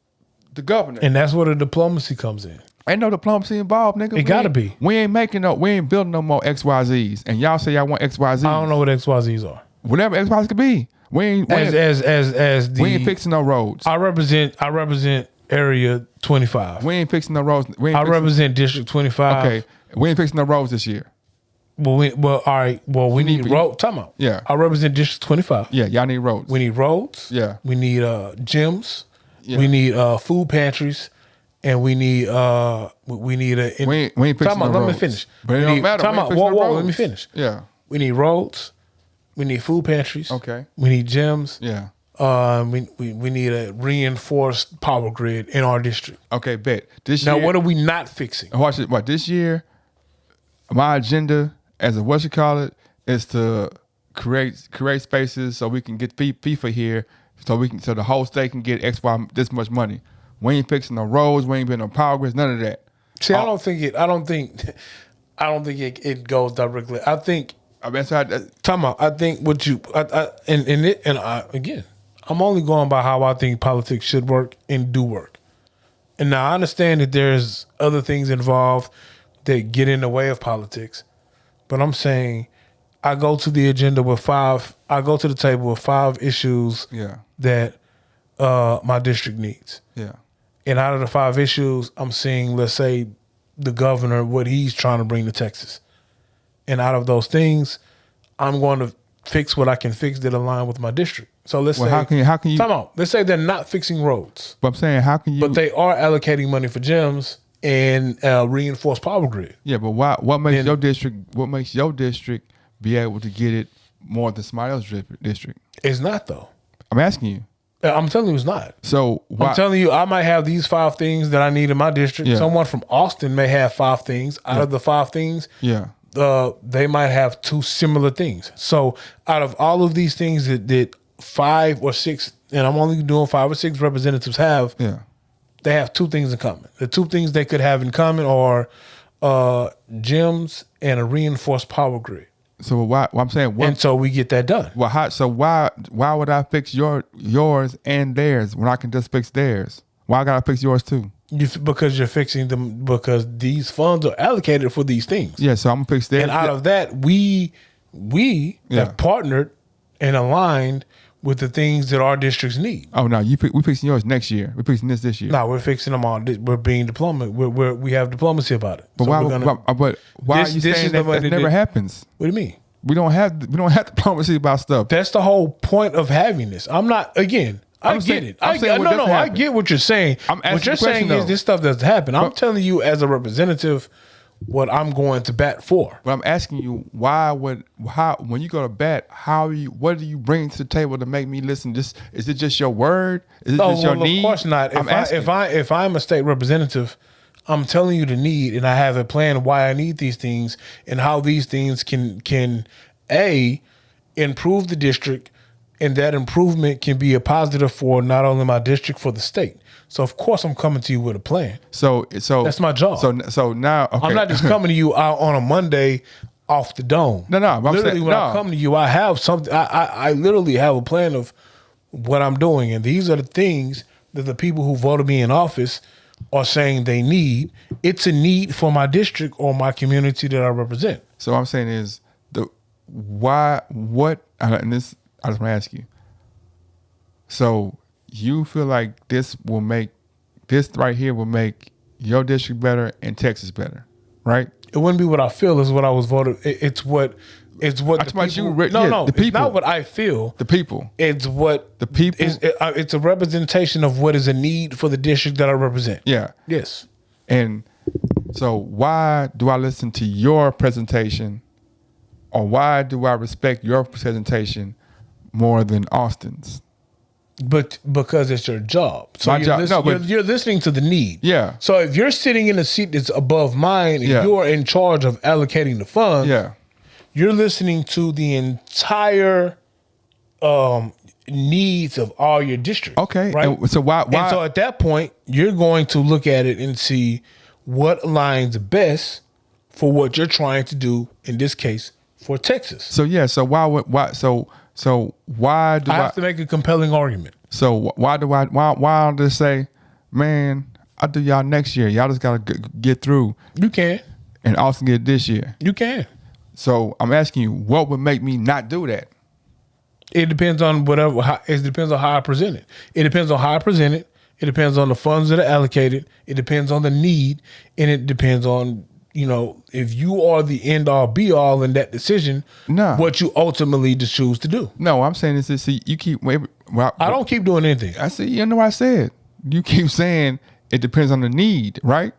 governor. And that's where the diplomacy comes in. Ain't no diplomacy involved, nigga. It gotta be. We ain't building no more XYZs. And y'all say y'all want XYZs. I don't know what XYZs are. Whatever XYZs could be. We ain't fixing no roads. I represent area 25. We ain't fixing no roads. I represent District 25. Okay. We ain't fixing no roads this year. All right. Well, we need roads. Time out. Yeah. I represent District 25. Yeah, y'all need roads. We need roads. Yeah. We need gyms. Yeah. We need food pantries. and we need a. We ain't fixing Time out, no let me roads. finish. But it We don't need- matter. time We ain't out, fixing whoa, no whoa, let roads. me finish. Yeah. We need roads. We need food pantries. Okay. We need gyms. Yeah. We need a reinforced power grid in our district. Okay, bet. This Now, year, what are we not fixing? watch it. What this year? My agenda, as a what you call it, is to create spaces so we can get FIFA here, so the whole state can get this much money. We ain't fixing no roads. We ain't building no power grids. None of that. See, I don't think it goes directly. I think. I mean, so Time out. I think what you again, I'm only going by how I think politics should work and do work. And now I understand that there's other things involved that get in the way of politics, but I'm saying I go to the agenda with five. I go to the table with 5 issues Yeah. that my district needs. Yeah. And out of the 5 issues, I'm seeing, let's say, the governor, what he's trying to bring to Texas. And out of those things, I'm going to fix what I can fix that align with my district. So let's say, how can you? time out. Let's say they're not fixing roads, But I'm saying, how can you? but they are allocating money for gyms and reinforced power grid. Yeah, but why? What makes Then- your district? What makes your district be able to get it more than somebody else's district? It's not though. I'm asking you. I'm telling you, it's not. So why? I'm telling you, I might have these 5 things that I need in my district. Yeah. Someone from Austin may have 5 things. Out of the 5 things, yeah. they might have 2 similar things. So out of all of these things that 5 or 6, and I'm only doing 5 or 6 representatives have, Yeah. they have 2 things in common. The 2 things they could have in common are gyms and a reinforced power grid. So why? Well, I'm saying what? And so we get that done. Well, why would I fix yours and theirs when I can just fix theirs? Why I gotta fix yours too? Because you're fixing them because these funds are allocated for these things. Yeah, so I'm gonna fix theirs. And out of that, we Yeah. have partnered and aligned with the things that our districts need. Oh no, we fixing yours next year. We fixing this year. No, we're fixing them all. We're being diplomatic. We have diplomacy about it. but So why? we're gonna- But why This- are you this saying is the that way that they never did- happens? What do you mean? We don't have diplomacy about stuff. That's the whole point of having this. I'm not again. I I'm get saying- it. I'm saying what doesn't I happen. get what you're saying. I'm asking What you're the question, saying is though. this stuff doesn't happen. I'm But- telling you as a representative what I'm going to bat for. But I'm asking you, when you go to bat, what do you bring to the table to make me listen? Is it just your word? Is it Oh, just your well, need? of course not. I'm asking. If I'm a state representative, I'm telling you the need, and I have a plan why I need these things and how these things can improve the district, and that improvement can be a positive for not only my district, for the state. So of course I'm coming to you with a plan. So That's my job. So now, okay. I'm not just coming to you out on a Monday off the dome. No, I'm literally saying- when no. I come to you, I have something. I literally have a plan of what I'm doing, and these are the things that the people who voted me in office are saying they need. It's a need for my district or my community that I represent. So what I'm saying is and this I just want to ask you. So you feel like this right here will make your district better and Texas better, right? It wouldn't be what I feel is what I was voted. It's what I the talking about people, you, Rick. no, Yeah, no, the it's people. not what I feel. The people. It's what The people. It's a representation of what is a need for the district that I represent. Yeah. Yes. And so why do I listen to your presentation, or why do I respect your presentation more than Austin's? But because it's your job. So My you're, job- listen- no, but- you're listening to the need. Yeah. So if you're sitting in a seat that's above mine and Yeah. you're in charge of allocating the funds, Yeah. you're listening to the entire needs of all your districts. Okay. Right. And so why? And so at that point, you're going to look at it and see what aligns best for what you're trying to do, in this case, for Texas. So yeah. So why do I have to make a compelling argument. So why don't they say, man, I'll do y'all next year. Y'all just gotta get through, You can. and Austin get it this year. You can. So I'm asking you, what would make me not do that? It depends on it depends on how I present it. It depends on how I present it. It depends on the funds that are allocated. It depends on the need, and it depends on, if you are the end all be all in that decision, No. what you ultimately just choose to do. No, I'm saying this. See, you keep. I don't keep doing anything. I see. You know what I said. You keep saying it depends on the need, right?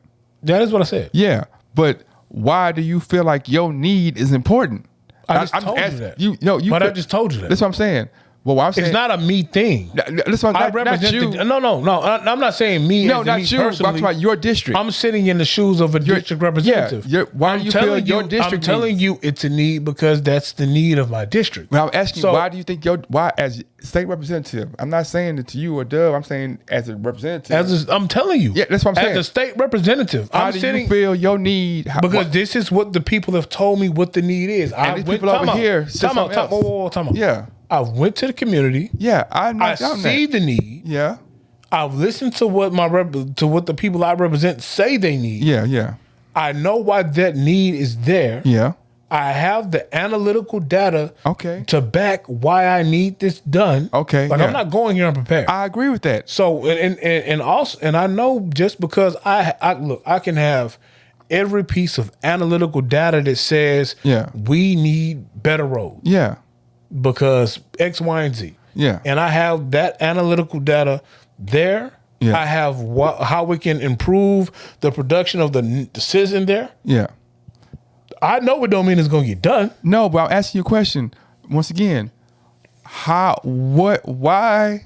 That is what I said. Yeah, but why do you feel like your need is important? I just I'm told you asking- that. You But I could- just told you that. That's what I'm saying. Well, what I'm saying, It's not a me thing. That's what, I not represent you. no. I'm not saying me. No, as not me you. But I'm personally. talking about your district. I'm sitting in the shoes of a district representative. Why do you feel your district I'm telling needs? you it's a need because that's the need of my district. But I'm asking So- you, why do you think why as state representative? I'm not saying it to you or Dub. I'm saying as a representative. I'm telling you. Yeah, that's what I'm saying. As a state representative, how I'm do sitting you feel your need? because this is what the people have told me what the need is. these people over here said Time out. something else. Time out. Yeah. I went to the community. Yeah, I know I see the need. Yeah, I've listened to what what the people I represent say they need. yeah. I know why that need is there. Yeah. I have the analytical data Okay. to back why I need this done. Okay, Like yeah. I'm not going here unprepared. I agree with that. So and also I know just because I look, I can have every piece of analytical data that says Yeah. we need better roads Yeah. because X, Y, and Z. Yeah. And I have that analytical data there. Yeah. I have how we can improve the production of the citizen there. Yeah. I know it don't mean it's going to get done. No, but I'm asking you a question once again. Why,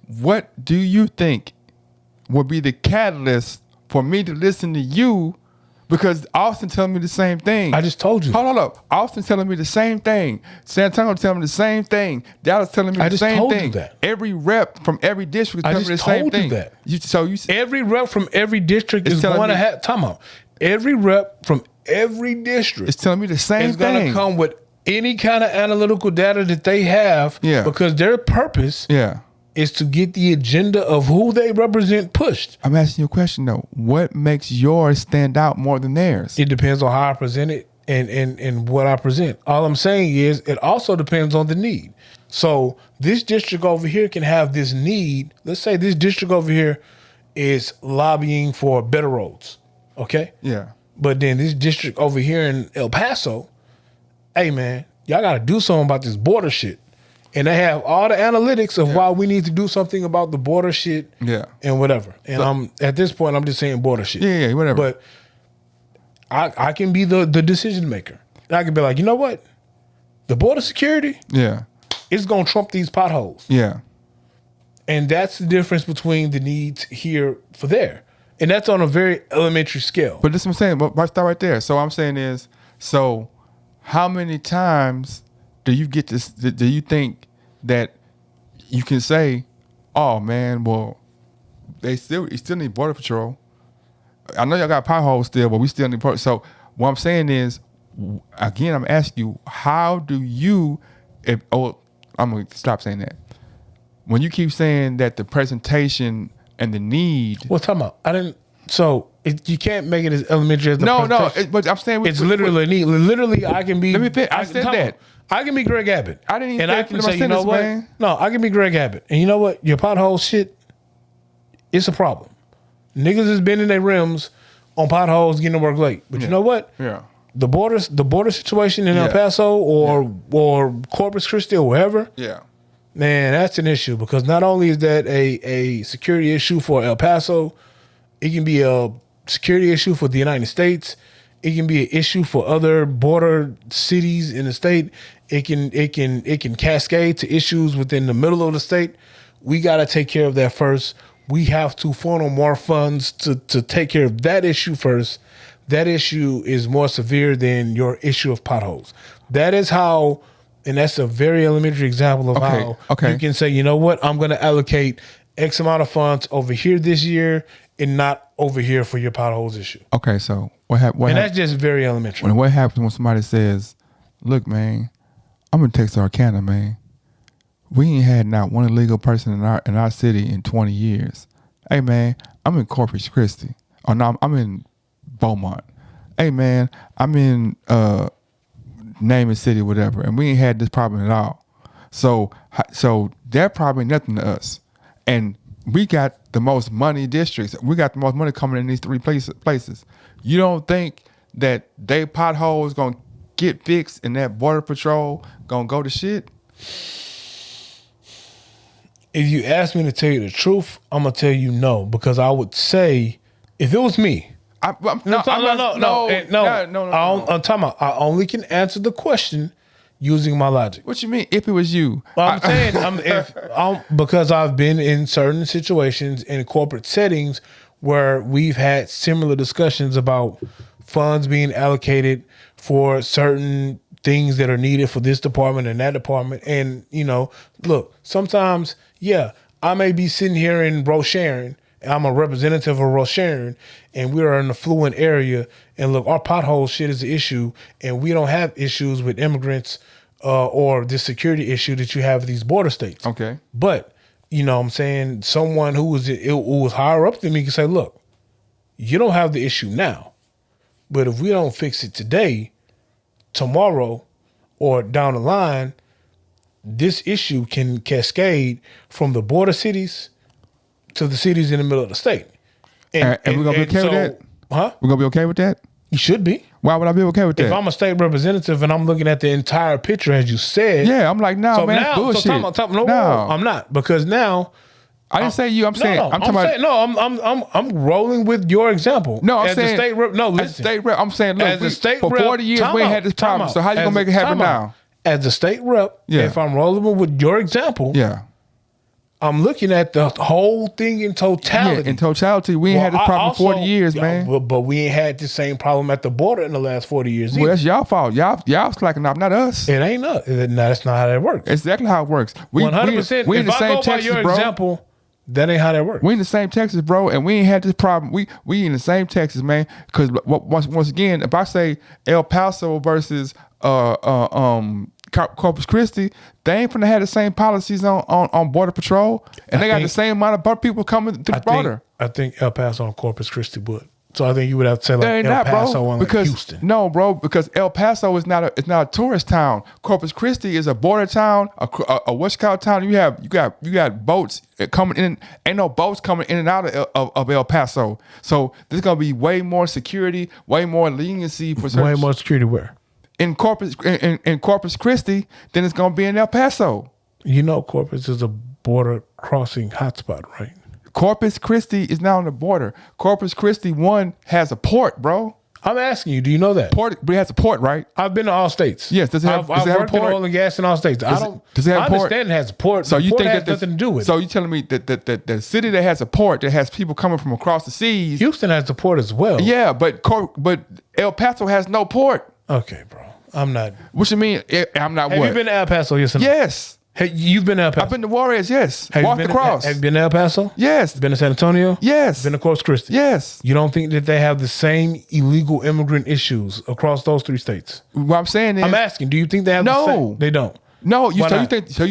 what do you think would be the catalyst for me to listen to you? Because Austin telling me the same thing. I just told you. Hold up. Austin telling me the same thing. San Antonio telling me the same thing. Dallas telling me I the just same told you thing. that. Every rep from every district I is telling me the just same told you thing. that. Every rep from every district It's is telling going to me- have time out. Every rep from every district it's telling me the same is going thing. to come with any kind of analytical data that they have. Yeah. Because their purpose Yeah. is to get the agenda of who they represent pushed. I'm asking you a question though. What makes yours stand out more than theirs? It depends on how I present it and what I present. All I'm saying is it also depends on the need. So this district over here can have this need. Let's say this district over here is lobbying for better roads. Okay? Yeah. But then this district over here in El Paso, hey man, y'all got to do something about this border shit. And they have all the analytics of why we need to do something about the border shit Yeah. and whatever. And I'm at this point, I'm just saying border shit. Yeah, whatever. But I can be the decision maker. And I can be like, you know what? The border security Yeah. is going to trump these potholes. Yeah. And that's the difference between the needs here for there. And that's on a very elementary scale. But this is what I'm saying. But start right there. So I'm saying is, so how many times do you get this? Do you think that you can say, "Oh man, well, you still need border patrol." I know y'all got potholes still, but we still need. So what I'm saying is, again, I'm asking you, how do you? I'm gonna stop saying that. When you keep saying that the presentation and the need. Well, talking about, you can't make it as elementary as the presentation. But I'm saying It's literally neat. Literally, I can be. Let me finish. I said time that. out. I can be Greg Abbott. I didn't even and I finish can my say, you know sentence, what? man. No, I can be Greg Abbott. And you know what? Your pothole shit, it's a problem. Niggas has been in their rims on potholes getting to work late. But you know what? Yeah. The border situation in El Yeah. Paso or Corpus Christi or wherever, Yeah. man, that's an issue because not only is that a security issue for El Paso, it can be a security issue for the United States. It can be an issue for other border cities in the state. It can cascade to issues within the middle of the state. We got to take care of that first. We have to funnel more funds to take care of that issue first. That issue is more severe than your issue of potholes. That is how, and that's a very elementary example of how you can say, you know what, I'm going to allocate X amount of funds over here this year and not over here for your potholes issue. Okay, so what happened? And that's just very elementary. When what happens when somebody says, "Look, man, I'm in Texarkana, man. We ain't had not one illegal person in our city in 20 years. Hey, man, I'm in Corpus Christi. Or no, I'm in Beaumont. Hey, man, I'm in name a city, whatever, and we ain't had this problem at all. So that probably nothing to us. And we got the most money districts. We got the most money coming in these three places. You don't think that they potholes gonna get fixed and that border patrol gonna go to shit? If you ask me to tell you the truth, I'm gonna tell you no, because I would say if it was me. No. I'm talking about. I only can answer the question using my logic. What you mean? If it was you, I'm saying because I've been in certain situations in corporate settings where we've had similar discussions about funds being allocated for certain things that are needed for this department and that department. And, look, sometimes, I may be sitting here in Rosharon, and I'm a representative of Rosharon, and we are in an affluent area, and look, our pothole shit is an issue, and we don't have issues with immigrants or this security issue that you have with these border states. Okay. But, what I'm saying, someone who was higher up than me can say, look, you don't have the issue now, but if we don't fix it today, tomorrow, or down the line, this issue can cascade from the border cities to the cities in the middle of the state. And we're going to be okay with that? Huh? We're going to be okay with that? You should be. Why would I be okay with that? If I'm a state representative and I'm looking at the entire picture, as you said. Yeah, I'm like, no, so man, that's bullshit. No, I'm not. Because now. I didn't say you. I'm saying. I'm rolling with your example. No, I'm as saying. The state rep, no, listen. As a state rep, I'm saying, look, as a state for rep, 40 years we ain't had this problem. So how you going to make it happen now? As a state rep, if I'm rolling with your example, I'm looking at the whole thing in totality. Yeah, in totality, we ain't had this problem for 40 years, man. But we ain't had the same problem at the border in the last 40 years either. Well, that's y'all fault. Y'all slacking up, not us. It ain't us. That's not how that works. Exactly how it works. 100%. We in the if I same go Texas, by your bro. example, that ain't how that works. We in the same Texas, bro, and we ain't had this problem. We in the same Texas, man. Because once again, if I say El Paso versus Corpus Christi, they ain't finna have the same policies on border patrol, and they got the same amount of people coming through the border. I think El Paso and Corpus Christi would. So I think you would have to say like El not, Paso bro, and like Houston. No, bro, because El Paso is not a tourist town. Corpus Christi is a border town, a West Coast town. You got boats coming in. Ain't no boats coming in and out of El Paso. So there's gonna be way more security, way more leniency for certain. Way more security where? In Corpus Christi than it's gonna be in El Paso. Corpus is a border crossing hotspot, right? Corpus Christi is not on the border. Corpus Christi, has a port, bro. I'm asking you, do you know that? But it has a port, right? I've been to all states. Yes, does it have I've a worked port? in oil and gas in all states. Does it have a port? I understand it has a port. So you port think has that nothing to do with So it. you telling me that the city that has a port that has people coming from across the seas? Houston has a port as well. Yeah, but El Paso has no port. Okay, bro. I'm not. What you mean? I'm not. Have what? you been to El Paso? Yes. Or no? Yes. Hey, you've been to El Paso. I've been to Juarez. Yes. Have Walked across. Have you been to El Paso? Yes. Been to San Antonio? Yes. Been to Corpus Christi? Yes. You don't think that they have the same illegal immigrant issues across those three states? What I'm saying is, I'm asking. Do you think they have the same? They don't. No, Why not? So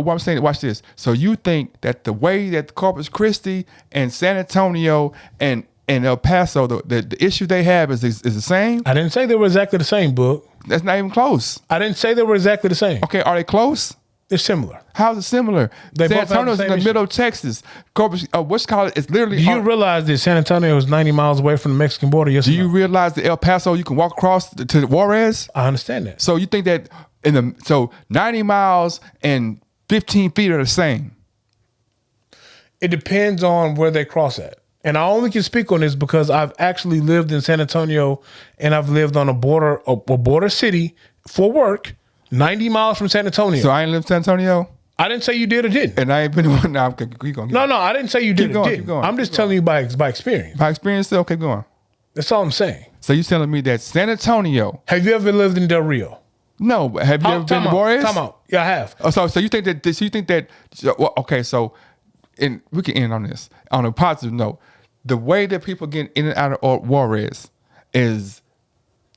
what I'm saying, watch this. So you think that the way that Corpus Christi and San Antonio and El Paso, the issue they have is the same? I didn't say they were exactly the same, Book. That's not even close. I didn't say they were exactly the same. Okay, are they close? They're similar. How's it similar? They San both have the Antonio's in same the middle of Texas. Corpus, what's called? It's literally. Do you realize that San Antonio is 90 miles away from the Mexican border? Yes. Do you realize that El Paso you can walk across to Juarez? I understand that. So you think that 90 miles and 15 feet are the same? It depends on where they cross at. And I only can speak on this because I've actually lived in San Antonio and I've lived on a border city for work, 90 miles from San Antonio. So I ain't lived in San Antonio? I didn't say you did or didn't. And I ain't been one. No, keep going. No, I didn't say you did or didn't. Keep going. I'm just telling you by experience. By experience, okay, go on. That's all I'm saying. So you telling me that San Antonio? Have you ever lived in Del Rio? No, but have you ever been to Juarez? Time out. Yeah, I have. So you think that? So you think that? Well, okay, so and we can end on this on a positive note. The way that people get in and out of Juarez is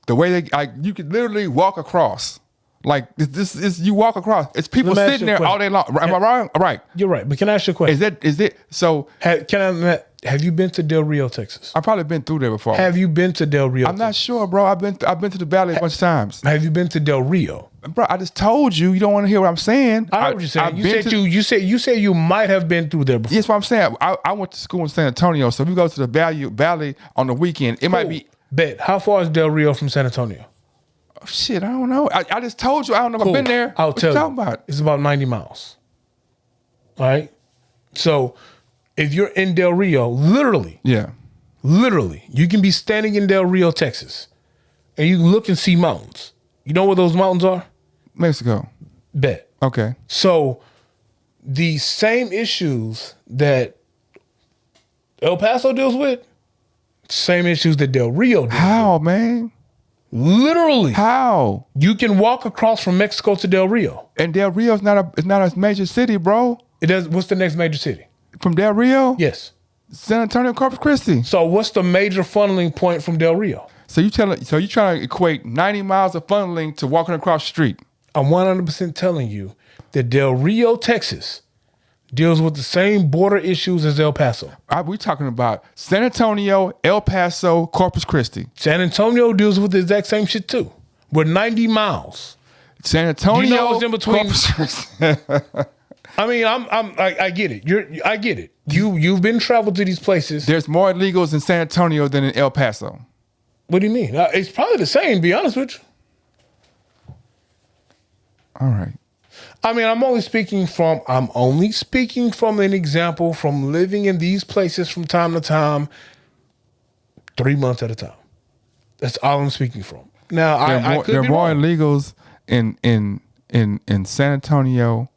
the way they you could literally walk across. Like this is you walk across. It's people sitting there all day long. Am I wrong? All right. You're right. But can I ask you a question? Is it so? Have you been to Del Rio, Texas? I've probably been through there before. Have you been to Del Rio? I'm not sure, bro. I've been to the valley a bunch of times. Have you been to Del Rio? Bro, I just told you. You don't want to hear what I'm saying. I know what you're saying. You said you might have been through there before. Yes, what I'm saying. I went to school in San Antonio, so if we go to the valley on the weekend, it might be. Bet. How far is Del Rio from San Antonio? Oh, shit, I don't know. I just told you. I don't know if I've been there. I'll what tell you talking you. about? It's about 90 miles. All right? So if you're in Del Rio, literally, you can be standing in Del Rio, Texas, and you can look and see mountains. You know where those mountains are? Mexico. Bet. Okay. So the same issues that El Paso deals with, same issues that Del Rio deals How, man? with. Literally. How? You can walk across from Mexico to Del Rio. And Del Rio's not a major city, bro. It does. What's the next major city? From Del Rio? Yes. San Antonio, Corpus Christi. So what's the major funneling point from Del Rio? So you trying to equate 90 miles of funneling to walking across the street? I'm 100% telling you that Del Rio, Texas, deals with the same border issues as El Paso. We talking about San Antonio, El Paso, Corpus Christi. San Antonio deals with the exact same shit too. We're 90 miles. San Antonio, You know what's in between? Corpus Christi. I mean, I get it. I get it. You've been traveled to these places. There's more illegals in San Antonio than in El Paso. What do you mean? It's probably the same, to be honest with you. All right. I mean, I'm only speaking from an example from living in these places from time to time, 3 months at a time. That's all I'm speaking from. Now, I could there are be more wrong. illegals in San Antonio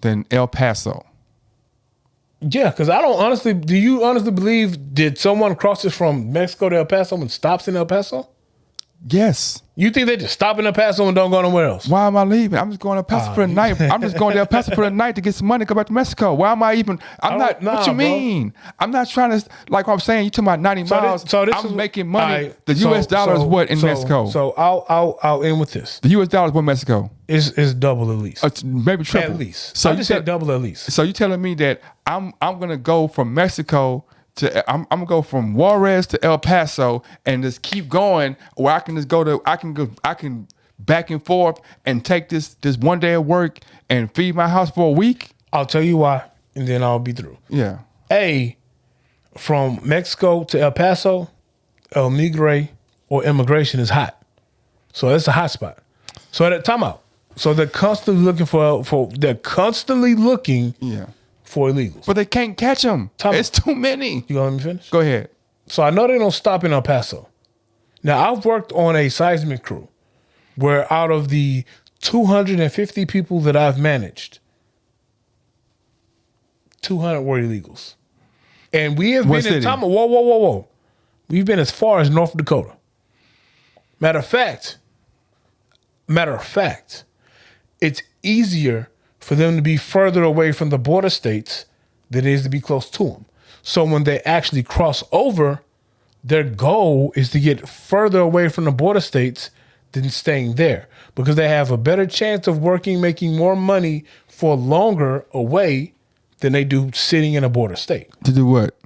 than El Paso. Yeah, because do you honestly believe did someone crosses from Mexico to El Paso and stops in El Paso? Yes. You think they just stop in El Paso and don't go nowhere else? Why am I leaving? I'm just going to El Paso for the night. I'm just going to El Paso for the night to get some money, go back to Mexico. Why am I even? What you mean? I'm not trying to, like I'm saying, you talking about 90 miles. I'm making money. The US dollar is what in Mexico? So I'll end with this. The US dollar is what in Mexico? Is double at least. It's maybe triple. At least. So I you just said double at least. So you telling me that I'm gonna go from Mexico to I'm gonna go from Juarez to El Paso and just keep going, or I can just I can back and forth and take this 1 day of work and feed my house for a week? I'll tell you why, and then I'll be through. Yeah. From Mexico to El Paso, El Migre or immigration is hot. So it's a hot spot. So at time out. So they're constantly looking for for illegals. But they can't catch them. It's too many. You gonna let me finish? Go ahead. So I know they don't stop in El Paso. Now I've worked on a seismic crew where out of the 250 people that I've managed, 200 were illegals. And we have What been in city? time. Whoa. We've been as far as North Dakota. Matter of fact, it's easier for them to be further away from the border states than it is to be close to them. So when they actually cross over, their goal is to get further away from the border states than staying there because they have a better chance of working, making more money for longer away than they do sitting in a border state. To do what?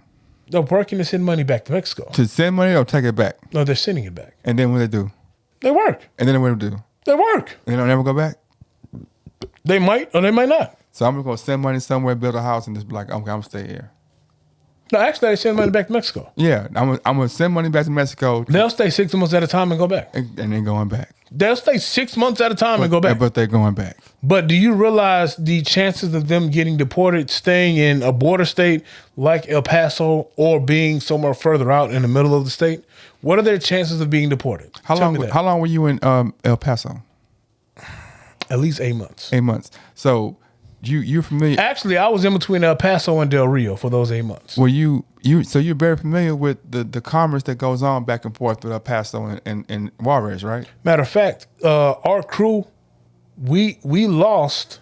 They're working to send money back to Mexico. To send money or take it back? No, they're sending it back. And then what they do? They work. And then what they do? They work. And they don't never go back? They might or they might not. So I'm just gonna send money somewhere, build a house, and just be like, okay, I'm gonna stay here. No, actually, they send money back to Mexico. Yeah, I'm gonna send money back to Mexico. They'll stay 6 months at a time and go back. And then going back. They'll stay 6 months at a time and go back. But they're going back. But do you realize the chances of them getting deported, staying in a border state like El Paso or being somewhere further out in the middle of the state? What are their chances of being deported? How Tell me that. long were you in El Paso? At least 8 months. 8 months. So you're familiar. Actually, I was in between El Paso and Del Rio for those 8 months. Were so you're very familiar with the commerce that goes on back and forth with El Paso and Juarez, right? Matter of fact, our crew, we lost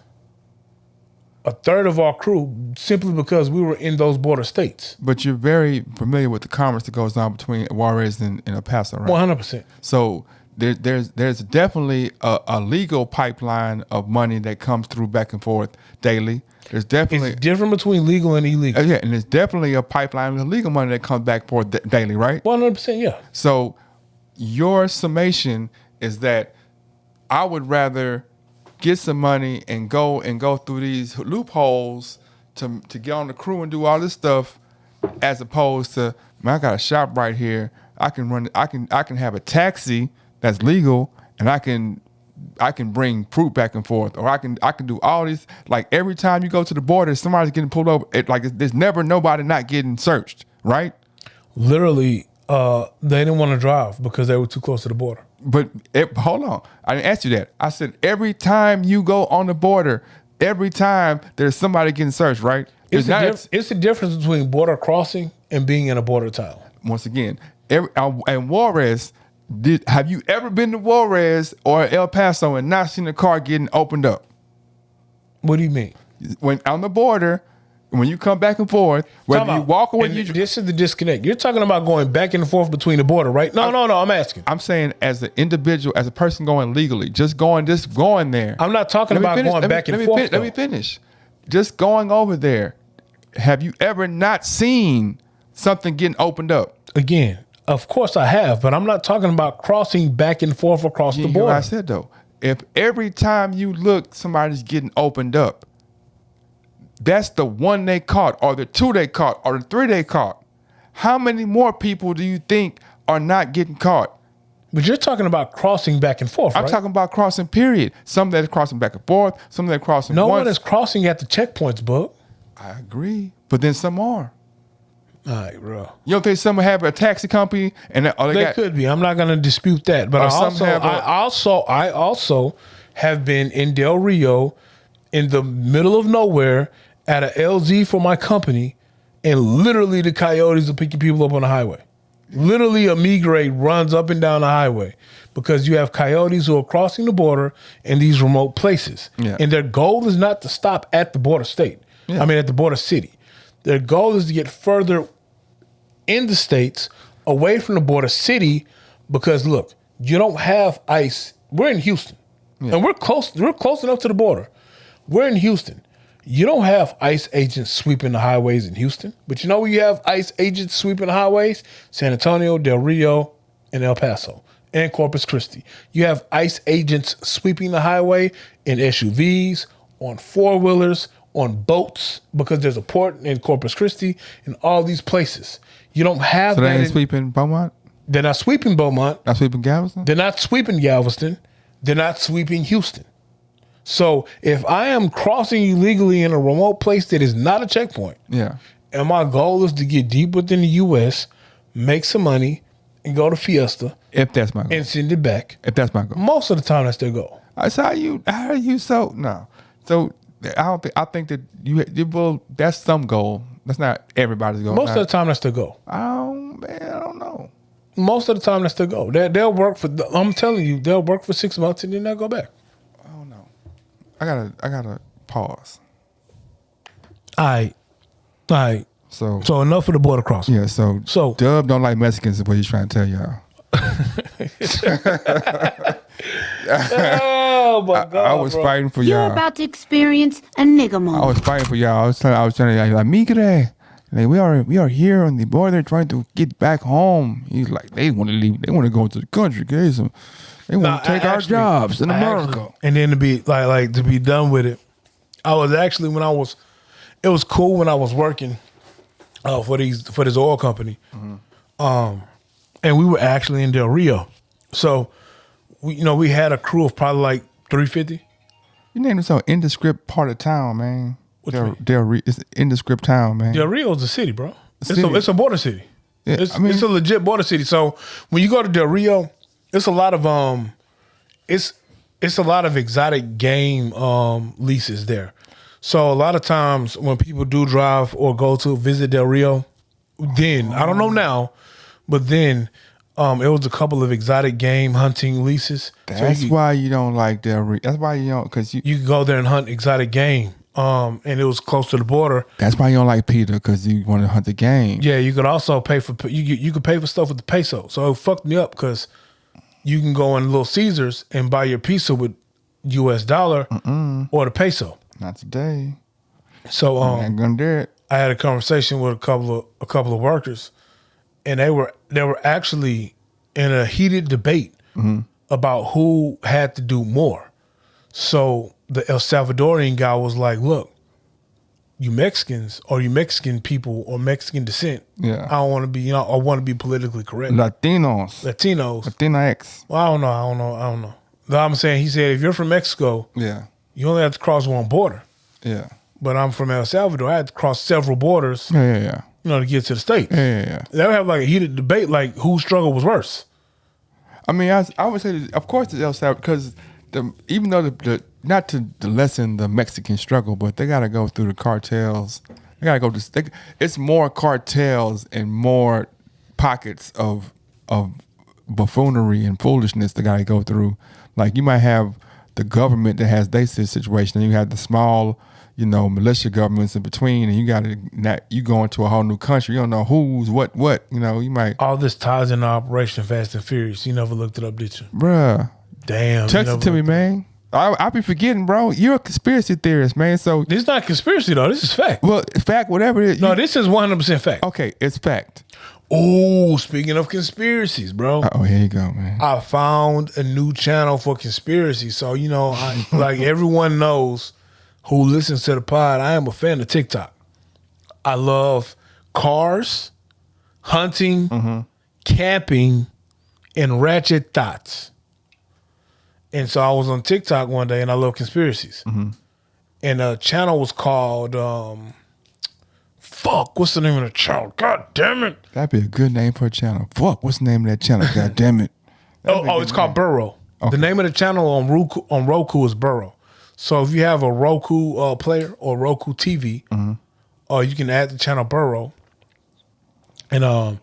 a third of our crew simply because we were in those border states. But you're very familiar with the commerce that goes on between Juarez and El Paso, right? 100%. So there's definitely a legal pipeline of money that comes through back and forth daily. There's definitely It's different between legal and illegal. yeah, and there's definitely a pipeline of legal money that comes back forth daily, right? 100%, yeah. So your summation is that I would rather get some money and go through these loopholes to get on the crew and do all this stuff, as opposed to, man, I got a shop right here. I can have a taxi that's legal, and I can bring fruit back and forth, or I can do all this. Like every time you go to the border, somebody's getting pulled over. There's never nobody not getting searched, right? Literally, they didn't want to drive because they were too close to the border. But hold on, I didn't ask you that. I said every time you go on the border, every time there's somebody getting searched, right? It's the difference between border crossing and being in a border town. Once again, and Juarez. Have you ever been to Juarez or El Paso and not seen a car getting opened up? What do you mean? When on the border, when you come back and forth, whether you walk or when you... This is the disconnect. You're talking about going back and forth between the border, right? No, I'm asking. I'm saying as an individual, as a person going legally, just going there. I'm not talking about going back and forth. Let me finish. Just going over there. Have you ever not seen something getting opened up? Again, of course I have, but I'm not talking about crossing back and forth across the border. You know what I said though. If every time you look, somebody's getting opened up, that's the one they caught, or the two they caught, or the three they caught. How many more people do you think are not getting caught? But you're talking about crossing back and forth, I'm talking about crossing, period. Some that are crossing back and forth, some that are crossing No once. one is crossing at the checkpoints, Bug. I agree, but then some are. All right, bro. You don't think some have a taxi company and they could be. I'm not going to dispute that, but I also have been in Del Rio, in the middle of nowhere, at a LZ for my company, and literally the coyotes are picking people up on the highway. Literally, a migrate runs up and down the highway because you have coyotes who are crossing the border in these remote places, and their goal is not to stop at the border state. I mean, at the border city. Their goal is to get further in the states, away from the border city, because look, you don't have ICE. We're in Houston, and we're close enough to the border. We're in Houston. You don't have ICE agents sweeping the highways in Houston, but you know where you have ICE agents sweeping the highways? San Antonio, Del Rio, and El Paso, and Corpus Christi. You have ICE agents sweeping the highway in SUVs, on four-wheelers, on boats, because there's a port in Corpus Christi and all these places. You don't have so that. So they ain't sweeping Beaumont? They're not sweeping Beaumont. Not sweeping Galveston? They're not sweeping Galveston. They're not sweeping Houston. So if I am crossing illegally in a remote place that is not a checkpoint, and my goal is to get deep within the U.S., make some money, and go to Fiesta. If that's my goal. And send it back. If that's my goal. Most of the time, that's their goal. How are you so... No. So... I think that that's some goal. That's not everybody's goal. Most of the time, that's their goal. I don't know. Most of the time, that's their goal. They'll work for. I'm telling you, they'll work for 6 months and then they'll go back. I don't know. I gotta pause. All right. So enough of the border crossing. Yeah. So Dub don't like Mexicans is what he's trying to tell y'all. Oh my God! I was fighting for y'all. You're about to experience a nigga moment. I was fighting for y'all. I was telling y'all, migre. Like we are here on the border trying to get back home. He's like, they want to leave. They want to go to the country. They want to take our jobs in America. And then to be like to be done with it. I was actually it was cool when I was working for this oil company. And we were actually in Del Rio. So we had a crew of probably like 350. You named it so indescript part of town, man. Del Rio, it's an indescript town, man. Del Rio is a city, bro. It's a border city. Yeah, it's a legit border city. So when you go to Del Rio, it's a lot of it's a lot of exotic game leases there. So a lot of times when people do drive or go to visit Del Rio, then I don't know now, but then it was a couple of exotic game hunting leases. That's why you don't like Del Rio. That's why you don't, because you could go there and hunt exotic game. And it was close to the border. That's why you don't like Peter, because you want to hunt the game. Yeah, you could also pay for you could pay for stuff with the peso. So it fucked me up because you can go in Little Caesars and buy your pizza with US dollar or the peso. Not today. So I ain't gonna do it. I had a conversation with a couple of workers, and they were actually in a heated debate about who had to do more. So the El Salvadorian guy was like, "Look, you Mexicans or you Mexican people or Mexican descent. Yeah, I don't want to be. I want to be politically correct. Latinos. Latinx. Well, I don't know. No, I'm saying, he said, if you're from Mexico, Yeah. you only have to cross one border. Yeah. But I'm from El Salvador. I had to cross several borders, Yeah. to get to the States. Yeah. They would have like a heated debate, like whose struggle was worse. I mean, I would say, of course, it's El Salvador, because even though not to lessen the Mexican struggle, but they got to go through the cartels. They got to go to. It's more cartels and more pockets of buffoonery and foolishness they got to go through. Like, you might have the government that has their situation, and you have the small, militia governments in between, and you go into a whole new country. You don't know who's what. You might. All this ties into Operation Fast and Furious. You never looked it up, did you? Bruh. Damn. Text it to me, man. I be forgetting, bro. You're a conspiracy theorist, man. So This is not conspiracy, though. This is fact. well, fact, whatever it is. No, this is 100% fact. Okay, it's fact. Oh, speaking of conspiracies, bro. Oh, here you go, man. I found a new channel for conspiracy. So, like everyone knows who listens to the pod, I am a fan of TikTok. I love cars, hunting, camping, and ratchet thoughts. And so I was on TikTok one day, and I love conspiracies. And the channel was called, what's the name of the channel? God damn it. That'd be a good name for a channel. Fuck, what's the name of that channel? God damn it. It's called Burrow. The name of the channel on Roku is Burrow. So if you have a Roku player or Roku TV, you can add the channel Burrow. And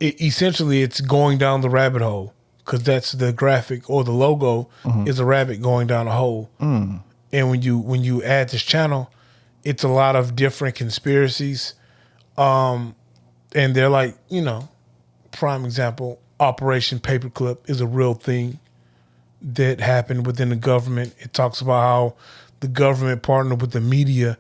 essentially it's going down the rabbit hole, because that's the graphic, or the logo is a rabbit going down a hole. And when you add this channel, it's a lot of different conspiracies. And they're like, prime example, Operation Paperclip is a real thing that happened within the government. It talks about how the government partnered with the media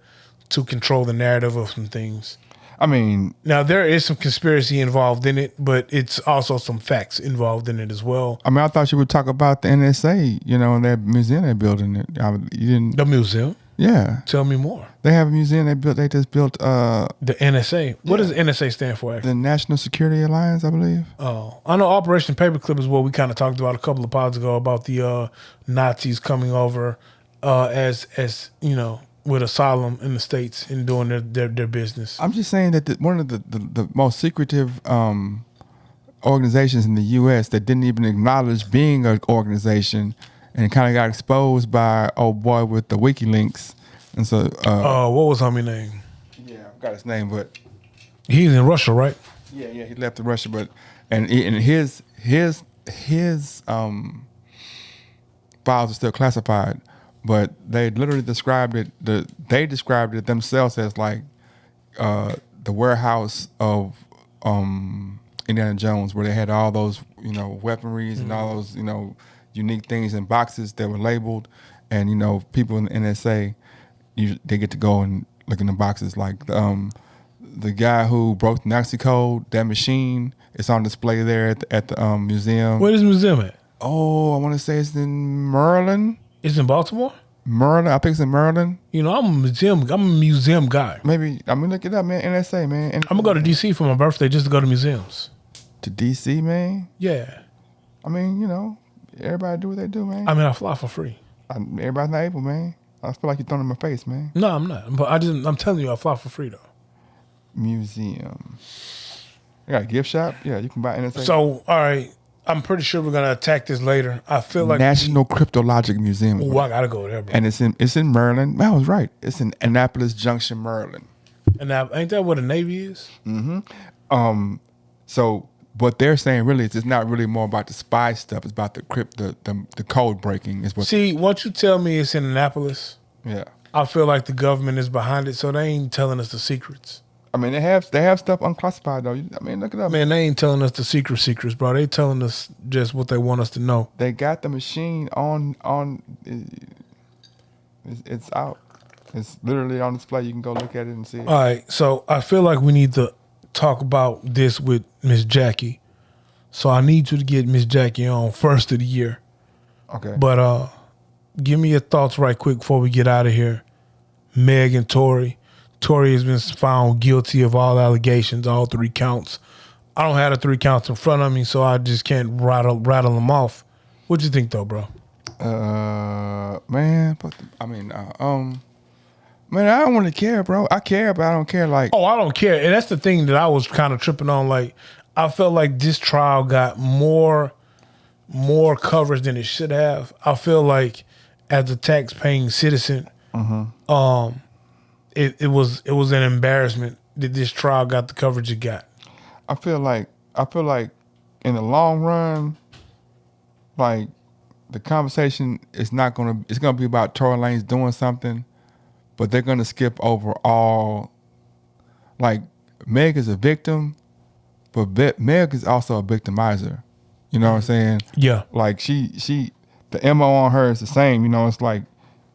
to control the narrative of some things. I mean, Now, there is some conspiracy involved in it, but it's also some facts involved in it as well. I thought you would talk about the NSA, and that museum they're building. You didn't. The museum? Yeah. Tell me more. They have a museum they just built. The NSA. What does NSA stand for, actually? The National Security Alliance, I believe. Oh, I know Operation Paperclip is what we kind of talked about a couple of pods ago, about the Nazis coming over as with asylum in the States and doing their business. I'm just saying that one of the most secretive organizations in the U.S. that didn't even acknowledge being an organization, and kind of got exposed by old boy with the WikiLeaks. And so, what was homie name? yeah, I got his name, but He's in Russia, right? yeah, he left to Russia, but and his files are still classified, but they literally described it. They described it themselves as like the warehouse of Indiana Jones, where they had all those weaponries and all those unique things in boxes that were labeled, and people in the NSA, they get to go and look in the boxes. Like the guy who broke the Nazi code, that machine, it's on display there at the museum. Where is the museum at? Oh, I want to say it's in Maryland. It's in Baltimore? Maryland, I think it's in Maryland. I'm a museum guy. Maybe look it up, man. NSA, man. I'm gonna go to DC for my birthday just to go to museums. To DC, man. Yeah. I mean, everybody do what they do, man. I fly for free. Everybody's not able, man. I feel like you're throwing in my face, man. No, I'm not. But I'm telling you, I fly for free though. Museum. They got a gift shop. Yeah, you can buy NSA. So, all right, I'm pretty sure we're gonna attack this later. I feel like National Cryptologic Museum. Oh, I gotta go there, bro. And it's in Maryland. I was right. It's in Annapolis Junction, Maryland. And now, ain't that where the Navy is? So what they're saying really is it's not really more about the spy stuff. It's about the code breaking is what. See, once you tell me it's in Annapolis, Yeah. I feel like the government is behind it, so they ain't telling us the secrets. I mean, they have stuff unclassified though. I mean, look it up. Man, they ain't telling us the secrets, bro. They telling us just what they want us to know. They got the machine on. It's out. It's literally on display. You can go look at it and see it. All right, so I feel like we need to talk about this with Miss Jackie. So I need you to get Miss Jackie on first of the year. Okay. But give me your thoughts right quick before we get out of here. Meg and Tory. Tory has been found guilty of all allegations, all 3 counts. I don't have the 3 counts in front of me, so I just can't rattle them off. What you think, though, bro? Man, man, I don't really care, bro. I care, but I don't care. Like, Oh, I don't care. And that's the thing that I was kind of tripping on. Like, I felt like this trial got more coverage than it should have. I feel like as a tax-paying citizen, it was an embarrassment that this trial got the coverage it got. I feel like in the long run, like the conversation is not gonna. It's gonna be about Tory Lanez doing something, but they're gonna skip over all. Like Meg is a victim, but Meg is also a victimizer. You know what I'm saying? Yeah. Like the MO on her is the same. You know, it's like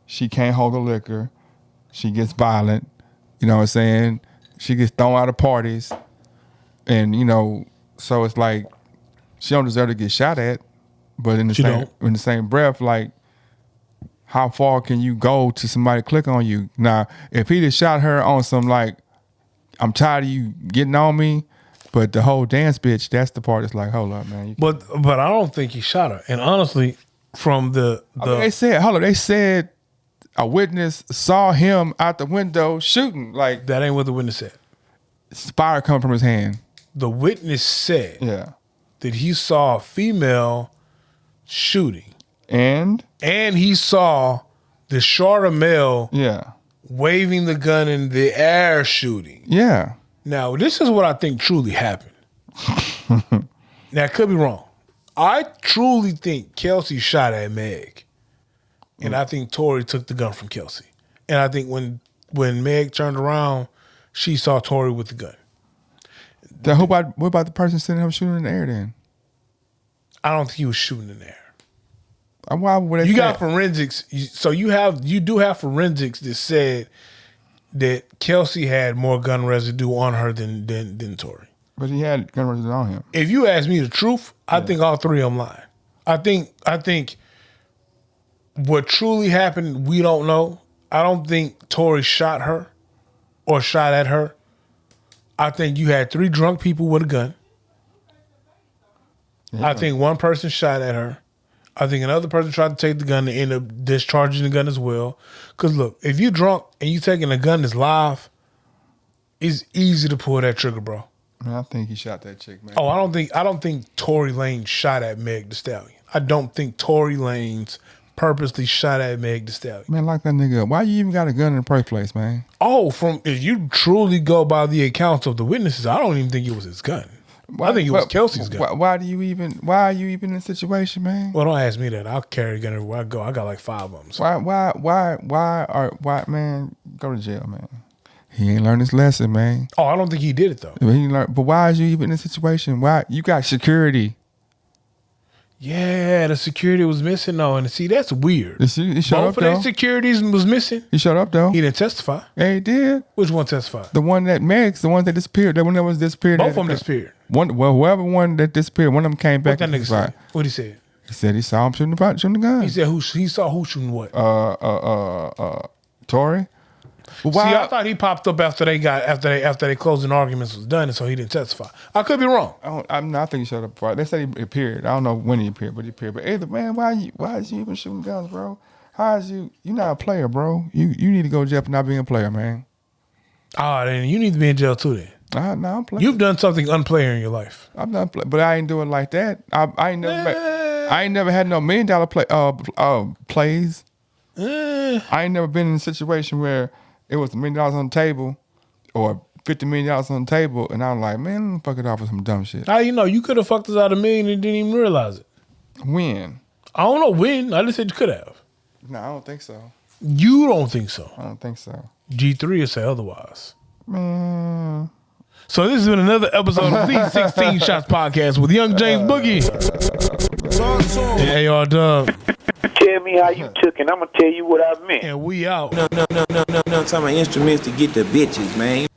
she can't hold the liquor, she gets violent. You know what I'm saying? She gets thrown out of parties, and you know, so it's like she don't deserve to get shot at. But in the same breath, like, how far can you go to somebody click on you? Now, if he just shot her on some like, I'm tired of you getting on me, but the whole dance bitch, that's the part that's like, hold up, man. But I don't think he shot her. And honestly, from the I mean, they said a witness saw him out the window shooting. Like, that ain't what the witness said. Fire come from his hand. The witness said Yeah. that he saw a female shooting. And he saw the shorter male yeah. waving the gun in the air shooting. Yeah. Now, this is what I think truly happened. Now, I could be wrong. I truly think Kelsey shot at Meg. And I think Tory took the gun from Kelsey. And I think when Meg turned around, she saw Tory with the gun. What about the person sitting up shooting in the air then? I don't think he was shooting in the air. Why would they You say got forensics. So you do have forensics that said that Kelsey had more gun residue on her than Tory. But he had gun residue on him. If you ask me the truth, I think all three of them lying. I think what truly happened, we don't know. I don't think Tory shot her or shot at her. I think you had 3 drunk people with a gun. Yeah. I think one person shot at her. I think another person tried to take the gun and end up discharging the gun as well. Because look, if you drunk and you taking a gun that's live, it's easy to pull that trigger, bro. Man, I think he shot that chick, man. Oh, I don't think Tory Lanez shot at Meg Thee Stallion. I don't think Tory Lanez purposely shot at Meg Thee Stallion. Man, lock that nigga up. Why you even got a gun in the first place, man? Oh, if you truly go by the accounts of the witnesses, I don't even think it was his gun. I think it was Kelsey's gun. Why are you even in this situation, man? Well, don't ask me that. I'll carry a gun everywhere I go. I got like 5 of them. So. Why, man, go to jail, man. He ain't learned his lesson, man. Oh, I don't think he did it though. But why is you even in this situation? Why you got security? Yeah, the security was missing though, and see that's weird. He showed Both up of though. their securities was missing. He showed up though. He didn't testify. Yeah, he did. Which one testified? The one that Meg's, the one that disappeared. The one that was disappeared. Both of them disappeared. Whoever one that disappeared, one of them came back. What that nigga said? What he said? He said he saw him shooting the gun. He said he saw who shooting what? Tory. See, I thought he popped up after they closing arguments was done, and so he didn't testify. I could be wrong. I think he showed up before. They said he appeared. I don't know when he appeared, but he appeared. But either man, why is you even shooting guns, bro? You not a player, bro? You need to go to jail for not being a player, man. Ah, then you need to be in jail too. Then I'm playing. You've done something unplayer in your life. I'm not playing, but I ain't doing like that. I ain't never had no $1 million plays. I ain't never been in a situation where it was $1 million on the table or $50 million on the table, and I'm like, man, let me fuck it off with some dumb shit. How you know? You could have fucked us out $1 million and didn't even realize it. When? I don't know when. I just said you could have. No, I don't think so. You don't think so? I don't think so. G3 will say otherwise. Man. So this has been another episode of the 16 Shots Podcast with Young James Boogie and AR Dub. Tell me how you took, and I'm gonna tell you what I meant. And we out. No, talking about instruments to get the bitches, man.